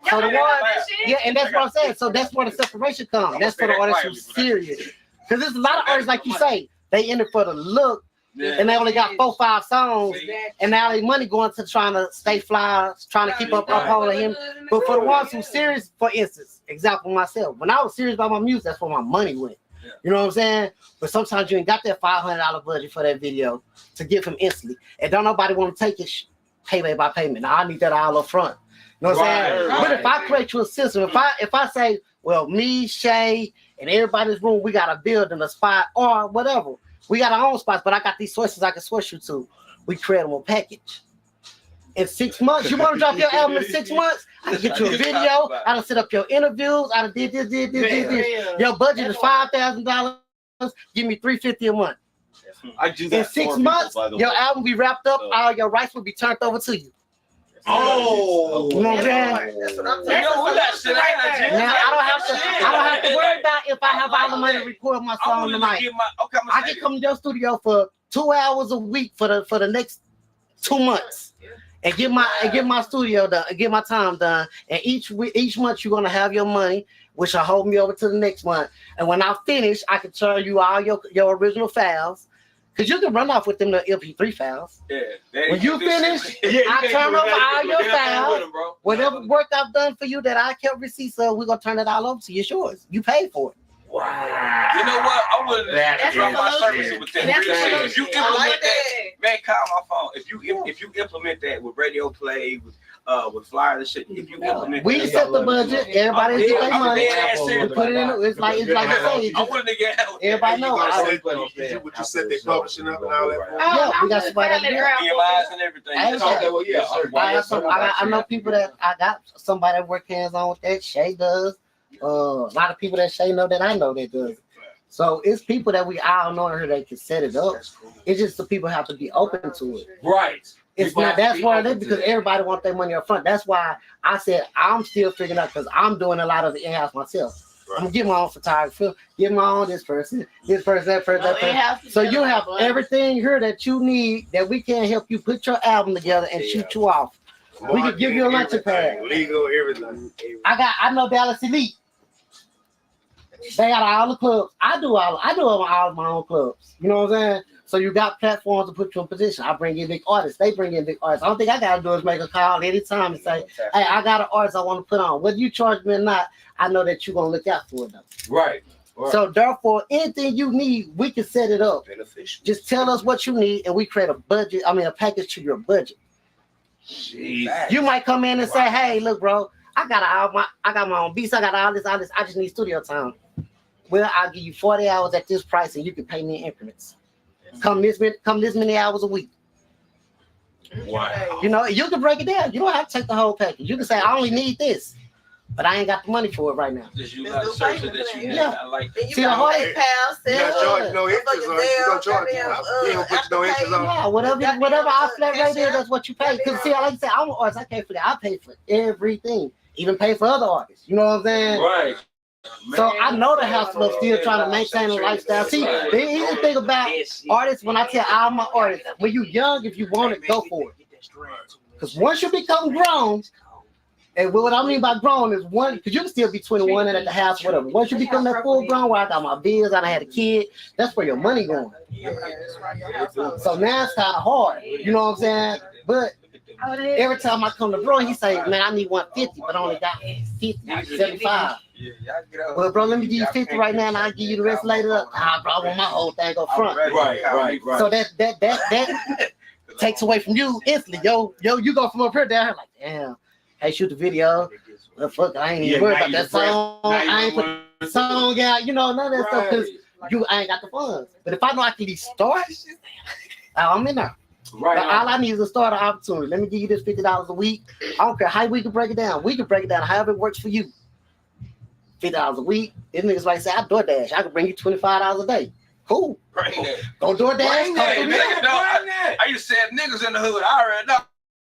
S11: So the one, yeah, and that's what I'm saying. So that's where the separation comes. That's for the artists who's serious. Because there's a lot of artists, like you say, they in it for the look, and they only got 4 or 5 songs, and now they money going to trying to stay fly, trying to keep upholding him. But for the ones who's serious, for instance, example myself, when I was serious about my music, that's where my money went. You know what I'm saying? But sometimes you ain't got that $500 budget for that video to give him instantly, and don't nobody want to take it payment by payment. Now I need that all up front. You know what I'm saying? But if I create you a system, if I say, well, me, Shay, and everybody in this room, we got a building, a spot, or whatever. We got our own spots, but I got these sources I can source you to. We create them a package. In 6 months, you want to drop your album in 6 months? I can get you a video. I done set up your interviews. I done did this. Your budget is $5,000. Give me $350 a month.
S6: I do that
S11: in 6 months, your album be wrapped up. All your rights will be turned over to you.
S13: Oh,
S11: you know what I'm saying?
S13: That's what I'm saying. Now
S11: I don't have to worry about if I have all the money to record my song tonight. I can come to your studio for 2 hours a week for the next 2 months and get my studio done, get my time done. And each month you're gonna have your money, which will hold me over to the next month. And when I finish, I can turn you all your original files. Because you can run off with them the MP3 files.
S13: Yeah.
S11: When you finish, I turn over all your files. Whatever work I've done for you that I kept receipts of, we're going to turn it all over to you. It's yours. You paid for it.
S13: Wow. You know what? I wouldn't drop my services with that. If you implement that,
S12: man, call my phone. If you implement that with radio play, with flyers and shit, if you implement
S11: we
S12: that,
S11: set the budget, everybody get their money,
S12: and
S11: put it in. It's like I say,
S12: I want to get out.
S11: everybody know.
S2: You set their publishing up and all that.
S11: Yeah, we got somebody that do
S12: EMIs and everything.
S11: Okay,
S8: well, yeah.
S11: I know people that I got somebody that work hands on with that. Shay does. A lot of people that Shay know that I know that does. So it's people that we all know here that can set it up. It's just the people have to be open to it.
S8: Right.
S11: It's not. That's why it is, because everybody wants their money up front. That's why I said I'm still figuring out, because I'm doing a lot of the in-house myself. I'm gonna get my own photographer, get my own this person, that person. So you have everything here that you need, that we can help you put your album together and shoot you off. We can give you a lunch pad.
S2: Legal, everything.
S11: I know Dallas Elite. They got all the clubs. I do all of my own clubs. You know what I'm saying? So you got platforms to put you in position. I bring in big artists. They bring in big artists. I don't think I gotta do is make a call anytime and say, hey, I got an artist I want to put on. Whether you charge me or not, I know that you're gonna look out for it though.
S8: Right.
S11: So therefore, anything you need, we can set it up. Just tell us what you need and we create a budget, a package to your budget. Jeez. You might come in and say, hey, look, bro, I got my own beats, I got all this, I just need studio time. Well, I'll give you 40 hours at this price and you can pay me in increments. Come this many hours a week.
S8: Wow.
S11: You know, you can break it down. You don't have to take the whole package. You can say, I only need this, but I ain't got the money for it right now.
S12: Just you got to search it that you need.
S11: Yeah.
S12: I like
S11: See, a whole
S2: You not charge no interest on it. You don't charge. You don't put no interest on it.
S11: Yeah, whatever our flat rate is, that's what you pay. Because see, like I said, I'm an artist. I can't forget. I pay for everything, even pay for other artists. You know what I'm saying?
S8: Right.
S11: So I know the hustler still trying to maintain a lifestyle. See, the easy thing about artists, when I tell all my artists, when you young, if you want it, go for it. Because once you become grown, and what I mean by grown is because you can still be 21 and at the house, whatever. Once you become that full grown, where I got my bills, I done had a kid, that's where your money going. So now it's kind of hard. You know what I'm saying? But every time I come to bro, he say, man, I need 150, but I only got 50, 75. Well, bro, let me give you 50 right now, and I'll give you the rest later. Bro, I want my whole thing up front.
S8: Right.
S11: So that takes away from you instantly. Yo, you go from up here down here like, damn, hey, shoot the video. Well, fuck, I ain't even worried about that song. I ain't put the song out, none of that stuff, because I ain't got the funds. But if I know I can start, I'm in there.
S8: Right.
S11: All I need is a starter opportunity. Let me give you this $50 a week. I don't care how we can break it down. We can break it down however it works for you. $50 a week. These niggas like say, I DoorDash. I can bring you $25 a day. Cool.
S12: Bring that.
S11: Go DoorDash.
S12: I used to say niggas in the hood. I already know.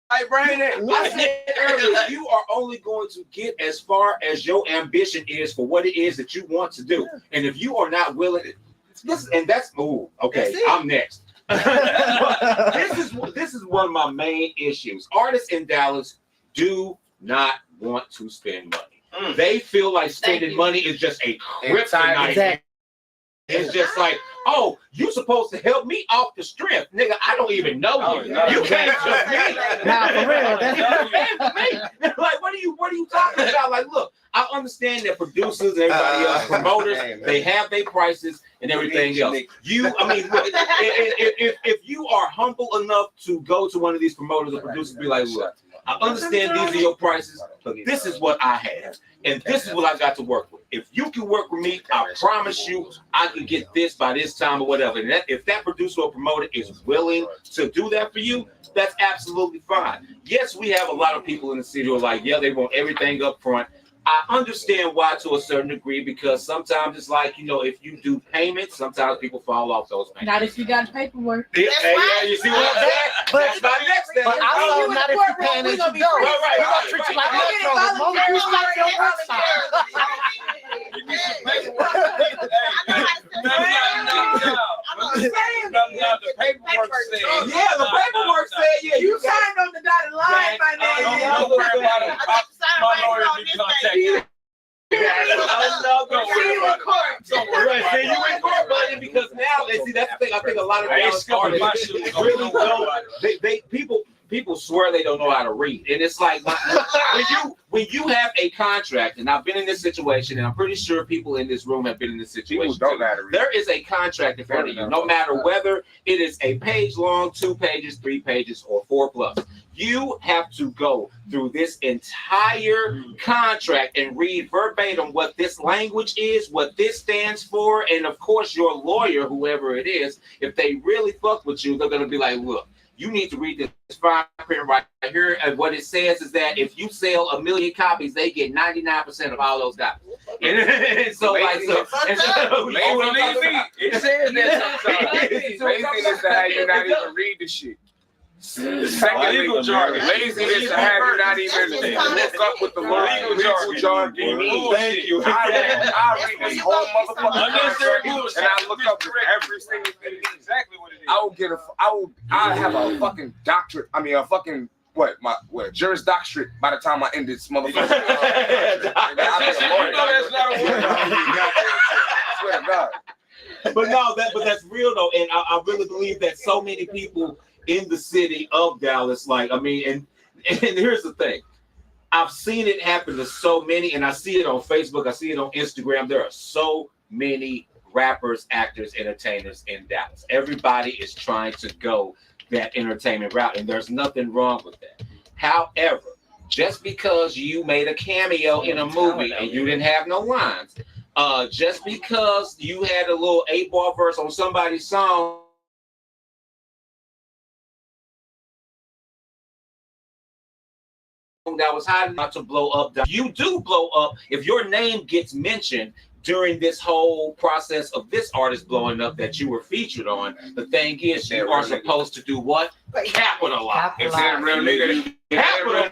S12: I bring that.
S8: I said earlier, you are only going to get as far as your ambition is for what it is that you want to do. And if you are not willing, I'm next. This is one of my main issues. Artists in Dallas do not want to spend money. They feel like spending money is just a kryptonite.
S11: Exactly.
S8: It's just like, oh, you supposed to help me off the strength, nigga. I don't even know you. You can't help me.
S11: Nah, for real. That's
S8: me. Like, what are you talking about? Like, look, I understand that producers and everybody else, promoters, they have their prices and everything else. Look, if you are humble enough to go to one of these promoters or producers, be like, look, I understand these are your prices, but this is what I have, and this is what I got to work with. If you can work with me, I promise you I can get this by this time or whatever. And if that producer or promoter is willing to do that for you, that's absolutely fine. Yes, we have a lot of people in the city who are like, yeah, they want everything up front. I understand why to a certain degree, because sometimes it's like, if you do payments, sometimes people fall off those payments.
S3: Not if you got paperwork.
S8: You see what I'm saying? That's my next thing.
S11: But also not if you're paying as you go. We're gonna treat you like that. Most you like your work
S12: The paperwork said.
S8: Yeah, the paperwork said, yeah.
S9: You signed on the dotted line, my nigga.
S12: My lawyer be contacted.
S8: You in court, buddy, because now, see, that's the thing. I think a lot of Dallas artists really don't. People people swear they don't know how to read, and it's like when you have a contract, and I've been in this situation, and I'm pretty sure people in this room have been in this situation. There is a contract in front of you, no matter whether it is a page long, 2 pages, 3 pages, or 4+. You have to go through this entire contract and read verbatim what this language is, what this stands for, and of course your lawyer, whoever it is, if they really fuck with you, they're gonna be like, look, you need to read this fine print right here. And what it says is that if you sell 1 million copies, they get 99% of all those copies. And so, like, so
S13: it says that sometimes. Laziness to have you not even read the shit. Second legal jargon. Laziness to have you not even look up with the legal jargon.
S6: Thank you.
S13: I read this whole motherfucking contract and I look up every single thing. Exactly what it is. I have a fucking doctorate. I mean, a fucking Juris Doctorate by the time I end this motherfucker.
S8: That's
S13: not a word. I swear to God.
S8: But that's real though, and I really believe that so many people in the city of Dallas, like, I mean, and here's the thing. I've seen it happen to so many, and I see it on Facebook, I see it on Instagram. There are so many rappers, actors, entertainers in Dallas. Everybody is trying to go that entertainment route, and there's nothing wrong with that. However, just because you made a cameo in a movie and you didn't have no lines, just because you had a little 8-bar verse on somebody's song, that was hot enough to blow up. You do blow up if your name gets mentioned during this whole process of this artist blowing up that you were featured on. The thing is, you are supposed to do what? Capitalize.
S13: If they're real nigga,
S8: Capitalize.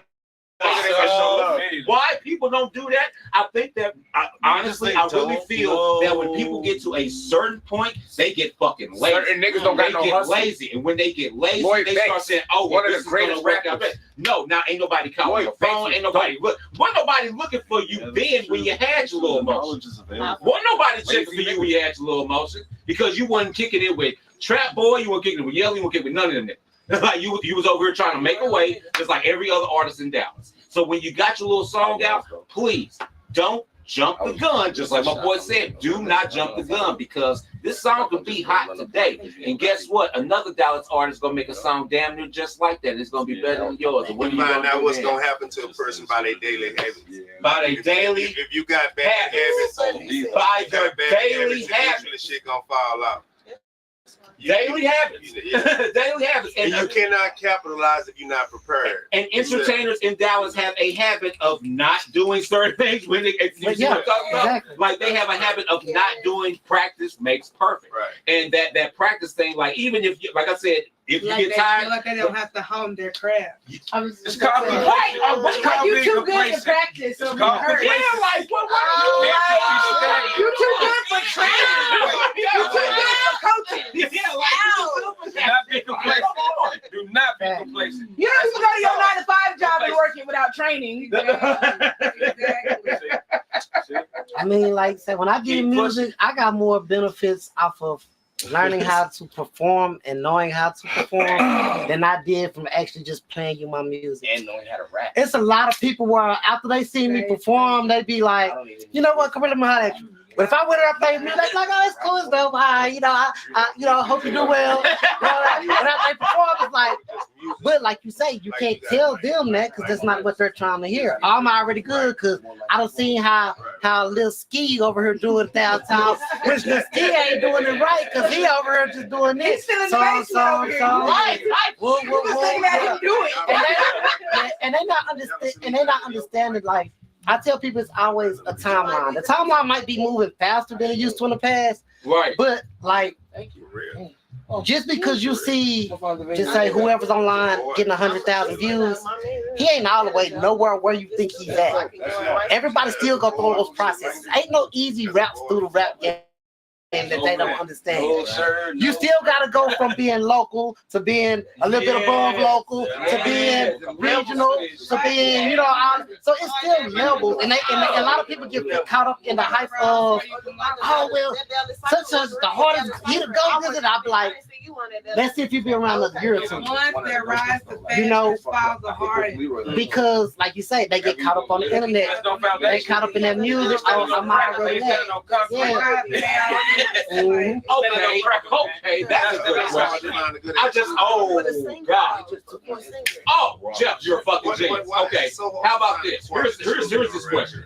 S8: Why people don't do that? I think that honestly, I really feel that when people get to a certain point, they get fucking lazy.
S13: Certain niggas don't got no hustle.
S8: Lazy, and when they get lazy, they
S13: Banks,
S8: start saying, "Oh, well, this is gonna work out." No, now ain't nobody calling your phone. Ain't nobody wasn't nobody looking for you then when you had your little emotion. Wasn't nobody checking for you when you had your little emotion because you wasn't kicking it with Trap Boy, you weren't kicking it with Yelly, you weren't kicking it with none of them. Like you was over here trying to make a way, just like every other artist in Dallas. So when you got your little song out, please don't jump the gun. Just like my boy said, do not jump the gun because this song could be hot today. And guess what? Another Dallas artist gonna make a song damn near just like that. And it's gonna be better than yours. And when you
S2: find out what's gonna happen to a person by their daily habits.
S8: By their daily,
S2: if you got bad habits,
S8: by their daily habits,
S2: the shit gonna fall out.
S8: Daily habits. Daily habits.
S2: And you cannot capitalize if you're not prepared.
S8: And entertainers in Dallas have a habit of not doing certain things when they like they have a habit of not doing practice makes perfect.
S2: Right.
S8: And that practice thing, like even if you, like I said, if you
S7: like
S8: get tired,
S7: like they don't have to hone their craft.
S9: Right. You too good to practice. So
S8: like what?
S9: You too good for training. You too good for coaching.
S13: Do not be complacent. Do not be complacent.
S9: You don't even go to your 9-to-5 job and working without training.
S11: I mean, like I said, when I get in music, I got more benefits off of learning how to perform and knowing how to perform than I did from actually just playing you my music.
S13: And knowing how to rap.
S11: It's a lot of people where after they see me perform, they be like, you know what, come here, let me holler at you. But if I went there and played music, like, oh, it's cool, it's dope. I hope you do well. And after they perform, it's like, but like you say, you can't tell them that because that's not what they're trying to hear. I'm already good because I don't see how Lil Ski over here doing it downtown, which Lil Ski ain't doing it right because he over here just doing this. And they not understanding like. I tell people it's always a timeline. The timeline might be moving faster than it used to in the past.
S8: Right.
S11: But like just because you see just say whoever's online getting 100,000 views, he ain't all the way nowhere where you think he's at. Everybody still go through those processes. Ain't no easy routes through the rap game. that they don't understand.
S12: No, sir, no.
S11: You still got to go from being local to being a little bit above local to being regional to being, you know, so it's still levels. And a lot of people get caught up in the hype of, oh, well, such as the hardest, he to go visit. I'm like, let's see if you be around a year or two.
S7: That rise to
S11: You know,
S7: fall the hardest.
S11: because like you say, they get caught up on the internet. They caught up in that music. Oh, I'm already there. Yeah.
S8: Okay, that's a good question. God. Oh, Jeff, you're a fucking genius. Okay, how about this? Here's this question.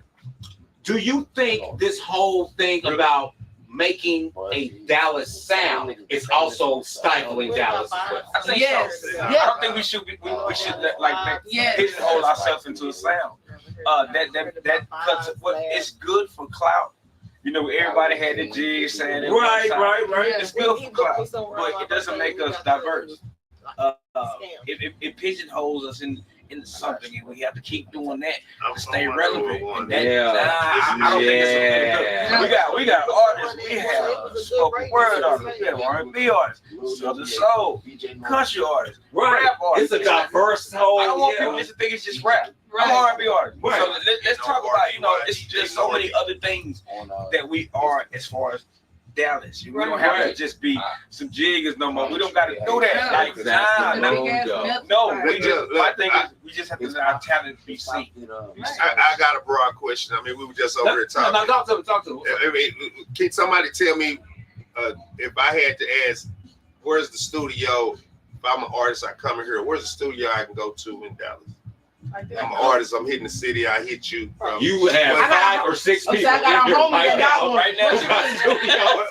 S8: Do you think this whole thing about making a Dallas sound is also stifling Dallas?
S12: I think so. I don't think we should pigeonhole ourselves into a sound. That cuts. What it's good for clout. You know, everybody had the jig saying it. Right. It's good for clout, but it doesn't make us diverse. It pigeonholes us into something, and we have to keep doing that to stay relevant. And that, I don't think it's really good. We got artists. We have spoken word artists. We have R&B artists, Southern soul, country artists, rap artists.
S8: It's a diverse whole.
S12: I don't want people to think it's just rap. I'm an R&B artist. Right. So let's talk about, you know, there's so many other things that we are as far as Dallas. We don't have to just be some jiggers no more. We don't got to do that. My thing is we just have to let our talent be seen.
S2: I got a broad question. I mean, we were just over here talking.
S8: No, talk to him.
S2: I mean, can somebody tell me if I had to ask, where's the studio? If I'm an artist, I come in here. Where's the studio I can go to in Dallas? I'm an artist. I'm hitting the city. I hit you.
S8: You have 5 or 6 people
S2: right now.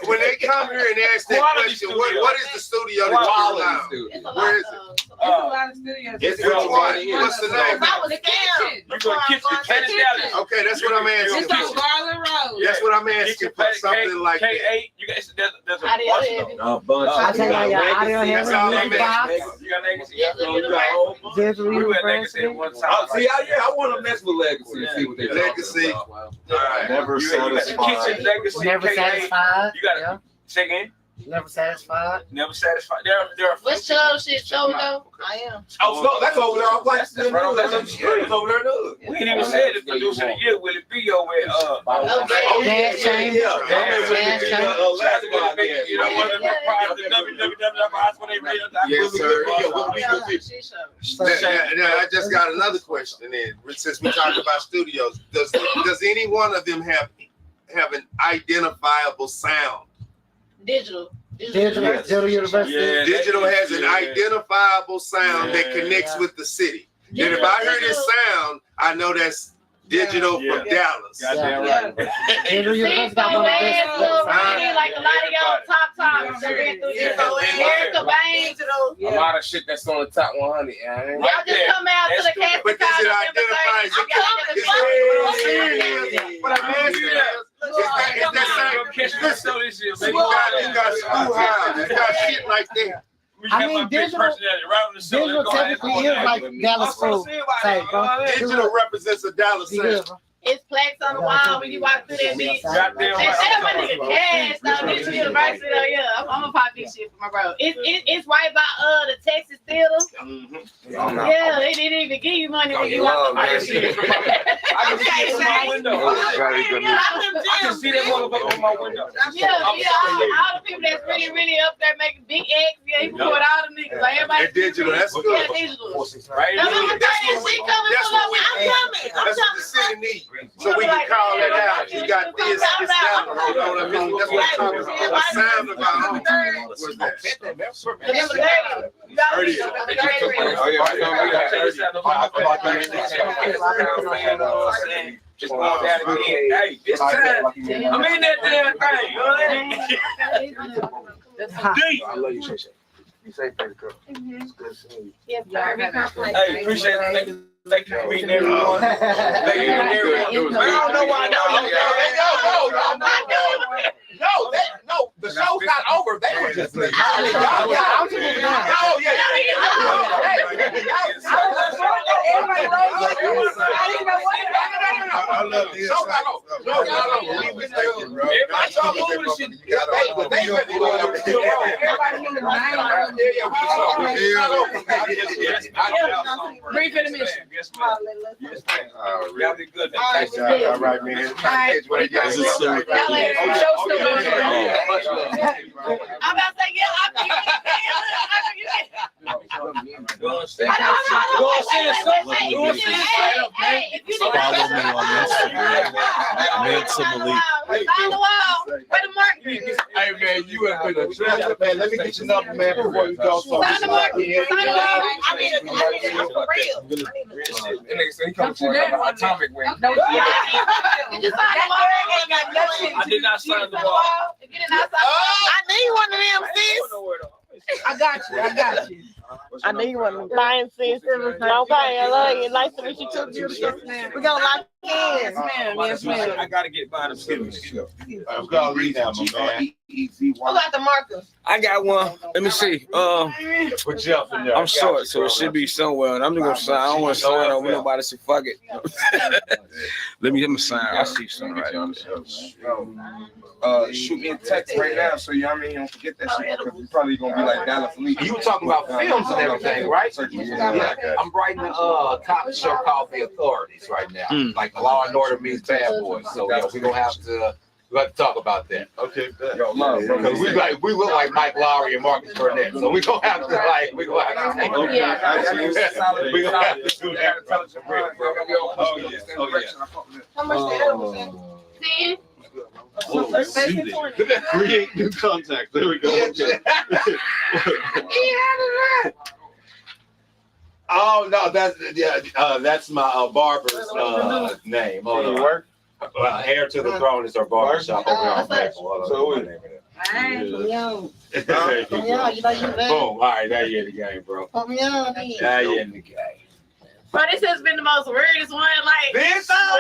S2: When they come here and ask that question, what is the studio that you're around? Where is it?
S7: It's a lot of studios.
S2: What's the name?
S12: You're going to kitchen.
S2: Okay, that's what I'm asking.
S7: It's on Garland Road.
S2: That's what I'm asking for. Something like that.
S12: K8. You guys, there's a
S11: bunch.
S2: That's all I'm asking.
S12: You got Legacy. We went Legacy at one time.
S8: I want to mess with Legacy and see what they
S2: Legacy.
S12: All right.
S6: Never satisfied.
S12: Kitchen, Legacy,
S11: Never
S12: K8.
S11: satisfied.
S12: You got to say again.
S11: Never satisfied.
S12: Never satisfied. There are.
S1: What's show shit show though? I am.
S8: Oh, so that's over there. That's over there.
S12: We ain't even said the producer of the year. Will it be over
S11: Dad Shane.
S12: You know what?
S2: Yes, sir. Now, I just got another question. Then, since we talked about studios, does any one of them have an identifiable sound?
S1: Digital
S11: University.
S2: Yeah, Digital has an identifiable sound that connects with the city. And if I hear this sound, I know that's Digital from Dallas.
S11: Digital University got one of the best.
S1: Like a lot of y'all top Erica Banks.
S13: A lot of shit that's on the top 100.
S1: Y'all just come out to the cast.
S2: But does it identify? What I'm asking is that same. You got school house. You got shit like that.
S11: I mean, digital technically is like Dallas School.
S2: Digital represents a Dallas sound.
S1: It's plaques on the wall when you walk through that bitch. They say my nigga cash though, Digital University though. Yeah, I'm gonna pop this shit for my bro. It's right by the Texas Theater. Yeah, they didn't even give you money when you walk through that shit.
S12: I can see it from my window. I can see that motherfucker from my window.
S1: Yeah, all the people that's really up there making big eggs. Yeah, you can put all the niggas. Like everybody.
S2: Digital, that's good.
S1: Yeah, Digital. November 30th, we coming for us. I'm coming.
S2: That's what the city needs. So we can call it out. You got this sound. You know what I mean? That's what I'm talking about. A sound of our own. What's that?
S1: November 30th. You got to be November 30th.
S2: Oh, yeah.
S12: Just go down again. Hey, this time, I'm in that damn thing. You know
S4: I love you, Shay. You say thank you, girl. It's good seeing you.
S1: Yes, sir.
S12: Hey, appreciate it. Thank you for meeting everyone. Thank you for everyone. I don't know why.
S13: No, the show's not over. They were just like,
S2: y'all love this. Show Carlo. Everybody y'all moving shit.
S9: Brief intermission.
S12: Y'all be good.
S2: All right, man.
S1: I'm about to say,
S6: Follow me on Instagram. Manson Malik.
S5: Hey man, you have been a treasure, man. Let me get your number, man, before you go. So
S9: I mean, for real.
S12: He comes for atomic wing.
S9: I
S12: did not sign the ball.
S9: I need one of them, sis.
S3: I got you.
S9: I need one of them. Fine, sis. Okay, I love you. Nice to meet you too, beautiful. We're going to lock in.
S3: Yes, ma'am.
S12: I got to get by them skills.
S5: I'm gonna leave now, my man.
S9: Who got the markers?
S12: I got one. Let me see.
S5: Put Jeff in there.
S12: I'm short, so it should be somewhere. And I'm just gonna sign. I don't want to sign over nobody. So fuck it. Let me sign. I see something right on there. Shoot me a text right now, so you know what I mean. You don't forget that shit. Because you probably gonna be like Dallas Lee.
S13: You were talking about films and everything, right? Yeah. I'm writing a cop show called The Authorities right now. Like Law and Order meets Bad Boys. So yeah, we're gonna have to talk about that.
S2: Okay,
S13: Yo, love, because we look like Mike Lowry and Marcus Burnett, so we gonna have to do that.
S5: We gonna have to do that.
S9: How much did 10?
S5: Create new contacts. There we go. Okay. Oh no, that's my barber's name. Hold on. Work? Heir to the Throne is our barber shop over on Maple. So what name it is? Boom. All right, now you're in the game, bro. Now you're in the game.
S1: But this has been the most weirdest one. Like,
S13: This
S1: so
S13: one,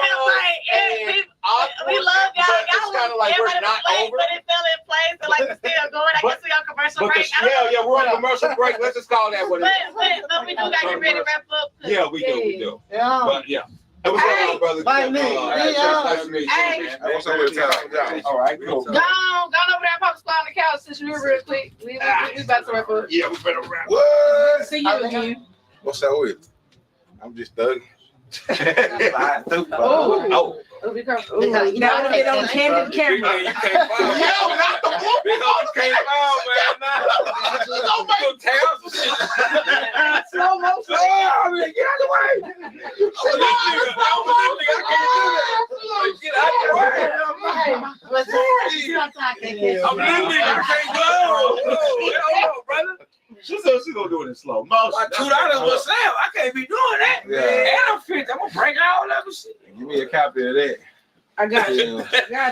S1: we love y'all.
S13: but it's
S1: Y'all
S13: kinda like we're
S1: everybody
S13: not
S1: was late,
S13: over.
S1: but it fell in place. So like we're still going. I guess we on commercial
S13: But
S1: break.
S13: we're on commercial break. Let's just call that what it is.
S1: But we do got to get ready to wrap up.
S5: Yeah, we do.
S11: Yeah.
S5: But yeah. Hey, what's going on, brother?
S11: Bye, man.
S5: Nice to meet you,
S1: Hey.
S5: man. What's up with the time? All right, cool.
S1: Go on over there and pop squat on the couch since you're real quick. We about to wrap up.
S2: Yeah, we better wrap.
S5: What?
S3: See you again.
S2: What's that with? I'm just thugging.
S1: Oh, be careful.
S3: Now get on candid camera.
S12: You can't file.
S2: Yo, not the whoop.
S12: Big hoes can't file, man. Nah. Towels and shit.
S3: Slow motion.
S12: Oh, man, get out the way. Get out the way. I'm living. I can't go. Hold on, brother.
S5: She said she's gonna do it in slow motion.
S12: My $2 was Sam. I can't be doing that.
S2: Yeah.
S12: And I'm 50. I'm gonna break all of it. Shit.
S2: Give me a copy of that.
S3: I got you.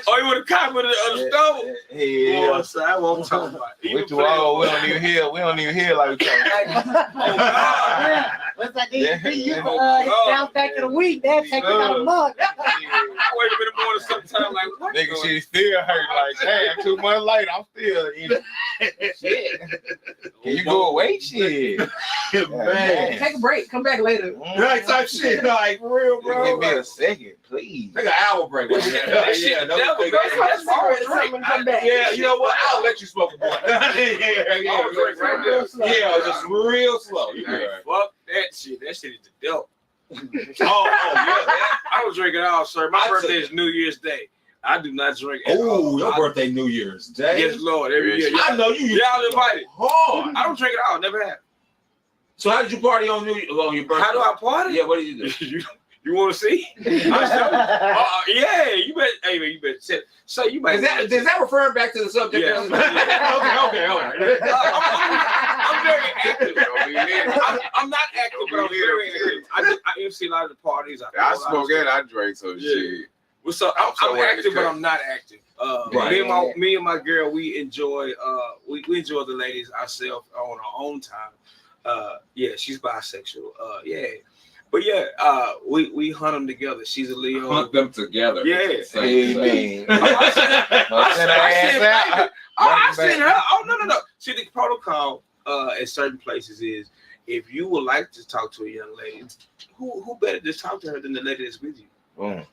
S12: Oh, you want a copy of the stove?
S2: Yeah.
S12: Oh, so I won't talk about it.
S2: We don't even hear like we talking.
S11: What's that? You down back in the week. That take about a month.
S12: I wake up in the morning sometime like, what?
S2: Nigga, she still hurt. Like, damn, 2 months later, I'm still eating.
S12: Shit.
S2: Can you go away? Shit. Man.
S3: Take a break. Come back later.
S5: Right, type shit. Like, for real, bro.
S2: Give me a second, please.
S5: Take an hour break.
S12: That shit devil, bro. That's all drink.
S5: Yeah, you know what? I'll let you smoke a blunt. Yeah, just real slow.
S12: Fuck that shit. That shit is the devil.
S5: Oh,
S12: I was drinking all, sir. My birthday is New Year's Day. I do not drink at all.
S5: Oh, your birthday, New Year's Day.
S12: Yes, Lord. Every year.
S5: I know you.
S12: Y'all invited.
S5: Hard.
S12: I don't drink at all. Never have.
S5: So how did you party on your birthday?
S12: How do I party?
S5: Yeah, what did you do?
S12: You want to see? I'll show you. Yeah, you bet. Hey, man, you bet. So you might.
S5: Is that referring back to the subject?
S12: Yeah.
S5: Okay, all right.
S12: I'm very active. I'm not active, but I'm very active. I MC a lot of the parties.
S10: I smoke and I drink, so shit.
S12: Well, so I'm active, but I'm not active.
S5: Right.
S12: Me and my girl, we enjoy the ladies ourselves on our own time. Yeah, she's bisexual. Yeah. But yeah, we hunt them together. She's a Leo.
S13: Hunt them together.
S12: Yeah.
S2: Amen.
S12: I seen her. Oh no. See, the protocol at certain places is if you would like to talk to a young lady, who better to talk to her than the lady that's with you?
S4: Boom.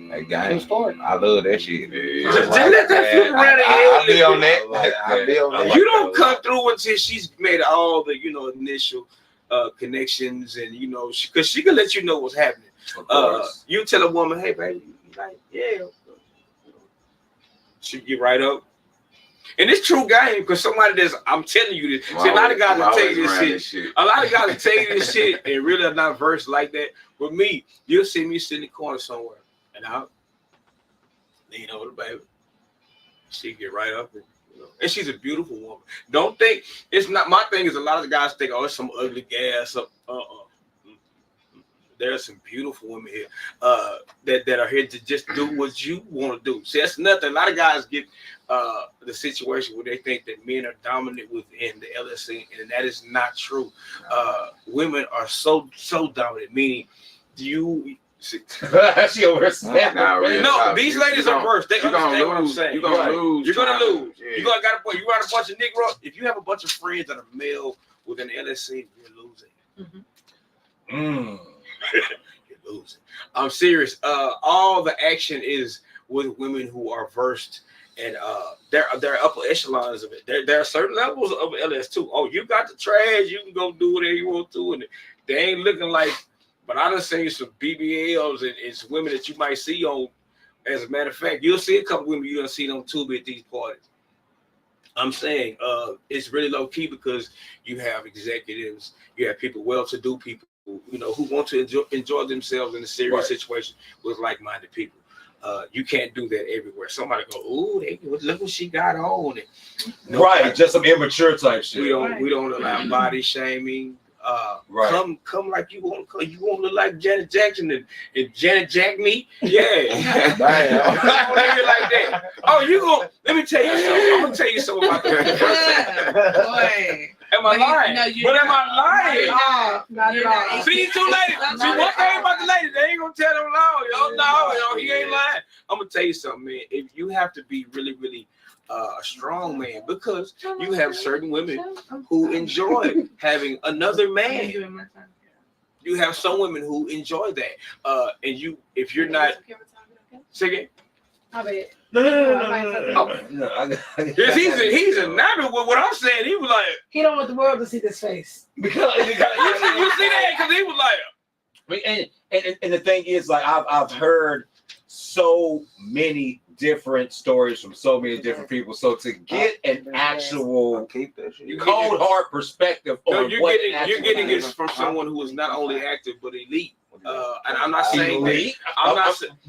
S10: That game story. I love that shit.
S12: Just let that flip around the head.
S10: I'll be on that. I'll be on that.
S12: You don't come through until she's made all the initial connections, and because she can let you know what's happening. You tell a woman, hey baby, like, yeah, she get right up. And it's true game, because I'm telling you this. See, a lot of guys will tell you this shit. A lot of guys will tell you this shit and really are not versed like that. With me, you'll see me sitting in the corner somewhere, and I'll lean over the baby. She get right up, and she's a beautiful woman. Don't think it's not. My thing is, a lot of the guys think, oh, it's some ugly gas. There's some beautiful women here that are here to just do what you want to do. See, that's nothing. A lot of guys get the situation where they think that men are dominant within the LSC, and that is not true. Women are so dominant, meaning you. She over no, these ladies are worse. They understand what I'm saying. You're gonna lose. You're gonna lose. Yeah. You got a point. You got a bunch of Negroes. If you have a bunch of friends that are male within the LSC, you're losing. You're losing. I'm serious. All the action is with women who are versed, and there are upper echelons of it. There are certain levels of LS too. Oh, you got the trash. You can go do whatever you want to, and they ain't looking like. But I done seen some BBLs and it's women that you might see on. As a matter of fact, you'll see a couple women you don't see on Tubi at these parties. I'm saying it's really low key because you have executives, you have people, well-to-do people, who want to enjoy themselves in a serious situation with like-minded people. You can't do that everywhere. Somebody go, ooh, look what she got on.
S6: Right, just some immature type shit.
S12: We don't allow body shaming. Come like you want to look like Janet Jackson and Janet Jack me. Yeah. I don't hear it like that. Oh, let me tell you something. I'm gonna tell you something about the first thing. Am I lying? No, but am I lying?
S7: Not at all.
S12: See, two ladies. See, one thing about the ladies, they ain't gonna tell them no. No, he ain't lying. I'm gonna tell you something, man. If you have to be really, really a strong man, because you have certain women who enjoy having another man. You have some women who enjoy that. And if you're not, say again. No. He's a nappy. What I'm saying, he was like,
S7: he don't want the world to see this face.
S12: Because you see that, because he was like,
S6: and the thing is, like, I've heard so many different stories from so many different people. So to get an actual cold hard perspective on
S12: you're getting it from someone who is not only active but elite. And I'm not saying
S6: elite.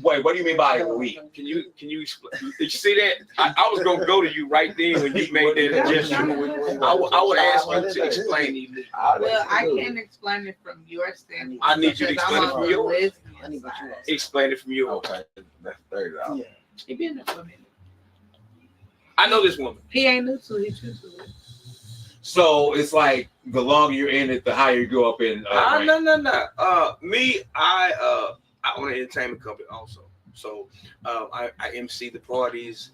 S6: Wait, what do you mean by elite?
S12: Can you explain? Did you see that? I was gonna go to you right then when you made that gesture. I would ask you to explain elite.
S7: Well, I can't explain it from your standpoint.
S12: I need you to explain it from yours. Explain it from yours.
S10: Okay, that's $30.
S7: He been there for a minute.
S12: I know this woman.
S7: He ain't new to it. He's used to it.
S6: So it's like the longer you're in it, the higher you go up in.
S12: No. Me, I own an entertainment company also. So I MC the parties.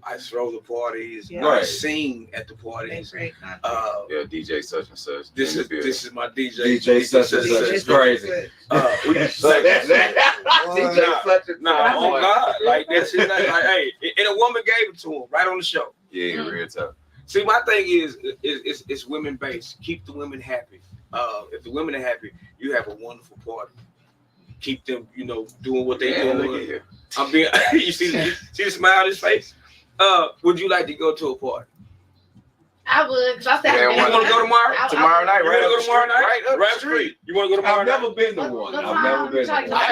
S12: I throw the parties. Yeah. I sing at the parties.
S10: DJ such and such.
S12: This is my DJ.
S6: DJ such and such. It's crazy.
S12: Oh God, like that's it. Like, hey, and a woman gave it to him right on the show.
S10: Yeah, real tough.
S12: See, my thing is it's women based. Keep the women happy. If the women are happy, you have a wonderful party. Keep them, doing what they do. I'm being. You see the smile on his face. Would you like to go to a party?
S1: I would, because I said
S12: you want to go tomorrow?
S10: Tomorrow night,
S12: right? You want to go tomorrow night? Right up the street. You want to go tomorrow?
S6: I've never been to one.
S10: I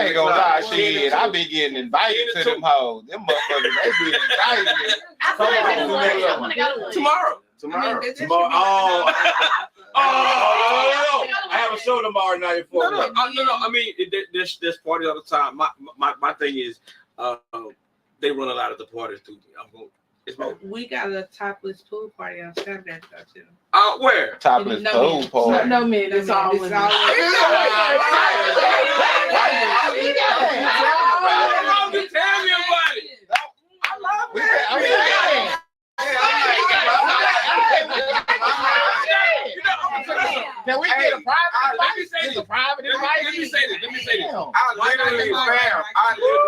S10: ain't gonna lie, shit. I be getting invited to them hoes. Them motherfuckers, they be invited.
S12: Tomorrow.
S6: I have a show tomorrow night for
S12: No. I mean, there's parties all the time. My thing is, they run a lot of the parties too.
S7: We got a topless pool party on Saturday.
S12: Where?
S10: Topless pool party.
S7: No, man, it's all women.
S12: Tell me about it. I love it. Can we get a private? Let me say this. say this.
S13: Damn.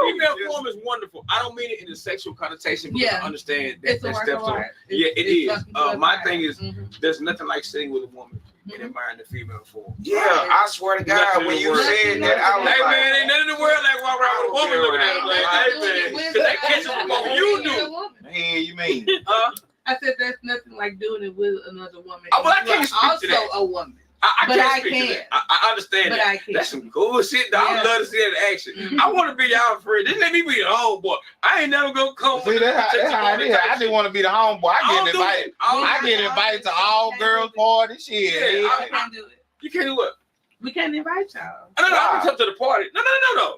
S12: Female form is wonderful. I don't mean it in a sexual connotation, but I understand that
S7: It's a work
S12: steps
S7: of
S12: on.
S7: art.
S12: Yeah, it
S7: It's
S12: is.
S7: something to
S12: My
S7: admire.
S12: thing is, there's nothing like sitting with a woman and admiring the female form.
S10: Yeah, I swear to God, when you said that, I was
S12: hey
S10: like,
S12: man, ain't nothing in the world like walk around with a woman looking at her like, hey man, because they catch them before you do.
S13: Man, you mean?
S7: I said there's nothing like doing it with another woman.
S12: Oh, well, I
S7: You
S12: can't
S7: are
S12: speak to
S7: also
S12: that.
S7: a woman.
S12: I
S7: But
S12: can't
S7: I
S12: speak
S7: can.
S12: to that. I understand
S7: But
S12: that.
S7: I can.
S12: That's some cool shit. I would love to see that in action. I want to be y'all friend. Just let me be the homeboy. I ain't never gonna come.
S13: See, that's how it is. I just want to be the homeboy. I get invited. I get
S7: it.
S13: invited to all girls parties. Shit.
S12: Yeah,
S7: I can't do it.
S12: You can't do what?
S7: We can't invite y'all.
S12: No, I can come to the party. No.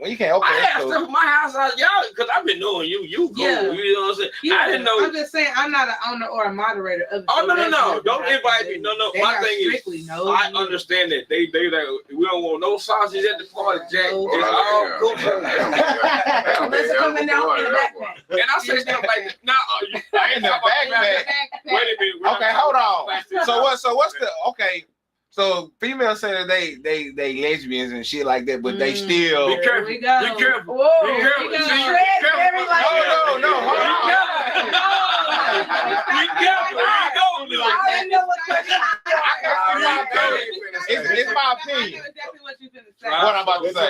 S13: Well, you can't. Okay,
S12: I have
S13: so-
S12: stuff at my house, y'all, because I've been knowing you. You cool.
S7: Yeah.
S12: You know what I'm saying?
S7: Yeah.
S12: I didn't know.
S7: I'm just saying I'm not an owner or a moderator of the
S12: Oh,
S7: show.
S12: no.
S7: That's nothing
S12: Don't
S7: I
S12: invite
S7: can
S12: me.
S7: do.
S12: No.
S7: They
S12: My
S7: are
S12: thing
S7: strictly
S12: is,
S7: no.
S12: I understand that. They like, we don't want no sausage at the party, Jack.
S7: No.
S12: It's all cool.
S7: Unless it's coming down in the backpack.
S12: And I say stuff like that. Nah,
S13: in the backpack.
S12: Wait a minute.
S13: Okay, hold on. So what's the okay? So females say that they lesbians and shit like that, but they still
S12: Be careful.
S7: Here we go.
S12: Be careful.
S7: Whoa.
S12: Be careful.
S7: We go.
S12: See,
S7: Tread
S12: be careful.
S7: very lightly.
S13: No, hold on.
S12: Be careful.
S7: I didn't know what
S13: It's my opinion.
S7: exactly what you finna say.
S13: What I'm about to
S8: This is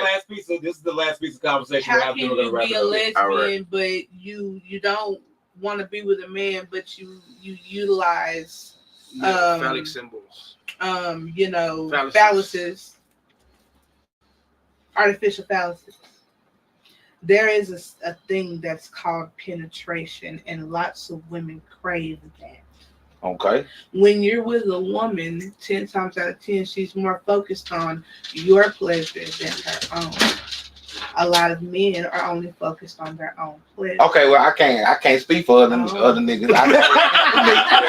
S8: the
S13: say.
S8: last piece of conversation
S7: How
S8: we're
S7: can
S8: having.
S7: you be a lesbian, but you don't want to be with a man, but you utilize
S12: Phallic symbols.
S7: Phalluses, artificial phalluses. There is a thing that's called penetration, and lots of women crave that.
S13: Okay.
S7: When you're with a woman, 10 times out of 10, she's more focused on your pleasure than her own. A lot of men are only focused on their own pleasure.
S13: Okay, well I can't speak for other niggas.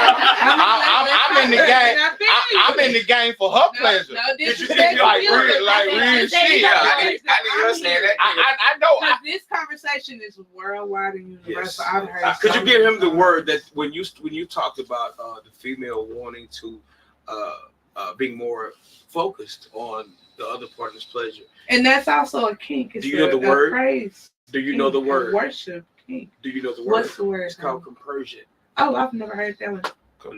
S13: I'm in the game. I'm in the game for her pleasure.
S7: No disrespect.
S13: Like real shit. I know.
S7: This conversation is worldwide and universal. I've heard.
S12: Could you give him the word that when you talked about the female wanting to being more focused on the other partner's pleasure?
S7: And that's also a kink. It's
S12: Do you know the word?
S7: Praise.
S12: Do you know the word?
S7: Worship kink.
S12: Do you know the word?
S7: What's the word?
S12: It's called compersion.
S7: Oh, I've never heard that one.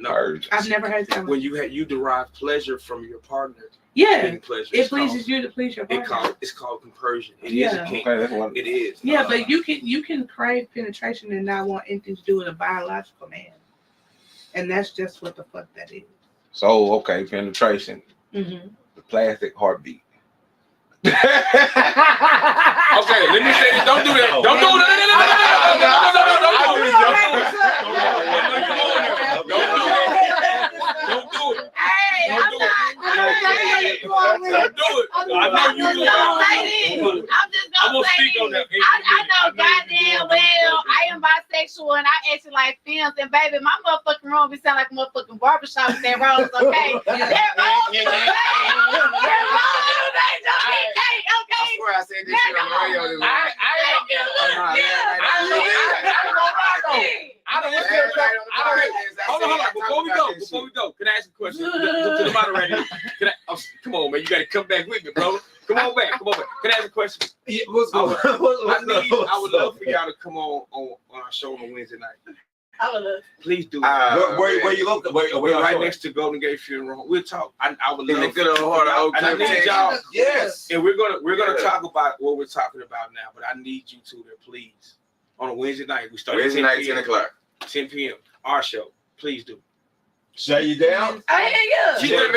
S12: No,
S7: I've never heard that one.
S12: when you derive pleasure from your partner.
S7: Yeah,
S12: getting pleasure.
S7: it pleases you to please your partner.
S12: It's called compersion. It is a kink. It is.
S7: Yeah, but you can crave penetration and not want anything to do with a biological man, and that's just what the fuck that is.
S13: So okay, penetration.
S7: Mm-hmm.
S13: The plastic heartbeat.
S12: Okay, let me say this. Don't do that. Don't do that. Don't do it.
S1: Hey, I'm not.
S12: Don't do it. I know you do it.
S1: I'm just gonna say this. I know goddamn well I am bisexual and I actually like films, and baby, my motherfucking room be sound like a motherfucking barbershop with that rose, okay? That rose, that rose, they don't get cake, okay?
S10: I swear I said this shit on the radio.
S12: Hold on. Before we go, can I ask a question to the moderator? Come on, man, you gotta come back with me, bro. Come on back. Can I ask a question?
S4: Yeah, what's
S12: I would love for y'all to come on our show on Wednesday night.
S1: I would love.
S12: Please do.
S13: Where you look?
S12: We're right next to Golden Gate Funeral Home. We'll talk. I would love.
S10: In the good old heart of Oak
S12: I
S10: Cliff,
S12: need y'all.
S4: Yes.
S12: And we're gonna talk about what we're talking about now. But I need you two there, please. On a Wednesday night, we start at
S10: Wednesday night, 10 o'clock.
S12: 10 p.m. Our show. Please do.
S5: Shay, you down?
S1: I hear you.
S12: She didn't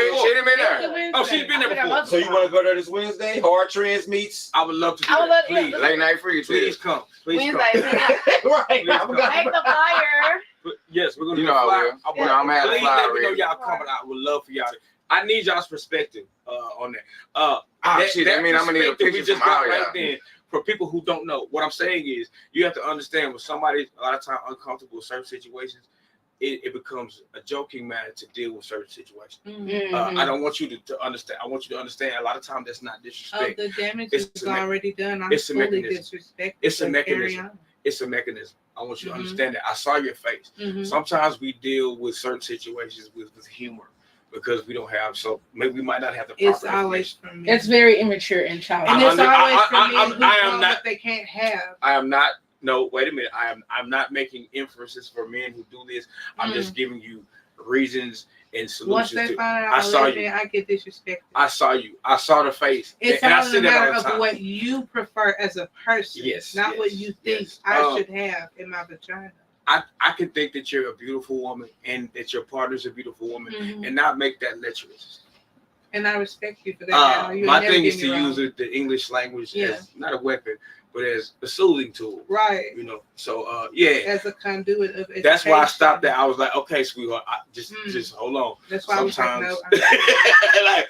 S12: been
S1: there.
S12: Oh, she's been there before.
S5: So you want to go there this Wednesday? Hard Trends meets.
S12: I would love to.
S1: I would love to.
S12: Please,
S10: Late night free.
S12: please come. Please come.
S1: Wednesday.
S5: Right.
S1: Make the flyer.
S12: Yes, we're gonna
S10: You
S12: do
S10: know I
S12: a flyer.
S10: will. You know I'm gonna have a
S12: Please
S10: flyer
S12: let me know
S10: ready.
S12: y'all coming out. I would love for y'all to. I need y'all's perspective on that.
S10: Shit, I mean, I'm gonna need a
S12: perspective we
S10: picture
S12: just
S10: from
S12: got
S10: all
S12: right
S10: y'all.
S12: then. For people who don't know, what I'm saying is you have to understand when somebody's a lot of time uncomfortable with certain situations, it becomes a joking matter to deal with certain situations. I don't want you to understand. I want you to understand a lot of times that's not disrespect.
S7: The damage
S12: It's
S7: is
S12: a me-
S7: already done. I'm
S12: it's a
S7: fully
S12: mechanism.
S7: disrespected.
S12: It's a
S7: so carry
S12: mechanism.
S7: on.
S12: It's a mechanism. I want you to understand that. I saw your face.
S7: Mhm.
S12: Sometimes we deal with certain situations with humor. because we don't have, so maybe we might not have the proper
S7: It's always from me.
S3: It's very immature and childish.
S7: And it's always from me who
S12: I am
S7: want
S12: not.
S7: what they can't have.
S12: I am not. No, wait a minute. I'm not making inferences for men who do this. I'm just giving you reasons and solutions.
S7: Once they find out
S12: I saw you.
S7: I get disrespected.
S12: I saw you. I saw the face.
S7: It's
S12: and
S7: all
S12: I
S7: a
S12: said that
S7: matter
S12: all the
S7: of
S12: time.
S7: what you prefer as a person.
S12: Yes,
S7: not
S12: yes,
S7: what you think
S12: yes.
S7: I should have in my vagina.
S12: I can think that you're a beautiful woman and that your partner's a beautiful woman, and not make that lecherous.
S7: And I respect you for that.
S12: My thing is to use the English language as not a weapon, but as a soothing tool.
S7: Right.
S12: You know. So yeah.
S7: As a conduit of education.
S12: That's why I stopped there. I was like, okay, sweetheart, just hold on.
S7: That's why
S12: sometimes,
S7: I was like, no.
S12: like,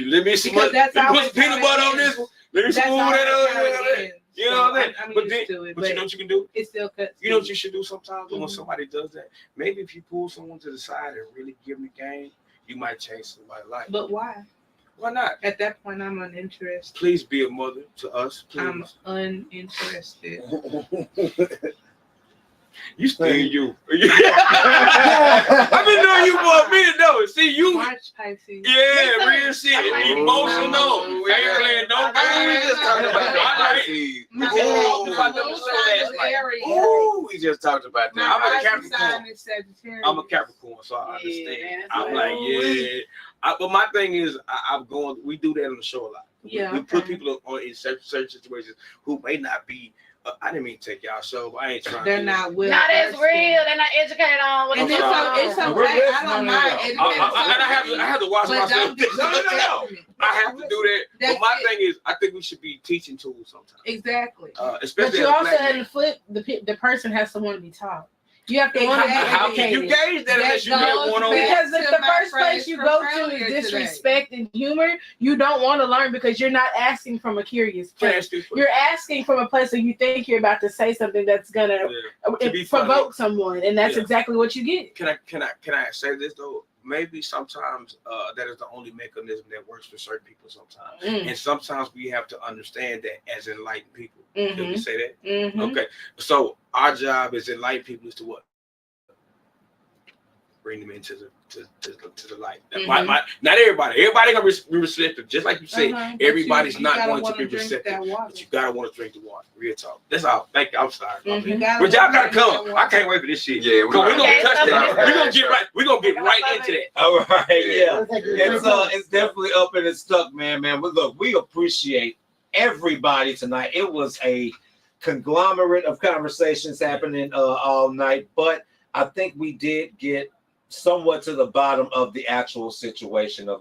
S12: let me see put peanut butter on this one. Let me smooth that up. You know what I mean? But you know what you can do?
S7: It still cuts.
S12: You know what you should do sometimes when somebody does that? Maybe if you pull someone to the side and really give them the game, you might change somebody's life.
S7: But why?
S12: Why not?
S7: At that point, I'm uninterested.
S12: Please be a mother to us. Please.
S7: I'm uninterested.
S12: You still you. I've been knowing you for a minute though. See you.
S7: March Pisces.
S12: Yeah, real shit. Emotional. We ain't playing no games. We just talking about
S10: we just talked about that.
S12: I'm a Capricorn. I'm a Capricorn, so I understand. I'm like, but my thing is, we do that on the show a lot.
S7: Yeah,
S12: we put people in certain situations who may not be. I didn't mean to take y'all show, but I ain't trying.
S7: They're not willing.
S1: Not as real. They're not educated on what
S7: and
S1: it's
S7: okay. I don't mind educating.
S12: I have to watch myself. No. I have to do that. But my thing is, I think we should be teaching tools sometimes.
S7: Exactly.
S3: But
S12: Especially
S3: you also had to flip the person has to want to be taught. You have to want to be
S12: how can you gauge that unless you get one on one?
S3: Because if the first place you go to is disrespect and humor, you don't want to learn because you're not asking from a curious place. You're asking from a place where you think you're about to say something that's gonna provoke someone, and that's exactly what you get.
S12: Can I say this though? Maybe sometimes that is the only mechanism that works for certain people sometimes. And sometimes we have to understand that as enlightened people. Can we say that? Okay. So our job as enlightened people is to what? Bring them into the light. Not everybody. Everybody gonna be receptive. Just like you say, everybody's not going to be receptive. But you gotta want to drink the water. Real talk. That's all. Thank you. I'm sorry. But y'all gotta come. I can't wait for this shit. Yeah, we're gonna touch that. We're gonna get right into that.
S6: All right, yeah. It's definitely up and it's stuck, man. We appreciate everybody tonight. It was a conglomerate of conversations happening all night, but I think we did get somewhat to the bottom of the actual situation of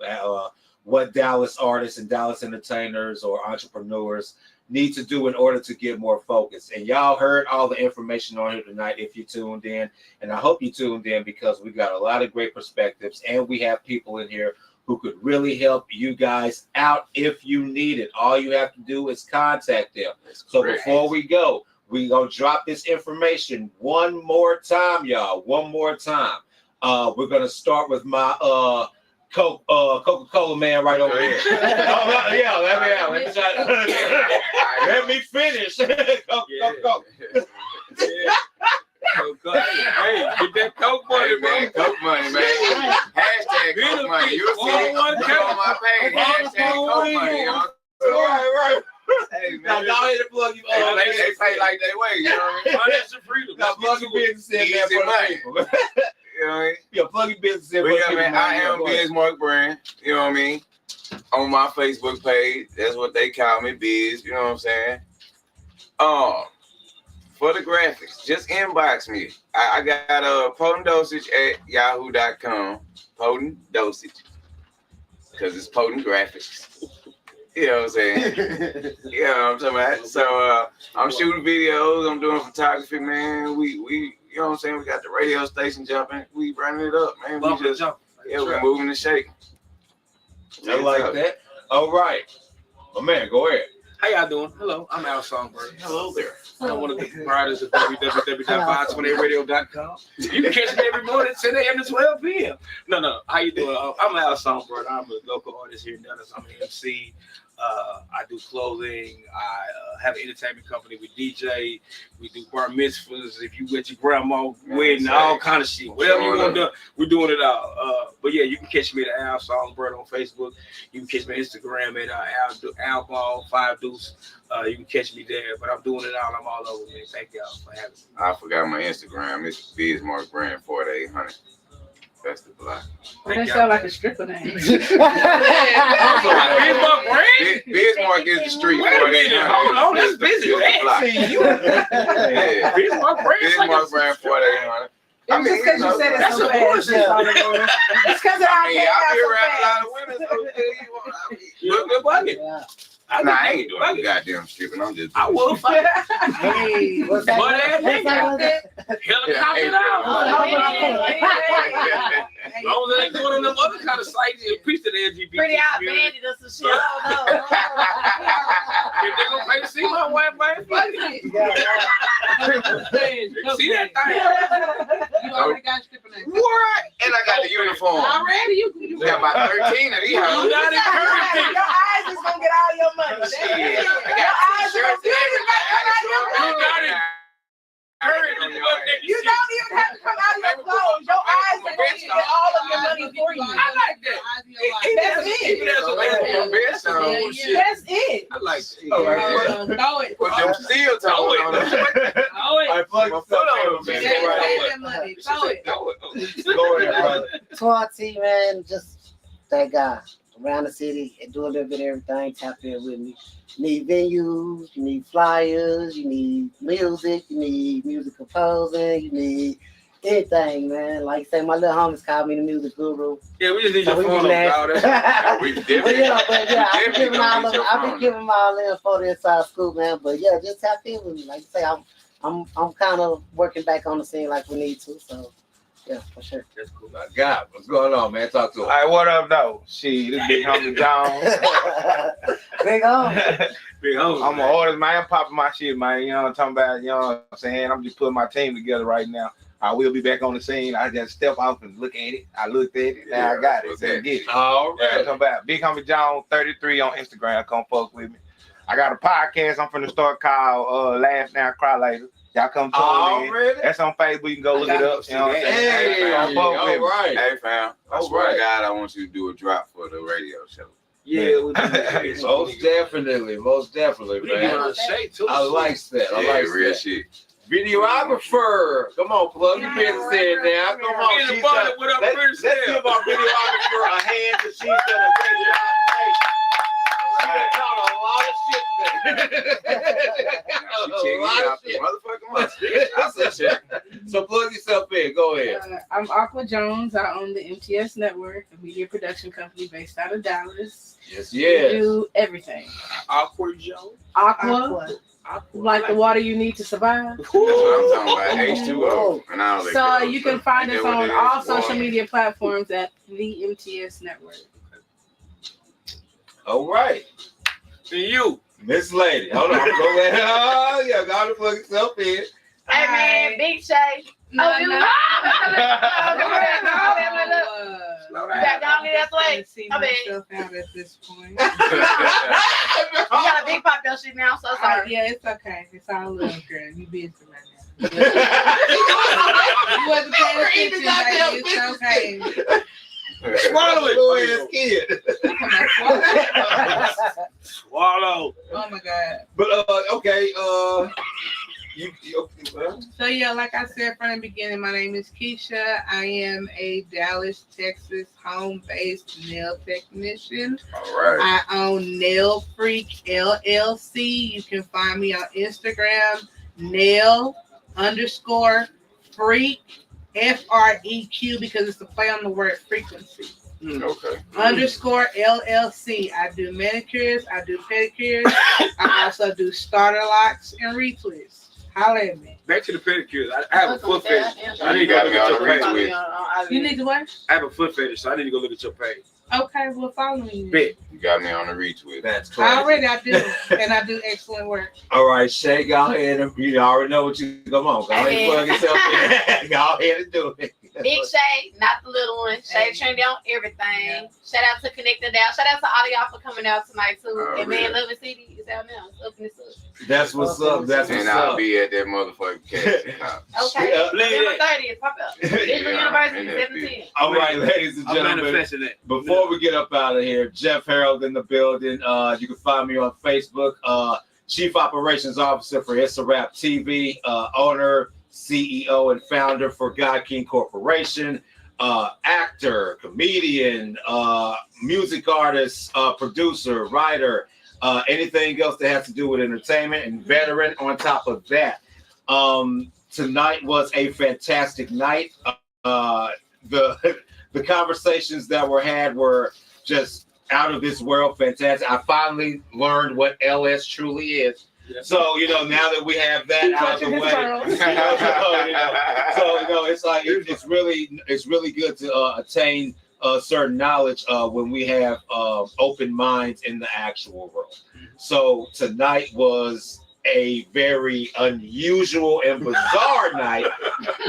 S6: what Dallas artists and Dallas entertainers or entrepreneurs need to do in order to get more focus. And y'all heard all the information on here tonight if you tuned in. And I hope you tuned in because we got a lot of great perspectives and we have people in here who could really help you guys out if you need it. All you have to do is contact them. So before we go, we gonna drop this information one more time, y'all. One more time. We're gonna start with my Coca-Cola man right over here. Let me finish. Coca-Cola.
S12: Hey, get that Coke money, man.
S10: Coke money, man. Hashtag Coke money. You'll see it on my page. Hashtag Coke money, y'all.
S6: Right.
S10: Hey, man.
S6: Now, go ahead and plug you.
S10: They pay like they way, you know what I mean?
S12: Financial freedom.
S6: Now, plug your business in there for the people.
S10: You know what I mean?
S6: Yeah, plug your business in.
S10: I am Bismarck Brand. You know what I mean? On my Facebook page, that's what they call me, Biz. You know what I'm saying? For the graphics, just inbox me. I got a potent dosage at yahoo.com. Potent dosage. Because it's potent graphics. You know what I'm saying? You know what I'm talking about? So I'm shooting videos, I'm doing photography, man. We you know what I'm saying? We got the radio station jumping. We running it up, man. We just we're moving and shaking.
S6: I like that. All right. My man, go ahead.
S12: How y'all doing? Hello, I'm Al Songbird. Hello there. I'm one of the proprietors of www.520radio.com. You can catch me every morning, 10 a.m. to 12 p.m. No. How you doing? I'm Al Songbird. I'm a local artist here in Dallas. I'm an MC. I do clothing. I have an entertainment company. We DJ. We do bar mitzvahs. If you with your grandma wedding, all kind of shit. Whatever you want to do, we're doing it all. But yeah, you can catch me at Al Songbird on Facebook. You can catch me on Instagram at Al Ball 5 Deuce. You can catch me there. But I'm doing it all. I'm all over, man. Thank y'all for having me.
S10: I forgot my Instagram. It's Bismarck Brand 4800. That's the block.
S3: That sound like a stripper name.
S12: Bismarck Brand?
S10: Bismarck is the street.
S12: Wait a minute. Hold on. That's busy. Bismarck Brand.
S10: Bismarck Brand 4800.
S3: It's just because you said it so fast. It's because I
S10: hear a lot of women. Look, bucket. I ain't doing no goddamn stripping. I'm just.
S12: I will fight.
S11: Hey, what's that?
S12: Helicopter out. As long as they ain't doing on them other kind of sites, and preach to the LGBT.
S1: Pretty outbanded or some shit.
S12: If they gonna pay to see my wife, man, fuck it. See that thing?
S7: You already got stripping that.
S10: What? And I got the uniform.
S7: Already? You
S10: got about 13 of these.
S3: Your eyes is gonna get all your money.
S10: Shit. I got t-shirts and everything.
S3: You don't even have to come out of your clothes. Your eyes are going to get all of your money for you.
S12: I like that.
S3: That's it. That's it.
S10: I like it.
S7: Throw it.
S10: Put them steel toes on them.
S7: Throw it.
S10: I plug my foot on them.
S7: Throw it.
S10: Go ahead, brother.
S11: To our team, man, just thank God. Around the city and do a little bit of everything. Tap in with me. You need venues, you need flyers, you need music, you need music composing, you need anything, man. Like say, my little homies call me the music guru.
S12: Yeah, we just need your phone number.
S10: We definitely.
S11: I've been giving all the info to Inside Scoop, man. But yeah, just tap in with me. Like I say, I'm kind of working back on the scene like we need to. So. Yeah, for sure.
S13: That's cool. I got what's going on, man? Talk to him.
S14: All right, what up, though? Shit, this big homie John.
S11: Big homie.
S12: Big homie.
S14: I'm an artist, man. I'm popping my shit, man. You know what I'm talking about? You know what I'm saying? I'm just putting my team together right now. I will be back on the scene. I just step off and look at it. I looked at it. Now I got it. So get it.
S13: All right.
S14: Yeah, I'm talking about Big Homie John 33 on Instagram. Come fuck with me. I got a podcast I'm finna start called Laugh Now, Cry Later. Y'all come tune in. That's on Facebook. You can go look it up. You know what I'm saying?
S10: Hey,
S14: all
S10: right. Hey, fam. I swear to God, I want you to do a drop for the radio show.
S12: Yeah,
S13: most definitely, man. I like that. I like
S10: real
S13: that.
S10: shit.
S13: Videographer, come on, plug your business in now. Come on, let's give our videographer a hand because she's done a great job today. She done taught a lot of shit today. So plug yourself in. Go ahead.
S3: I'm Aqua Jones. I own the MTS Network, a media production company based out of Dallas.
S13: Yes.
S3: We do everything.
S12: Aqua Jones.
S3: Aqua. Like the water you need to survive.
S10: That's what I'm talking about. H2O. And all that
S3: so you can find us on all social media platforms at the MTS Network.
S13: All right.
S12: And you,
S13: Miss Lady. Hold on. Go ahead. Oh, yeah. Gotta plug yourself in.
S1: Hey, man, Big Shay. You got down here that way. I mean,
S7: out at this point.
S1: you got a big pop your shit now, so sorry.
S7: Yeah, it's okay. It's all love, girl. You busy right now. You wasn't paying attention, baby. It's okay.
S13: Swallow it. Go ahead, kid.
S12: swallow.
S7: Oh my God.
S13: But okay.
S7: So yeah, like I said from the beginning, my name is Keisha. I am a Dallas, Texas home-based nail technician.
S10: All right.
S7: I own Nail Freak LLC. You can find me on Instagram, nail_freak FREQ because it's a play on the word frequency.
S10: Okay.
S7: _ LLC. I do manicures, I do pedicures, I also do starter locks and retwists. Holla at me.
S12: Back to the pedicures. I have a foot fetish. I need to go look at your page.
S7: You need to what?
S12: I have a foot fetish, so I need to go look at your page.
S7: Okay, well, follow me.
S12: Bet.
S10: You got me on the retweet.
S13: That's correct.
S7: Already I do, and I do excellent work.
S13: All right, Shay, go ahead and you already know what you come on. Go ahead and plug yourself in. Go ahead and do it.
S1: Big Shay, not the little one. Shay Trendy on everything. Shout out to Connecting Down. Shout out to all of y'all for coming out tonight too. And man, Loving City is out now. It's up in the sun.
S6: That's what's up. That's what's
S10: and
S6: up.
S10: I'll be at that motherfucking cat.
S1: Okay. December 30th. Pop up. Digital University 17.
S6: All right, ladies and gentlemen. Before we get up out of here, Jeff Harold in the building. You can find me on Facebook. Chief Operations Officer for It's a Rap TV, owner, CEO, and founder for God King Corporation, actor, comedian, music artist, producer, writer, anything else that has to do with entertainment, and veteran on top of that. Tonight was a fantastic night. The conversations that were had were just out of this world, fantastic. I finally learned what LS truly is. Yeah. So, now that we have that out of the way, it's like it's really good to attain certain knowledge when we have open minds in the actual world. So tonight was a very unusual and bizarre night,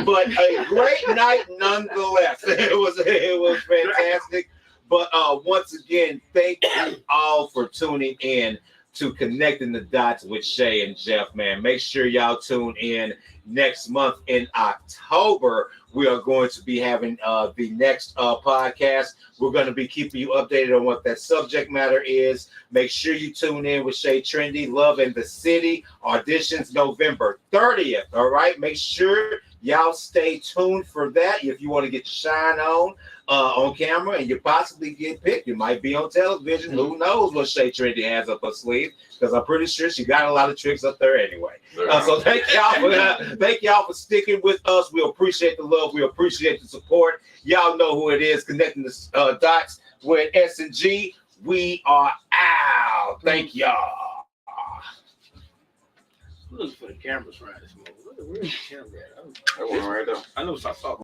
S6: but a great night nonetheless. It was fantastic. But once again, thank you all for tuning in to Connecting the Dots with Shay and Jeff, man. Make sure y'all tune in next month in October. We are going to be having the next podcast. We're going to be keeping you updated on what that subject matter is. Make sure you tune in with Shay Trendy, Love in the City. Auditions November 30th, all right? Make sure y'all stay tuned for that. If you want to get your shine on camera and you possibly get picked, you might be on television. Who knows what Shay Trendy has up her sleeve? Because I'm pretty sure she got a lot of tricks up there anyway. So thank y'all for sticking with us. We appreciate the love. We appreciate the support. Y'all know who it is. Connecting the dots with S&G. We are out. Thank y'all.
S12: Look for the cameras right this moment. Where's the camera at?
S10: That one right there.
S12: I know. I saw.